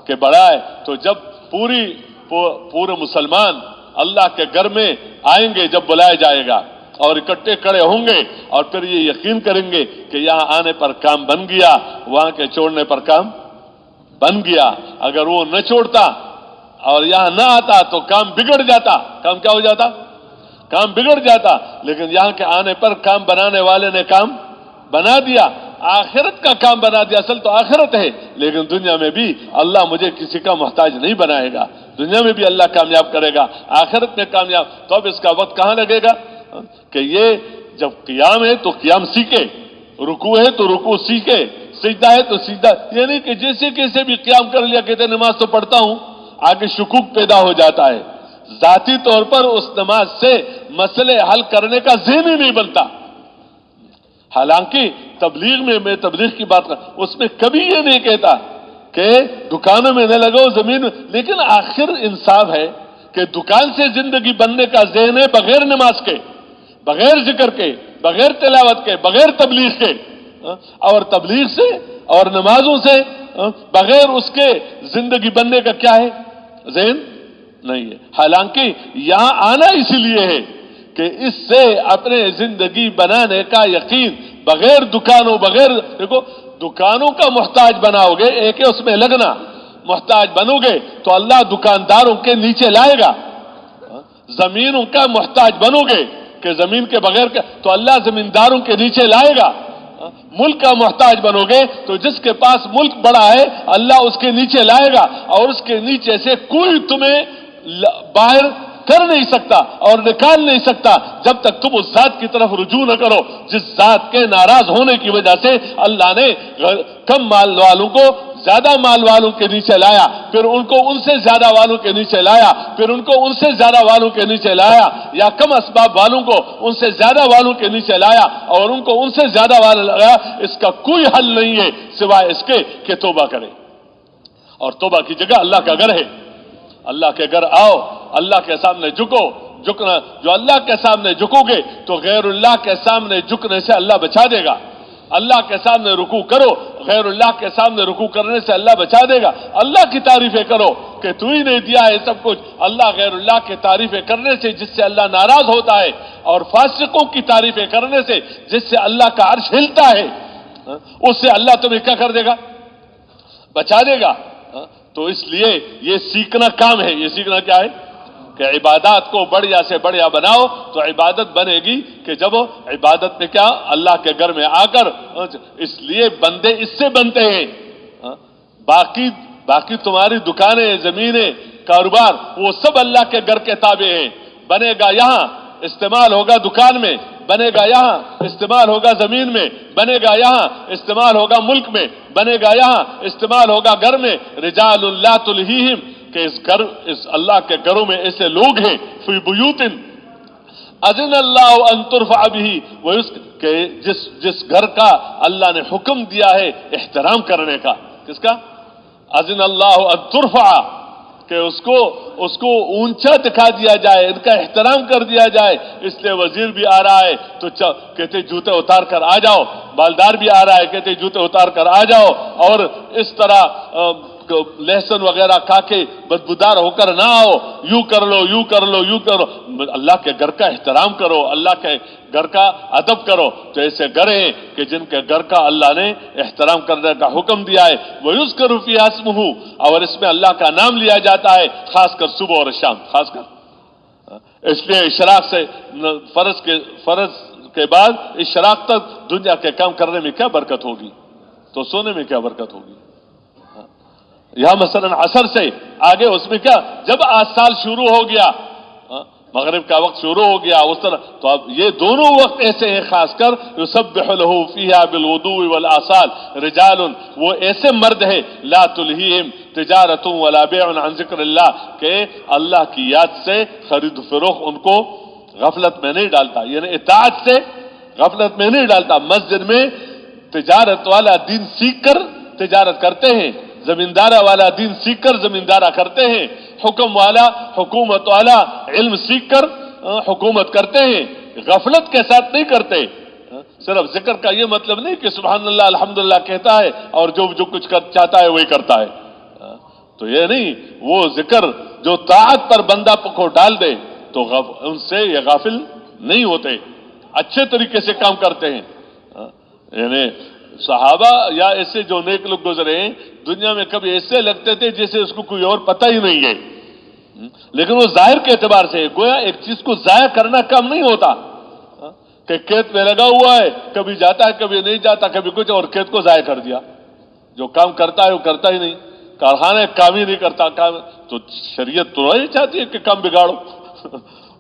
کہ بڑا ہے۔ تو جب پورے مسلمان اللہ کے گھر میں آئیں گے، جب بلایا جائے گا اور اکٹھے کھڑے ہوں گے، اور پھر یہ یقین کریں گے کہ یہاں آنے پر کام بن گیا، وہاں کے چھوڑنے پر کام بن گیا، اگر وہ نہ چھوڑتا اور یہاں نہ آتا تو کام بگڑ جاتا. کام کیا ہو جاتا؟ کام بگڑ جاتا. لیکن یہاں کے آنے پر کام بنانے والے نے کام بنا دیا، آخرت کا کام بنا دیا. اصل تو آخرت ہے، لیکن دنیا میں بھی اللہ مجھے کسی کا محتاج نہیں بنائے گا، دنیا میں بھی اللہ کامیاب کرے گا، آخرت میں کامیاب. تو اب اس کا وقت کہاں لگے گا کہ یہ جب قیام ہے تو قیام سیکھے، رکوع ہے تو رکوع سیکھے، سجدہ ہے تو سجدہ. یعنی کہ جیسے کیسے بھی قیام کر لیا، کہتے نماز تو پڑھتا ہوں، آگے شکوک پیدا ہو جاتا ہے. ذاتی طور پر اس نماز سے مسئلے حل کرنے کا ذہن ہی نہیں بنتا. حالانکہ تبلیغ میں تبلیغ کی بات کر، اس میں کبھی یہ نہیں کہتا کہ دکانوں میں نہ لگو زمین میں، لیکن آخر انصاف ہے کہ دکان سے زندگی بننے کا ذہن ہے بغیر نماز کے، بغیر ذکر کے، بغیر تلاوت کے، بغیر تبلیغ کے، اور تبلیغ سے اور نمازوں سے بغیر اس کے زندگی بننے کا کیا ہے؟ ذہن نہیں ہے. حالانکہ یہاں آنا اسی لیے ہے کہ اس سے اپنے زندگی بنانے کا یقین، بغیر دکانوں، بغیر دیکھو دکانوں کا محتاج بناؤ گے، ایک ہے اس میں لگنا، محتاج بنو گے تو اللہ دکانداروں کے نیچے لائے گا. زمینوں کا محتاج بنو گے کہ زمین کے بغیر تو اللہ زمینداروں کے نیچے لائے گا. ملک کا محتاج بنو گے تو جس کے پاس ملک بڑا ہے اللہ اس کے نیچے لائے گا، اور اس کے نیچے سے کوئی تمہیں باہر کر نہیں سکتا اور نکال نہیں سکتا جب تک تم اس ذات کی طرف رجوع نہ کرو جس ذات کے ناراض ہونے کی وجہ سے اللہ نے کم مال والوں کو زیادہ مال والوں کے نیچے لایا، پھر ان کو ان سے زیادہ والوں کے نیچے لایا، پھر ان کو ان سے زیادہ والوں کے نیچے لایا، یا کم اسباب والوں کو ان سے زیادہ والوں کے نیچے لایا اور ان کو ان سے زیادہ والوں لگایا. اس کا کوئی حل نہیں ہے سوائے اس کے کہ توبہ کرے، اور توبہ کی جگہ اللہ کا گھر ہے. اللہ کے گھر آؤ، اللہ کے سامنے جھکنا. جو اللہ کے سامنے جھکو گے تو غیر اللہ کے سامنے جھکنے سے اللہ بچا دے گا. اللہ کے سامنے رکوع کرو، غیر اللہ کے سامنے رکوع کرنے سے اللہ بچا دے گا. اللہ کی تعریفیں کرو کہ تو ہی نے دیا ہے سب کچھ. اللہ غیر اللہ کی تعریفیں کرنے سے جس سے اللہ ناراض ہوتا ہے، اور فاسقوں کی تعریفیں کرنے سے جس سے اللہ کا عرش ہلتا ہے، اس سے اللہ تمہیں کیا کر دے گا؟ بچا دے گا. تو اس لیے یہ سیکھنا کام ہے. یہ سیکھنا کیا ہے کہ عبادات کو بڑھیا سے بڑھیا بناؤ تو عبادت بنے گی. کہ جب عبادت میں کیا اللہ کے گھر میں آ کر، اس لیے بندے اس سے بنتے ہیں. باقی تمہاری دکانیں، زمینیں، کاروبار وہ سب اللہ کے گھر کے تابع ہیں. بنے گا یہاں استعمال ہوگا دکان میں، بنے گا یہاں استعمال ہوگا زمین میں، بنے گا یہاں استعمال ہوگا ملک میں، بنے گا یہاں استعمال ہوگا گھر میں. رجال لا تلہیہم، کہ اس اللہ کے گھروں میں ایسے لوگ ہیں، فی بیوت اذن اللہ ان ترفع بہ کہ جس گھر کا اللہ نے حکم دیا ہے احترام کرنے کا. کس کا؟ اذن اللہ ان ترفع، کہ اس کو اونچا دکھا دیا جائے، ان کا احترام کر دیا جائے. اس لیے وزیر بھی آ رہا ہے تو کہتے جوتے اتار کر آ جاؤ، بالدار بھی آ رہا ہے کہتے جوتے اتار کر آ جاؤ، اور اس طرح لہسن وغیرہ کھا کے بدبودار ہو کر نہ آؤ. یوں کر لو، یوں کر لو، یوں کرو. اللہ کے گھر کا احترام کرو، اللہ کے گھر کا ادب کرو. تو ایسے گھر ہیں کہ جن کے گھر کا اللہ نے احترام کرنے کا حکم دیا ہے. وَيُذْكَرُ فِيهَا اسْمُهُ، اور اس میں اللہ کا نام لیا جاتا ہے، خاص کر صبح اور شام. خاص کر اس لیے اشراق سے فرض کے بعد اشراق تک دنیا کے کام کرنے میں کیا برکت ہوگی، تو سونے میں کیا برکت ہوگی. یہاں مثلا عصر سے آگے اس میں کیا، جب آج سال شروع ہو گیا، مغرب کا وقت شروع ہو گیا اس طرح. تو اب یہ دونوں وقت ایسے ہیں، خاص کر یسبح له فیہا بالغدو والآصال رجال، وہ ایسے مرد ہیں لا تلہیہم تجارت ولا بیع عن ذکر اللہ، کہ اللہ کی یاد سے خرید و فروخت ان کو غفلت میں نہیں ڈالتا، یعنی اطاعت سے غفلت میں نہیں ڈالتا. مسجد میں تجارت والا دین سیکھ کر تجارت کرتے ہیں، زمیندارہ والا دین سیکھ کر زمیندارہ کرتے ہیں، حکومت والا علم سیکھ کر حکومت کرتے ہیں، غفلت کے ساتھ نہیں کرتے. صرف ذکر کا یہ مطلب نہیں کہ سبحان اللہ الحمدللہ کہتا ہے اور جو کچھ چاہتا ہے وہی کرتا ہے. تو یہ نہیں، وہ ذکر جو طاعت پر بندہ کو ڈال دے تو ان سے یہ غافل نہیں ہوتے، اچھے طریقے سے کام کرتے ہیں. یعنی صحابہ یا ایسے جو نیک لوگ گزرے ہیں دنیا میں کبھی ایسے لگتے تھے جیسے اس کو کوئی اور پتہ ہی نہیں ہے، لیکن وہ ظاہر کے اعتبار سے گویا ایک چیز کو ضائع کرنا کم نہیں ہوتا کہ کھیت میں لگا ہوا ہے، کبھی جاتا ہے کبھی نہیں جاتا، کبھی کچھ، اور کھیت کو ضائع کر دیا. جو کام کرتا ہے وہ کرتا ہی نہیں، کارخانے کام ہی نہیں کرتا. کام تو شریعت تو نہیں چاہتی ہے کہ کام بگاڑو.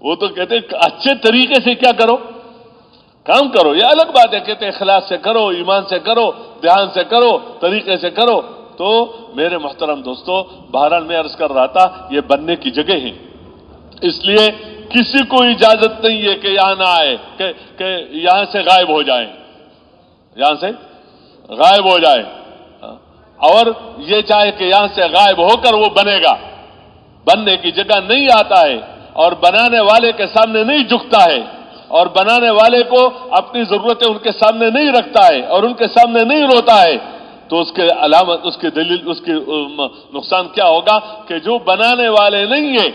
وہ تو کہتے ہیں اچھے طریقے سے کیا کرو، کام کرو. یہ الگ بات ہے، کہتے ہیں اخلاص سے کرو، ایمان سے کرو، دھیان سے کرو، طریقے سے کرو. تو میرے محترم دوستو، بہرحال میں عرض کر رہا تھا یہ بننے کی جگہ ہے، اس لیے کسی کو اجازت نہیں ہے کہ یہاں نہ آئے، کہ یہاں سے غائب ہو جائیں، یہاں سے غائب ہو جائے، اور یہ چاہے کہ یہاں سے غائب ہو کر وہ بنے گا. بننے کی جگہ نہیں آتا ہے اور بنانے والے کے سامنے نہیں جھکتا ہے اور بنانے والے کو اپنی ضرورتیں ان کے سامنے نہیں رکھتا ہے اور ان کے سامنے نہیں روتا ہے، تو اس کے علامت، اس کی دلیل، اس کی نقصان کیا ہوگا کہ جو بنانے والے نہیں ہیں،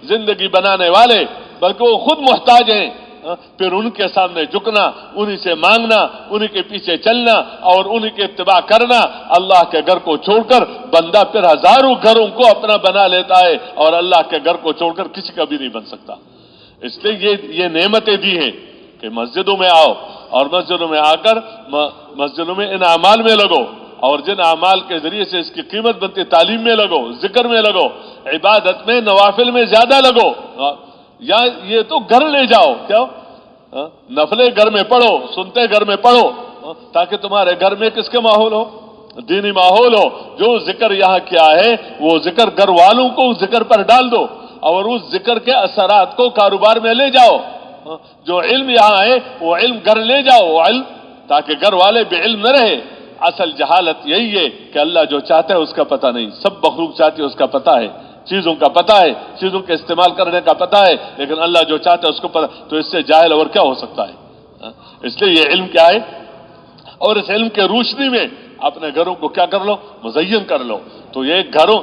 زندگی بنانے والے، بلکہ وہ خود محتاج ہیں، پھر ان کے سامنے جھکنا، انہی سے مانگنا، انہی کے پیچھے چلنا اور انہی کے اتباع کرنا. اللہ کے گھر کو چھوڑ کر بندہ پھر ہزاروں گھروں کو اپنا بنا لیتا ہے اور اللہ کے گھر کو چھوڑ کر کسی کا بھی نہیں بن سکتا. اس لیے یہ نعمتیں دی ہیں کہ مسجدوں میں آؤ اور مسجدوں میں آ کر مسجدوں میں ان اعمال میں لگو، اور جن اعمال کے ذریعے سے اس کی قیمت بنتی، تعلیم میں لگو، ذکر میں لگو، عبادت میں، نوافل میں زیادہ لگو. یا یہ تو گھر لے جاؤ، کیا نفلیں گھر میں پڑھو، سنتے گھر میں پڑھو، تاکہ تمہارے گھر میں کس کے ماحول ہو، دینی ماحول ہو. جو ذکر یہاں کیا ہے وہ ذکر گھر والوں کو اس ذکر پر ڈال دو اور اس ذکر کے اثرات کو کاروبار میں لے جاؤ. جو علم یہاں ہے وہ علم گھر لے جاؤ، وہ علم، تاکہ گھر والے بے علم نہ رہے. اصل جہالت یہی ہے کہ اللہ جو چاہتا ہے اس کا پتہ نہیں، سب مخلوق چاہتی ہے اس کا پتہ ہے، چیزوں کا پتہ ہے، چیزوں کے استعمال کرنے کا پتہ ہے، لیکن اللہ جو چاہتا ہے اس کو پتہ. تو اس سے جاہل اور کیا ہو سکتا ہے؟ اس لیے یہ علم کیا ہے، اور اس علم کے روشنی میں اپنے گھروں کو کیا کر لو، مزین کر لو. تو یہ گھروں،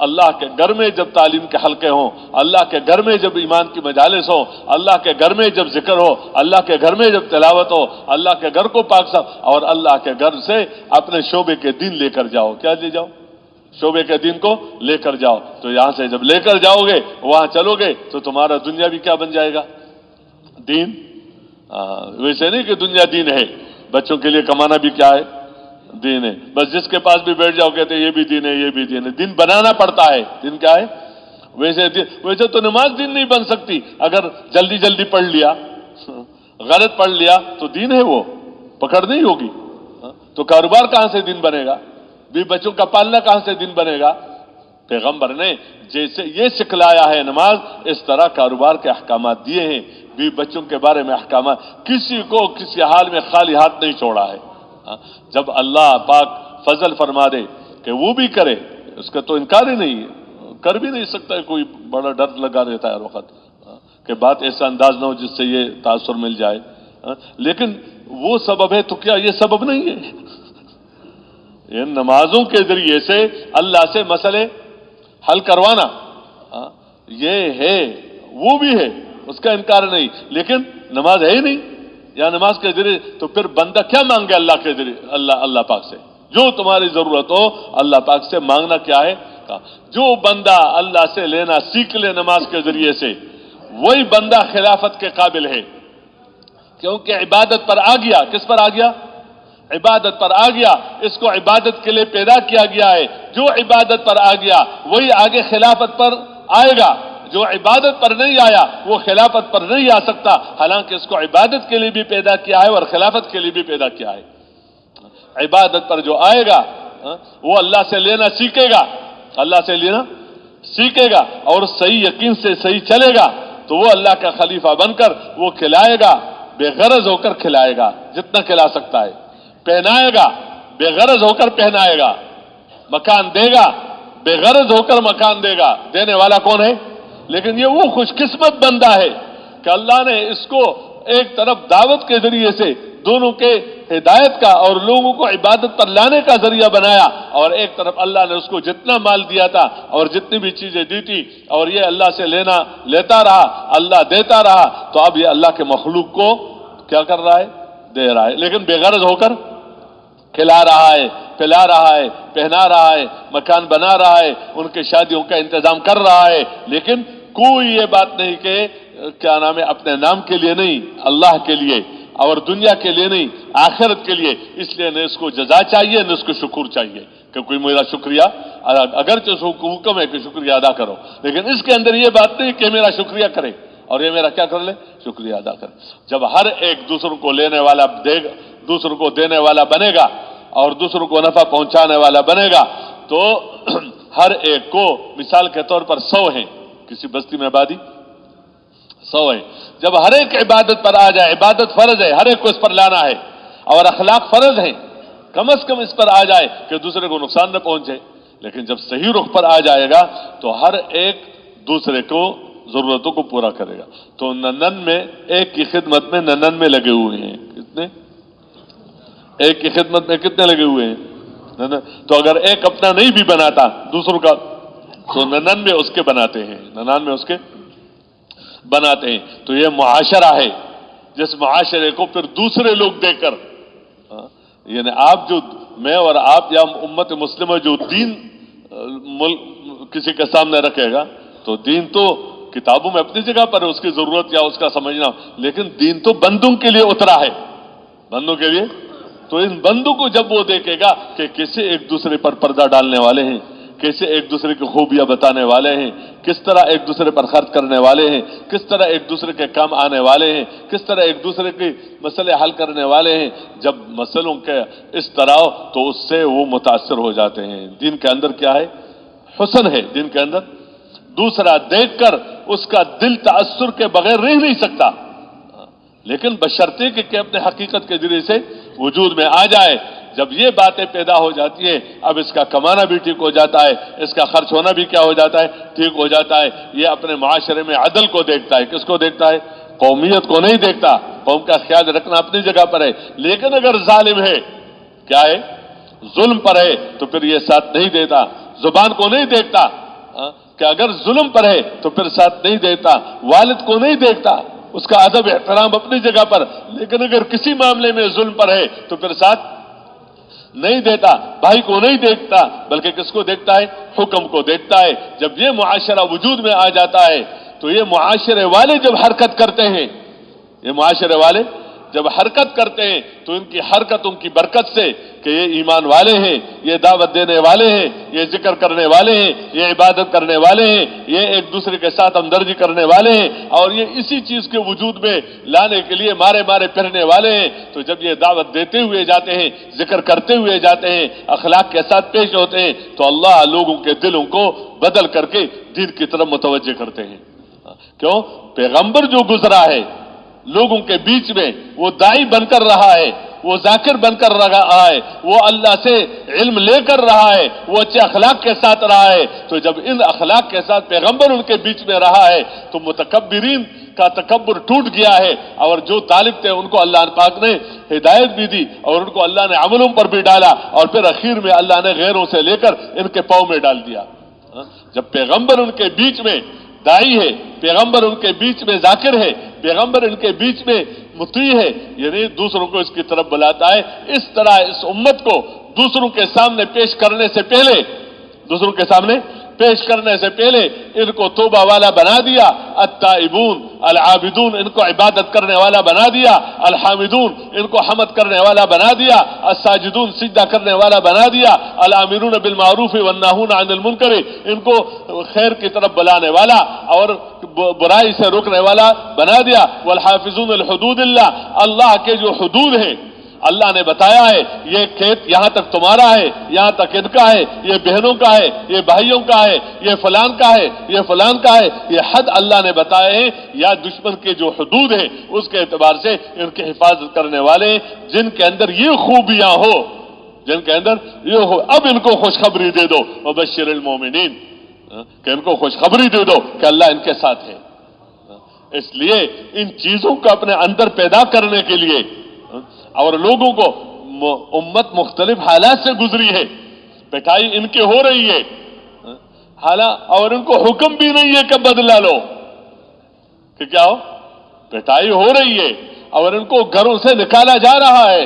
اللہ کے گھر میں جب تعلیم کے حلقے ہوں، اللہ کے گھر میں جب ایمان کی مجالس ہو، اللہ کے گھر میں جب ذکر ہو، اللہ کے گھر میں جب تلاوت ہو، اللہ کے گھر کو پاک صاف، اور اللہ کے گھر سے اپنے شعبے کے دین لے کر جاؤ. کیا لے جاؤ؟ شعبے کے دین کو لے کر جاؤ. تو یہاں سے جب لے کر جاؤ گے، وہاں چلو گے، تو تمہارا دنیا بھی کیا بن جائے گا؟ دین. ویسے نہیں کہ دنیا دین ہے، بچوں کے لیے کمانا بھی کیا ہے؟ دین ہے. بس جس کے پاس بھی بیٹھ جاؤ کہتے ہیں یہ بھی دین ہے، یہ بھی دین ہے. دین بنانا پڑتا ہے. دین کیا ہے؟ ویسے تو نماز دین نہیں بن سکتی. اگر جلدی جلدی پڑھ لیا، غلط پڑھ لیا تو دین ہے، وہ پکڑ نہیں ہوگی. تو کاروبار کہاں سے دین بنے گا؟ بھی بچوں کا پالنا کہاں سے دین بنے گا؟ پیغمبر نے جیسے یہ سکھلایا ہے نماز، اس طرح کاروبار کے احکامات دیے ہیں، بھی بچوں کے بارے میں احکامات. کسی کو کسی حال میں خالی ہاتھ نہیں چھوڑا ہے. جب اللہ پاک فضل فرما دے کہ وہ بھی کرے، اس کا تو انکار ہی نہیں ہے، کر بھی نہیں سکتا ہے. کوئی بڑا ڈر لگا رہتا ہے ہر وقت کہ بات ایسا انداز نہ ہو جس سے یہ تاثر مل جائے. لیکن وہ سبب ہے تو کیا یہ سبب نہیں ہے؟ ان نمازوں کے ذریعے سے اللہ سے مسئلے حل کروانا یہ ہے، وہ بھی ہے، اس کا انکار نہیں. لیکن نماز ہے ہی نہیں، یا نماز کے ذریعے تو پھر بندہ کیا مانگے اللہ کے ذریعے؟ اللہ پاک سے جو تمہاری ضرورت ہو اللہ پاک سے مانگنا. کیا ہے؟ جو بندہ اللہ سے لینا سیکھ لے نماز کے ذریعے سے، وہی بندہ خلافت کے قابل ہے. کیونکہ عبادت پر آ گیا. کس پر آ گیا؟ عبادت پر آ گیا. اس کو عبادت کے لیے پیدا کیا گیا ہے. جو عبادت پر آ گیا وہی آگے خلافت پر آئے گا. جو عبادت پر نہیں آیا وہ خلافت پر نہیں آ سکتا، حالانکہ اس کو عبادت کے لیے بھی پیدا کیا ہے اور خلافت کے لیے بھی پیدا کیا ہے. عبادت پر جو آئے گا وہ اللہ سے لینا سیکھے گا، اللہ سے لینا سیکھے گا اور صحیح یقین سے صحیح چلے گا، تو وہ اللہ کا خلیفہ بن کر وہ کھلائے گا، بے غرض ہو کر کھلائے گا جتنا کھلا سکتا ہے. پہنائے گا، بے غرض ہو کر پہنائے گا. مکان دے گا، بے غرض ہو کر مکان دے گا. دینے والا کون ہے؟ لیکن یہ وہ خوش قسمت بندہ ہے کہ اللہ نے اس کو ایک طرف دعوت کے ذریعے سے دونوں کے ہدایت کا اور لوگوں کو عبادت پر لانے کا ذریعہ بنایا، اور ایک طرف اللہ نے اس کو جتنا مال دیا تھا اور جتنی بھی چیزیں دی تھی، اور یہ اللہ سے لیتا رہا، اللہ دیتا رہا. تو اب یہ اللہ کے مخلوق کو کیا کر رہا ہے؟ دے رہا ہے، لیکن بے غرض ہو کر کھلا رہا ہے، پلا رہا ہے، پہنا رہا ہے، مکان بنا رہا ہے، ان کے شادیوں کا انتظام کر رہا ہے، لیکن کوئی یہ بات نہیں کہ کیا نام ہے اپنے نام کے لیے نہیں، اللہ کے لیے اور دنیا کے لیے نہیں، آخرت کے لیے. اس لیے نہ اس کو جزا چاہیے نہ اس کو شکر چاہیے کہ کوئی میرا شکریہ، اگرچہ اس کو حکم ہے کہ شکریہ ادا کرو، لیکن اس کے اندر یہ بات نہیں کہ میرا شکریہ کرے اور یہ میرا کیا کر لے، شکریہ ادا کرے. جب ہر ایک دوسروں کو لینے والا دے گا، دوسروں کو دینے والا بنے گا اور دوسروں کو نفع پہنچانے والا بنے گا تو ہر ایک کو مثال کے طور پر 100 ہیں، کسی بستی میں آبادی 100 ہے. جب ہر ایک عبادت پر آ جائے، عبادت فرض ہے، ہر ایک کو اس پر لانا ہے اور اخلاق فرض ہیں، کم از کم اس پر آ جائے کہ دوسرے کو نقصان نہ پہنچے. لیکن جب صحیح رخ پر آ جائے گا تو ہر ایک دوسرے کو ضرورتوں کو پورا کرے گا. تو 99 میں ایک کی خدمت میں 99 لگے ہوئے ہیں. کتنے؟ ایک کی خدمت میں کتنے لگے ہوئے ہیں؟ تو اگر ایک اپنا نہیں بھی بناتا دوسروں کا تو 99 اس کے بناتے ہیں، 99 اس کے بناتے ہیں. تو یہ معاشرہ ہے جس معاشرے کو پھر دوسرے لوگ دیکھ کر، یعنی آپ جو میں اور آپ یا امت مسلمہ جو دین ملک کسی کے سامنے رکھے گا تو دین تو کتابوں میں اپنی جگہ پر ہے، اس کی ضرورت یا اس کا سمجھنا، لیکن دین تو بندوں کے لیے اترا ہے، بندوں کے لیے. تو ان بندوں کو جب وہ دیکھے گا کہ کیسے ایک دوسرے پر پردہ ڈالنے والے ہیں، کیسے ایک دوسرے کی خوبیاں بتانے والے ہیں، کس طرح ایک دوسرے پر خرچ کرنے والے ہیں، کس طرح ایک دوسرے کے کام آنے والے ہیں، کس طرح ایک دوسرے کے مسئلے حل کرنے والے ہیں، جب مسئلوں کے اس طرح تو اس سے وہ متاثر ہو جاتے ہیں. دین کے اندر کیا ہے؟ حسن ہے دین کے اندر. دوسرا دیکھ کر اس کا دل تاثر کے بغیر رہ نہیں سکتا، لیکن بشرطے کہ اپنے حقیقت کے ذریعے سے وجود میں آ جائے. جب یہ باتیں پیدا ہو جاتی ہیں اب اس کا کمانا بھی ٹھیک ہو جاتا ہے، اس کا خرچ ہونا بھی کیا ہو جاتا ہے، ٹھیک ہو جاتا ہے. یہ اپنے معاشرے میں عدل کو دیکھتا ہے. کس کو دیکھتا ہے؟ قومیت کو نہیں دیکھتا. قوم کا خیال رکھنا اپنی جگہ پر ہے، لیکن اگر ظالم ہے، کیا ہے، ظلم پر ہے تو پھر یہ ساتھ نہیں دیتا. زبان کو نہیں دیکھتا کہ اگر ظلم پر ہے تو پھر ساتھ نہیں دیتا. والد کو نہیں دیکھتا، اس کا ادب احترام اپنی جگہ پر، لیکن اگر کسی معاملے میں ظلم پر ہے تو پھر ساتھ نہیں دیتا. بھائی کو نہیں دیکھتا بلکہ کس کو دیکھتا ہے؟ حکم کو دیکھتا ہے. جب یہ معاشرہ وجود میں آ جاتا ہے تو یہ معاشرے والے جب حرکت کرتے ہیں، یہ معاشرے والے جب حرکت کرتے ہیں تو ان کی حرکت ان کی برکت سے کہ یہ ایمان والے ہیں، یہ دعوت دینے والے ہیں، یہ ذکر کرنے والے ہیں، یہ عبادت کرنے والے ہیں، یہ ایک دوسرے کے ساتھ ہمدردی کرنے والے ہیں اور یہ اسی چیز کے وجود میں لانے کے لیے مارے مارے پھرنے والے ہیں. تو جب یہ دعوت دیتے ہوئے جاتے ہیں، ذکر کرتے ہوئے جاتے ہیں، اخلاق کے ساتھ پیش ہوتے ہیں تو اللہ لوگوں کے دلوں کو بدل کر کے دین کی طرف متوجہ کرتے ہیں. کیوں؟ پیغمبر جو گزرا ہے لوگوں کے بیچ میں، وہ داعی بن کر رہا ہے، وہ ذاکر بن کر رہا ہے، وہ اللہ سے علم لے کر رہا ہے، وہ اچھے اخلاق کے ساتھ رہا ہے. تو جب ان اخلاق کے ساتھ پیغمبر ان کے بیچ میں رہا ہے تو متکبرین کا تکبر ٹوٹ گیا ہے اور جو طالب تھے ان کو اللہ پاک نے ہدایت بھی دی اور ان کو اللہ نے عملوں پر بھی ڈالا اور پھر اخیر میں اللہ نے غیروں سے لے کر ان کے پاؤں میں ڈال دیا. جب پیغمبر ان کے بیچ میں داعی ہے، پیغمبر ان کے بیچ میں ذاکر ہے، پیغمبر ان کے بیچ میں مطیع ہے، یعنی دوسروں کو اس کی طرف بلاتا ہے. اس طرح اس امت کو دوسروں کے سامنے پیش کرنے سے پہلے، دوسروں کے سامنے پیش کرنے سے پہلے ان کو توبہ والا بنا دیا. التائبون العابدون ان کو عبادت کرنے والا بنا دیا. الحامدون ان کو حمد کرنے والا بنا دیا. الساجدون سجدہ کرنے والا بنا دیا. الامرون بالمعروف والناہون عن المنکر ان کو خیر کی طرف بلانے والا اور برائی سے روکنے والا بنا دیا. والحافظون الحدود اللہ اللہ کے جو حدود ہیں اللہ نے بتایا ہے یہ کھیت یہاں تک تمہارا ہے، یہاں تک ان کا ہے، یہ بہنوں کا ہے، یہ بھائیوں کا ہے، یہ فلان کا ہے، یہ فلان کا ہے، یہ حد اللہ نے بتائے ہیں. یا دشمن کے جو حدود ہیں اس کے اعتبار سے ان کی حفاظت کرنے والے جن کے اندر یہ خوبیاں ہو، جن کے اندر یہ ہو، اب ان کو خوشخبری دے دو. وبشر المومنین کہ ان کو خوشخبری دے دو کہ اللہ ان کے ساتھ ہے. اس لیے ان چیزوں کو اپنے اندر پیدا کرنے کے لیے اور لوگوں کو امت مختلف حالات سے گزری ہے، پٹائی ان کی ہو رہی ہے اور ان کو حکم بھی نہیں ہے کہ بدلہ لو، کہ کیا ہو، پٹائی ہو رہی ہے اور ان کو گھروں سے نکالا جا رہا ہے،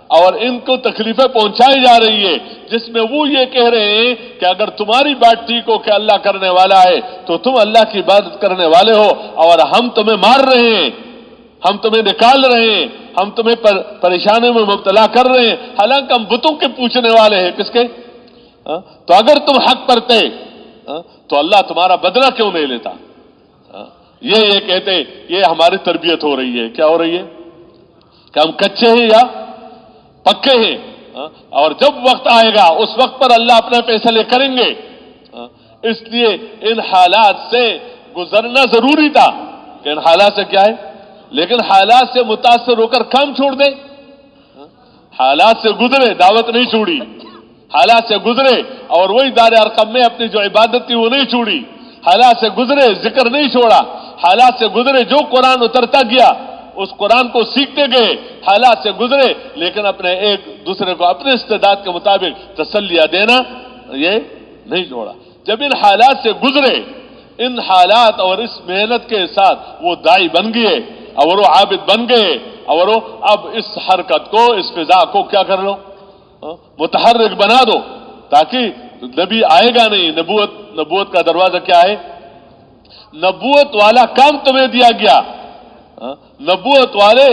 اور ان کو تکلیفیں پہنچائی جا رہی ہے، جس میں وہ یہ کہہ رہے ہیں کہ اگر تمہاری بات ٹھیک ہو کہ اللہ کرنے والا ہے تو تم اللہ کی عبادت کرنے والے ہو، اور ہم تمہیں مار رہے ہیں، ہم تمہیں نکال رہے ہیں، ہم تمہیں پریشانی میں مبتلا کر رہے ہیں، حالانکہ ہم بتوں کے پوچھنے والے ہیں، کس کے؟ تو اگر تم حق پر تھے تو اللہ تمہارا بدلہ کیوں نہیں لیتا؟ یہ کہتے یہ ہماری تربیت ہو رہی ہے، کیا ہو رہی ہے کہ ہم کچے ہیں یا پکے ہیں، اور جب وقت آئے گا اس وقت پر اللہ اپنا فیصلے کریں گے۔ اس لیے ان حالات سے گزرنا ضروری تھا کہ ان حالات سے کیا ہے، لیکن حالات سے متاثر ہو کر کام چھوڑ دیں، حالات سے گزرے، دعوت نہیں چھوڑی، حالات سے گزرے اور وہی دار ارقم میں اپنی جو عبادت تھی وہ نہیں چھوڑی، حالات سے گزرے، ذکر نہیں چھوڑا، حالات سے گزرے، جو قرآن اترتا گیا اس قرآن کو سیکھتے گئے، حالات سے گزرے، لیکن اپنے ایک دوسرے کو اپنے استعداد کے مطابق تسلیہ دینا یہ نہیں چھوڑا۔ جب ان حالات سے گزرے، ان حالات اور اس محنت کے ساتھ وہ داعی بن گئے اور وہ عابد بن گئے، اور وہ اب اس حرکت کو، اس فضا کو کیا کر لو، متحرک بنا دو، تاکہ نبی آئے گا نہیں۔ نبوت کا دروازہ کیا ہے؟ نبوت والا کام تمہیں دیا گیا، نبوت والے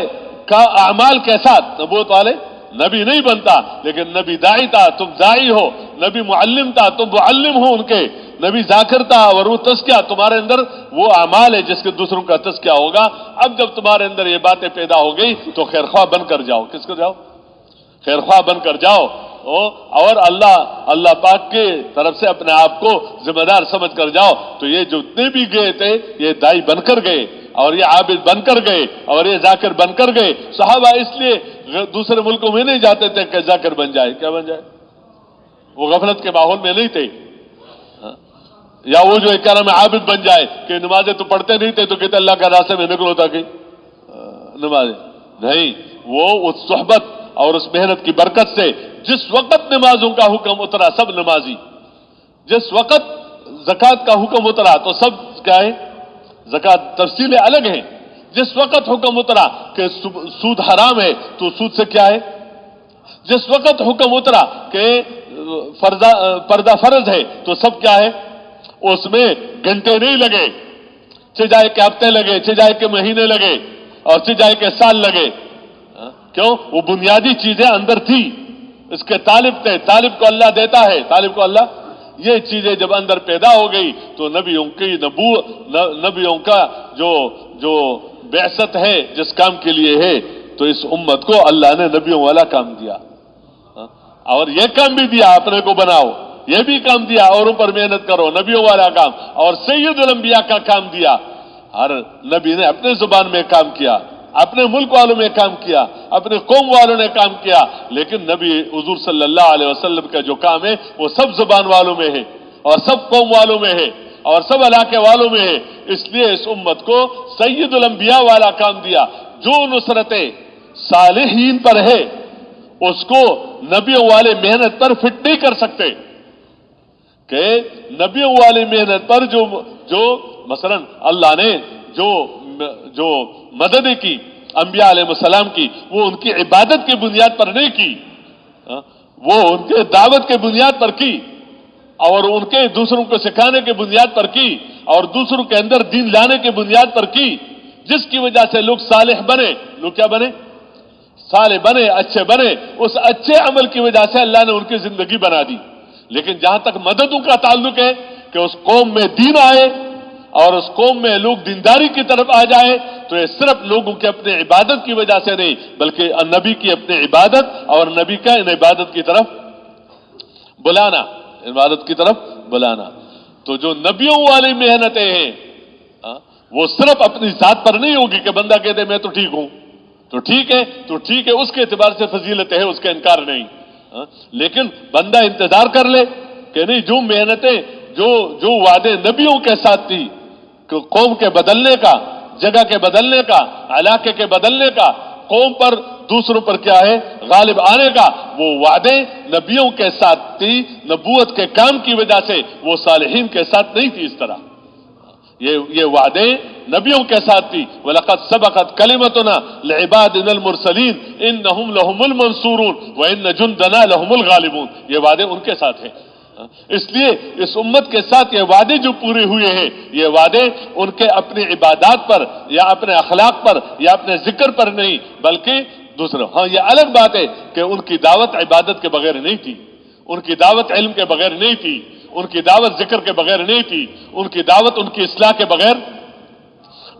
کا اعمال کے ساتھ، نبوت والے نبی نہیں بنتا، لیکن نبی داعی تھا، تم داعی ہو، نبی معلم تھا، تم معلم ہو ان کے، نبی ذاکر تھا اور وہ تزکیہ تمہارے اندر وہ اعمال ہے جس کے دوسروں کا تزکیہ ہوگا۔ اب جب تمہارے اندر یہ باتیں پیدا ہو گئی تو خیرخواہ بن کر جاؤ، کس کو جاؤ؟ خیرخواہ بن کر جاؤ، اور اللہ پاک کے طرف سے اپنے آپ کو ذمہ دار سمجھ کر جاؤ۔ تو یہ جتنے بھی گئے تھے یہ داعی بن کر گئے، اور یہ عابد بن کر گئے، اور یہ ذاکر بن کر گئے۔ صحابہ اس لیے دوسرے ملکوں میں نہیں جاتے تھے کہ ذاکر بن جائے، کیا بن جائے، وہ غفلت کے ماحول میں نہیں تھے، یا وہ جو ایک میں عابد بن جائے کہ نمازیں تو پڑھتے نہیں تھے تو کہتے اللہ کا راستے میں نکلو تاکہ نمازیں نہیں۔ وہ اس صحبت اور اس محنت کی برکت سے جس وقت نمازوں کا حکم اترا سب نمازی، جس وقت زکوٰۃ کا حکم اترا تو سب کیا ہے، زکوٰۃ تفصیلیں الگ ہیں، جس وقت حکم اترا کہ سود حرام ہے تو سود سے کیا ہے، جس وقت حکم اترا کہ پردہ فرض ہے تو سب کیا ہے، اس میں گھنٹے نہیں لگے، چاہے کہ ہفتے لگے، چاہے کہ مہینے لگے، اور چاہے کہ سال لگے، کیوں؟ وہ بنیادی چیزیں اندر تھی، اس کے طالب تھے، طالب کو اللہ دیتا ہے، طالب کو اللہ، یہ چیزیں جب اندر پیدا ہو گئی تو نبیوں کا جو بعثت ہے جس کام کے لیے ہے، تو اس امت کو اللہ نے نبیوں والا کام دیا، اور یہ کام بھی دیا اپنے کو بناؤ، یہ بھی کام دیا اوروں پر محنت کرو، نبیوں والا کام، اور سید الانبیاء کا کام دیا۔ ہر نبی نے اپنے زبان میں کام کیا، اپنے ملک والوں میں کام کیا، اپنے قوم والوں نے کام کیا، لیکن نبی حضور صلی اللہ علیہ وسلم کا جو کام ہے وہ سب زبان والوں میں ہے، اور سب قوم والوں میں ہے، اور سب علاقے والوں میں ہے۔ اس لیے اس امت کو سید الانبیاء والا کام دیا۔ جو نصرت صالحین پر ہے اس کو نبیوں والے محنت پر فٹ نہیں کر سکتے، کہ نبیوں والی محنت پر جو مثلا اللہ نے جو مدد کی انبیاء علیہ السلام کی، وہ ان کی عبادت کی بنیاد پر نہیں کی، وہ ان کے دعوت کے بنیاد پر کی، اور ان کے دوسروں کو سکھانے کے بنیاد پر کی، اور دوسروں کے اندر دین لانے کے بنیاد پر کی، جس کی وجہ سے لوگ صالح بنے۔ لوگ کیا بنے؟ صالح بنے، اچھے بنے۔ اس اچھے عمل کی وجہ سے اللہ نے ان کی زندگی بنا دی۔ لیکن جہاں تک مددوں کا تعلق ہے کہ اس قوم میں دین آئے اور اس قوم میں لوگ دینداری کی طرف آ جائے، تو یہ صرف لوگوں کے اپنے عبادت کی وجہ سے نہیں، بلکہ نبی کی اپنی عبادت اور نبی کا ان عبادت کی طرف بلانا، عبادت کی طرف بلانا۔ تو جو نبیوں والی محنتیں ہیں وہ صرف اپنی ذات پر نہیں ہوگی کہ بندہ کہتے میں تو ٹھیک ہوں، تو ٹھیک ہے، اس کے اعتبار سے فضیلت ہے، اس کا انکار نہیں، لیکن بندہ انتظار کر لے کہ نہیں، جو محنتیں جو وعدے نبیوں کے ساتھ تھی کہ قوم کے بدلنے کا، جگہ کے بدلنے کا، علاقے کے بدلنے کا، قوم پر دوسروں پر کیا ہے غالب آنے کا، وہ وعدے نبیوں کے ساتھ تھی، نبوت کے کام کی وجہ سے، وہ صالحین کے ساتھ نہیں تھی۔ اس طرح یہ وعدے نبیوں کے ساتھ تھی. وَلَقَدْ سَبَقَتْ كَلِمَتُنَا لِعِبَادِنَا الْمُرْسَلِينَ إِنَّهُمْ لَهُمُ الْمَنْصُورُونَ وَإِنَّ جُنْدَنَا لَهُمُ الْغَالِبُونَ. یہ وعدے ان کے ساتھ ہیں. اس لیے اس امت کے ساتھ یہ وعدے جو پورے ہوئے ہیں، یہ وعدے ان کے اپنی عبادات پر یا اپنے اخلاق پر یا اپنے ذکر پر نہیں، بلکہ دوسرا. ہاں یہ الگ بات ہے کہ ان کی دعوت عبادت کے بغیر نہیں تھی، ان کی دعوت علم کے بغیر نہیں تھی، ان کی دعوت ذکر کے بغیر نہیں تھی، ان کی دعوت ان کی اصلاح کے بغیر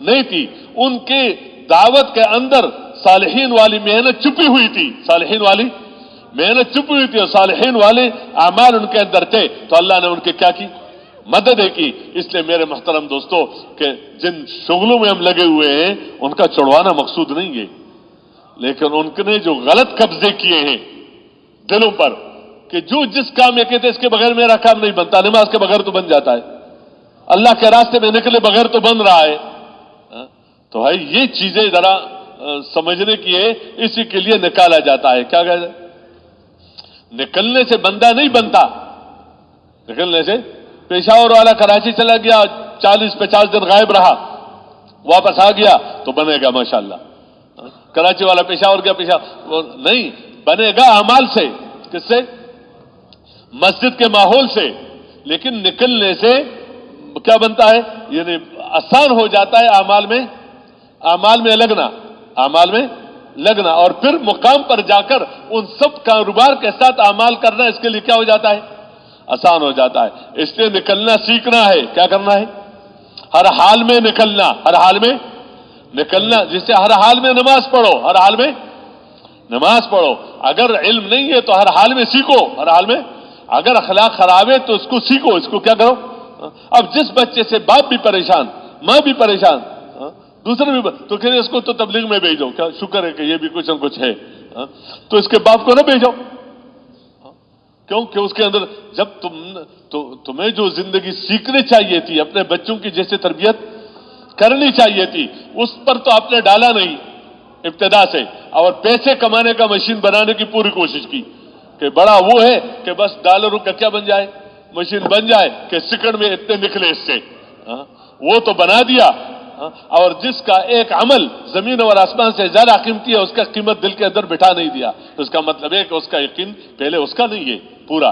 نہیں تھی. ان کی دعوت کے اندر صالحین والی محنت چھپی ہوئی تھی، صالحین والی محنت چھپی ہوئی تھی، اور صالحین والے اعمال ان کے اندر تھے. تو اللہ نے ان کے کیا کی؟ مدد کی. اس لیے میرے محترم دوستو کہ جن شغلوں میں ہم لگے ہوئے ہیں ان کا چھڑوانا مقصود نہیں ہے، لیکن ان نے جو غلط قبضے کیے ہیں دلوں پر، کہ جو جس کام میں کہتے اس کے بغیر میرا کام نہیں بنتا، نماز کے بغیر تو بن جاتا ہے، اللہ کے راستے میں نکلے بغیر تو بن رہا ہے. تو بھائی یہ چیزیں ذرا سمجھنے کی ہے. اسی کے لیے نکالا جاتا ہے. کیا کہتے ہیں؟ نکلنے سے بندہ نہیں بنتا. نکلنے سے پشاور والا کراچی چلا گیا، 40-50 دن غائب رہا، واپس آ گیا تو بنے گا ماشاءاللہ. کراچی والا پشاور گیا، پشاور نہیں بنے گا اعمال سے. کس سے؟ مسجد کے ماحول سے. لیکن نکلنے سے کیا بنتا ہے؟ یعنی آسان ہو جاتا ہے اعمال میں لگنا، اعمال میں لگنا، اور پھر مقام پر جا کر ان سب کاروبار کے ساتھ اعمال کرنا اس کے لیے کیا ہو جاتا ہے؟ آسان ہو جاتا ہے. اس لیے نکلنا سیکھنا ہے. کیا کرنا ہے؟ ہر حال میں نکلنا، ہر حال میں نکلنا. جس سے ہر حال میں نماز پڑھو، ہر حال میں نماز پڑھو. اگر علم نہیں ہے تو ہر حال میں سیکھو، ہر حال میں. اگر اخلاق خراب ہے تو اس کو سیکھو، اس کو کیا کرو. اب جس بچے سے باپ بھی پریشان، ماں بھی پریشان، دوسرے بھی تو کہ اس کو تو تبلیغ میں بھیجو. کیا شکر ہے کہ یہ بھی کچھ نہ کچھ ہے. تو اس کے باپ کو نہ بھیجو. کیوں کہ اس کے اندر جب تمہیں جو زندگی سیکھنی چاہیے تھی، اپنے بچوں کی جیسے تربیت کرنی چاہیے تھی، اس پر تو آپ نے ڈالا نہیں ابتدا سے، اور پیسے کمانے کا مشین بنانے کی پوری کوشش کی کہ بڑا وہ ہے کہ بس ڈالروں کا کیا بن جائے، مشین بن جائے کہ سیکنڈ میں اتنے نکلے اس سے. وہ تو بنا دیا. اور جس کا ایک عمل زمین اور آسمان سے زیادہ قیمتی ہے، اس کا قیمت دل کے اندر بٹھا نہیں دیا. تو اس کا مطلب ہے کہ اس کا یقین پہلے اس کا نہیں ہے پورا.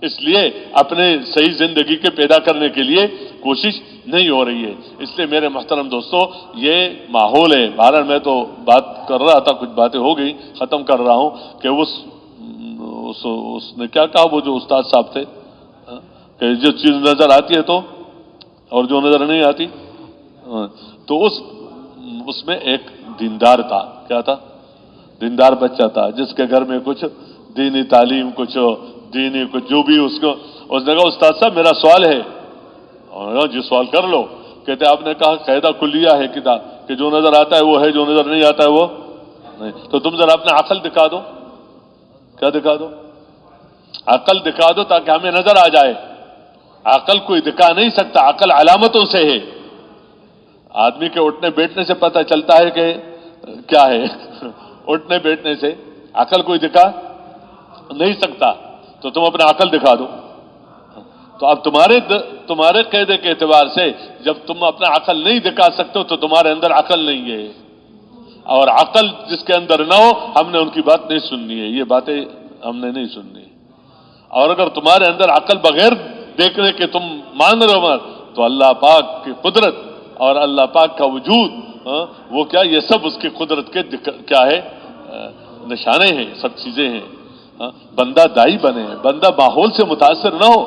اس لیے اپنے صحیح زندگی کے پیدا کرنے کے لیے کوشش نہیں ہو رہی ہے. اس لیے میرے محترم دوستو یہ ماحول ہے. بہرحال میں تو بات کر رہا تھا، کچھ باتیں ہو گئی، ختم کر رہا ہوں کہ اس نے کیا کہا، وہ جو استاد صاحب تھے کہ جو چیز نظر آتی ہے تو اور جو نظر نہیں آتی. تو اس میں ایک دیندار تھا. کیا تھا؟ دیندار بچہ تھا جس کے گھر میں کچھ دینی تعلیم، کچھ دینی کچھ جو بھی اس نے کہا استاد صاحب میرا سوال ہے. اور جی سوال کر لو. کہتے آپ نے کہا قاعدہ کلیہ ہے کتاب کہ جو نظر آتا ہے وہ ہے، جو نظر نہیں آتا ہے وہ نہیں. تو تم ذرا اپنا عقل دکھا دو. کیا دکھا دو؟ عقل دکھا دو تاکہ ہمیں نظر آ جائے. عقل کوئی دکھا نہیں سکتا، عقل علامتوں سے ہے. آدمی کے اٹھنے بیٹھنے سے پتہ چلتا ہے کہ کیا ہے. اٹھنے بیٹھنے سے عقل کوئی دکھا نہیں سکتا. تو تم اپنا عقل دکھا دو. تو اب تمہارے قاعدے کے اعتبار سے جب تم اپنا عقل نہیں دکھا سکتے ہو تو تمہارے اندر عقل نہیں ہے. اور عقل جس کے اندر نہ ہو ہم نے ان کی بات نہیں سننی ہے. یہ باتیں ہم نے نہیں سننی. اور اگر تمہارے اندر عقل بغیر دیکھنے کے تم مان رہے ہو تو اللہ پاک کی قدرت اور اللہ پاک کا وجود وہ کیا، یہ سب اس کی قدرت کے کیا ہے، نشانے ہیں، سب چیزیں ہیں. بندہ دائی بنے، بندہ ماحول سے متاثر نہ ہو.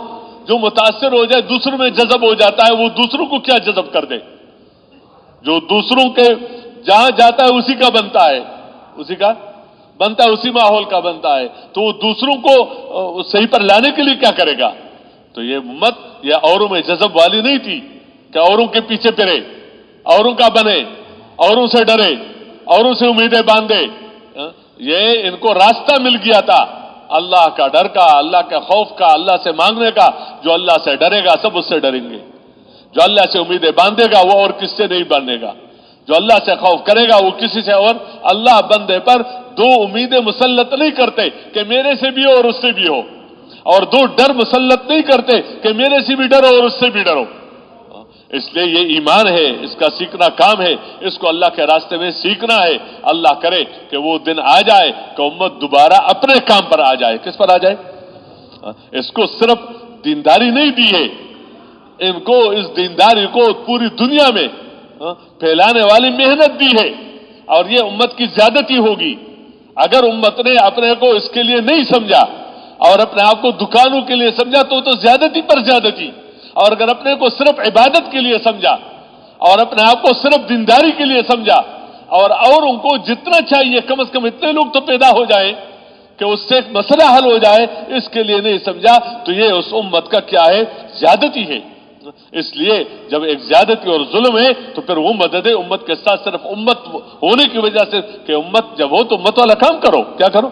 جو متاثر ہو جائے دوسروں میں جذب ہو جاتا ہے، وہ دوسروں کو کیا جذب کر دے. جو دوسروں کے جہاں جاتا ہے اسی کا بنتا ہے، اسی کا بنتا ہے، اسی ماحول کا بنتا ہے. تو وہ دوسروں کو صحیح پر لانے کے لیے کیا کرے گا. تو یہ امت یہ اوروں میں جذب والی نہیں تھی کہ اوروں کے پیچھے پھرے، اوروں کا بنے، اوروں سے ڈرے، اوروں سے امیدیں باندھے. یہ ان کو راستہ مل گیا تھا اللہ کا ڈر کا، اللہ کے خوف کا، اللہ سے مانگنے کا. جو اللہ سے ڈرے گا سب اس سے ڈریں گے. جو اللہ سے امیدیں باندھے گا وہ اور کس سے نہیں باندھے گا. جو اللہ سے خوف کرے گا وہ کسی سے. اور اللہ بندے پر دو امیدیں مسلط نہیں کرتے کہ میرے سے بھی ہو اور اس سے بھی ہو، اور دو ڈر مسلط نہیں کرتے کہ میرے سے بھی ڈرو اور اس سے بھی ڈرو. اس لیے یہ ایمان ہے، اس کا سیکھنا کام ہے، اس کو اللہ کے راستے میں سیکھنا ہے۔ اللہ کرے کہ وہ دن آ جائے کہ امت دوبارہ اپنے کام پر آ جائے۔ کس پر آ جائے؟ اس کو صرف دینداری نہیں دی ہے، ان کو اس دینداری کو پوری دنیا میں پھیلانے والی محنت دی ہے، اور یہ امت کی زیادتی ہوگی اگر امت نے اپنے کو اس کے لیے نہیں سمجھا اور اپنے آپ کو دکانوں کے لیے سمجھا تو زیادتی پر زیادتی، اور اگر اپنے کو صرف عبادت کے لیے سمجھا اور اپنے آپ کو صرف دینداری کے لیے سمجھا اور ان کو جتنا چاہیے کم از کم اتنے لوگ تو پیدا ہو جائیں کہ اس سے ایک مسئلہ حل ہو جائے، اس کے لیے نہیں سمجھا تو یہ اس امت کا کیا ہے؟ زیادتی ہے۔ اس لیے جب ایک زیادتی اور ظلم ہے تو پھر وہ مدد امت کے ساتھ صرف امت ہونے کی وجہ سے کہ امت جب ہو تو امت والا کام کرو۔ کیا کرو؟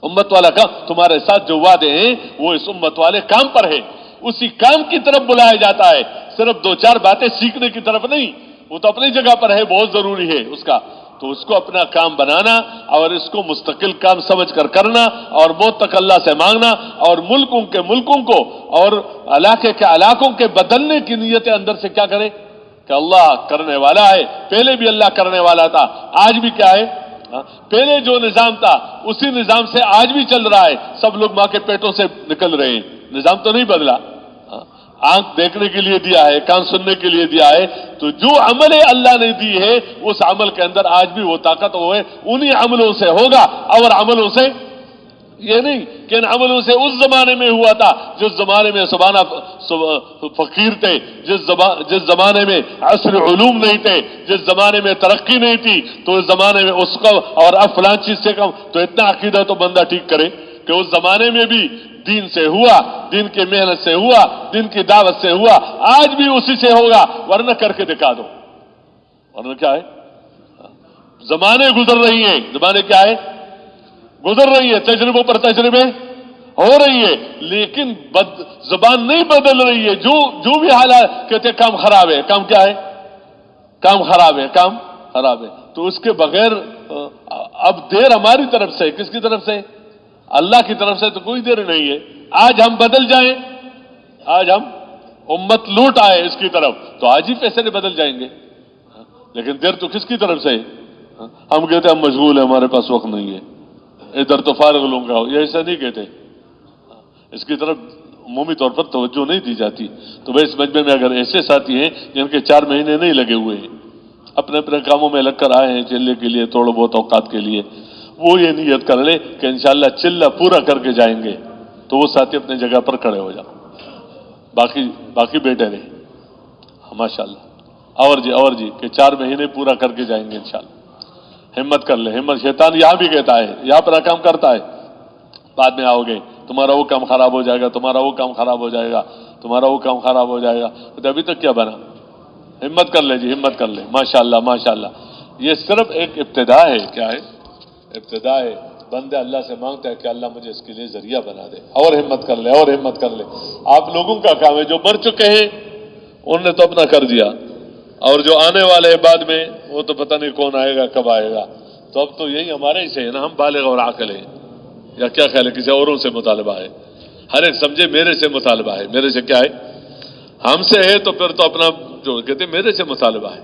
امت والا کام۔ تمہارے ساتھ جو وعدے ہیں وہ اس امت والے کام پر ہے، اسی کام کی طرف بلایا جاتا ہے، صرف دو چار باتیں سیکھنے کی طرف نہیں، وہ تو اپنی جگہ پر ہے، بہت ضروری ہے اس کا، تو اس کو اپنا کام بنانا اور اس کو مستقل کام سمجھ کر کرنا اور موت تک اللہ سے مانگنا اور ملکوں کو اور علاقے کے علاقوں کے بدلنے کی نیتیں اندر سے کیا کرے کہ اللہ کرنے والا ہے، پہلے بھی اللہ کرنے والا تھا، آج بھی کیا ہے؟ پہلے جو نظام تھا اسی نظام سے آج بھی چل رہا ہے، سب لوگ ماں کے پیٹوں سے نکل رہے ہیں، نظام تو نہیں بدلا۔ آنکھ دیکھنے کے لیے دیا ہے، کان سننے کے لیے دیا ہے، تو جو عمل اللہ نے دی ہے اس عمل کے اندر آج بھی وہ طاقت وہ ہے، انہی عملوں سے ہوگا، اور عملوں سے یہ نہیں کہ ان عملوں سے اس زمانے میں ہوا تھا جس زمانے میں سبحانہ فقیر تھے، جس زمانے میں عصر علوم نہیں تھے، جس زمانے میں ترقی نہیں تھی، تو اس زمانے میں اس کا اور اب فلان چیز سے کم، تو اتنا عقیدہ تو بندہ ٹھیک کرے کہ اس زمانے میں بھی دین سے ہوا، دین کی محنت سے ہوا، دین کی دعوت سے ہوا، آج بھی اسی سے ہوگا، ورنہ کر کے دکھا دو۔ ورنہ کیا ہے؟ زمانے گزر رہی ہیں، زمانے کیا ہے؟ گزر رہی ہے، تجربوں پر تجربے ہو رہی ہے، لیکن زبان نہیں بدل رہی ہے، جو بھی حالات کہتے کام خراب ہے، کام کیا ہے؟ کام خراب ہے، کام خراب ہے۔ تو اس کے بغیر اب دیر ہماری طرف سے، کس کی طرف سے؟ اللہ کی طرف سے تو کوئی دیر نہیں ہے۔ آج ہم بدل جائیں، آج ہم امت لوٹ آئے اس کی طرف تو آج ہی فیصلے بدل جائیں گے، لیکن دیر تو کس کی طرف سے؟ ہم کہتے ہیں ہم مشغول ہیں، ہمارے پاس وقت نہیں ہے، ادھر تو فارغ لوں گا، یہ ایسا نہیں کہتے، اس کی طرف عمومی طور پر توجہ نہیں دی جاتی۔ تو بھائی اس مجمع میں اگر ایسے ساتھی ہیں جن کے 4 مہینے نہیں لگے ہوئے ہیں، اپنے اپنے کاموں میں لگ کر آئے ہیں چلے کے لیے، تھوڑا بہت اوقات کے لیے، وہ یہ نیت کر لے کہ انشاءاللہ چلہ پورا کر کے جائیں گے، تو وہ ساتھی اپنے جگہ پر کھڑے ہو جاؤ، باقی بیٹھے رہے، ماشاءاللہ۔ اور جی کہ 4 مہینے پورا کر کے جائیں گے انشاءاللہ، ہمت کر لے، ہمت۔ شیطان یہاں بھی کہتا ہے، یہاں پر کام کرتا ہے، بعد میں آؤ گے تمہارا وہ کام خراب ہو جائے گا، تمہارا وہ کام خراب ہو جائے گا، تمہارا وہ کام خراب ہو جائے گا، تو ابھی تک کیا بنا؟ ہمت کر لے جی، ہمت کر لے، ماشاءاللہ ماشاءاللہ۔ یہ صرف ایک ابتدا ہے، کیا ہے؟ ابتدا ہے۔ بندہ اللہ سے مانگتا ہے کہ اللہ مجھے اس کے لیے ذریعہ بنا دے، اور ہمت کر لے، اور ہمت کر لے۔ آپ لوگوں کا کام ہے، جو مر چکے ہیں انہوں نے تو اپنا کر دیا، اور جو آنے والے ہیں بعد میں وہ تو پتہ نہیں کون آئے گا، کب آئے گا، تو اب تو یہی ہمارے ہی سے ہے نا، ہم بالغ اور عاقل ہیں، یا کیا خیال ہے؟ کسی اوروں سے مطالبہ ہے؟ ہر ایک سمجھے میرے سے مطالبہ ہے، میرے سے کیا ہے؟ ہم سے ہے تو پھر تو اپنا جو کہتے ہیں میرے سے مطالبہ ہے،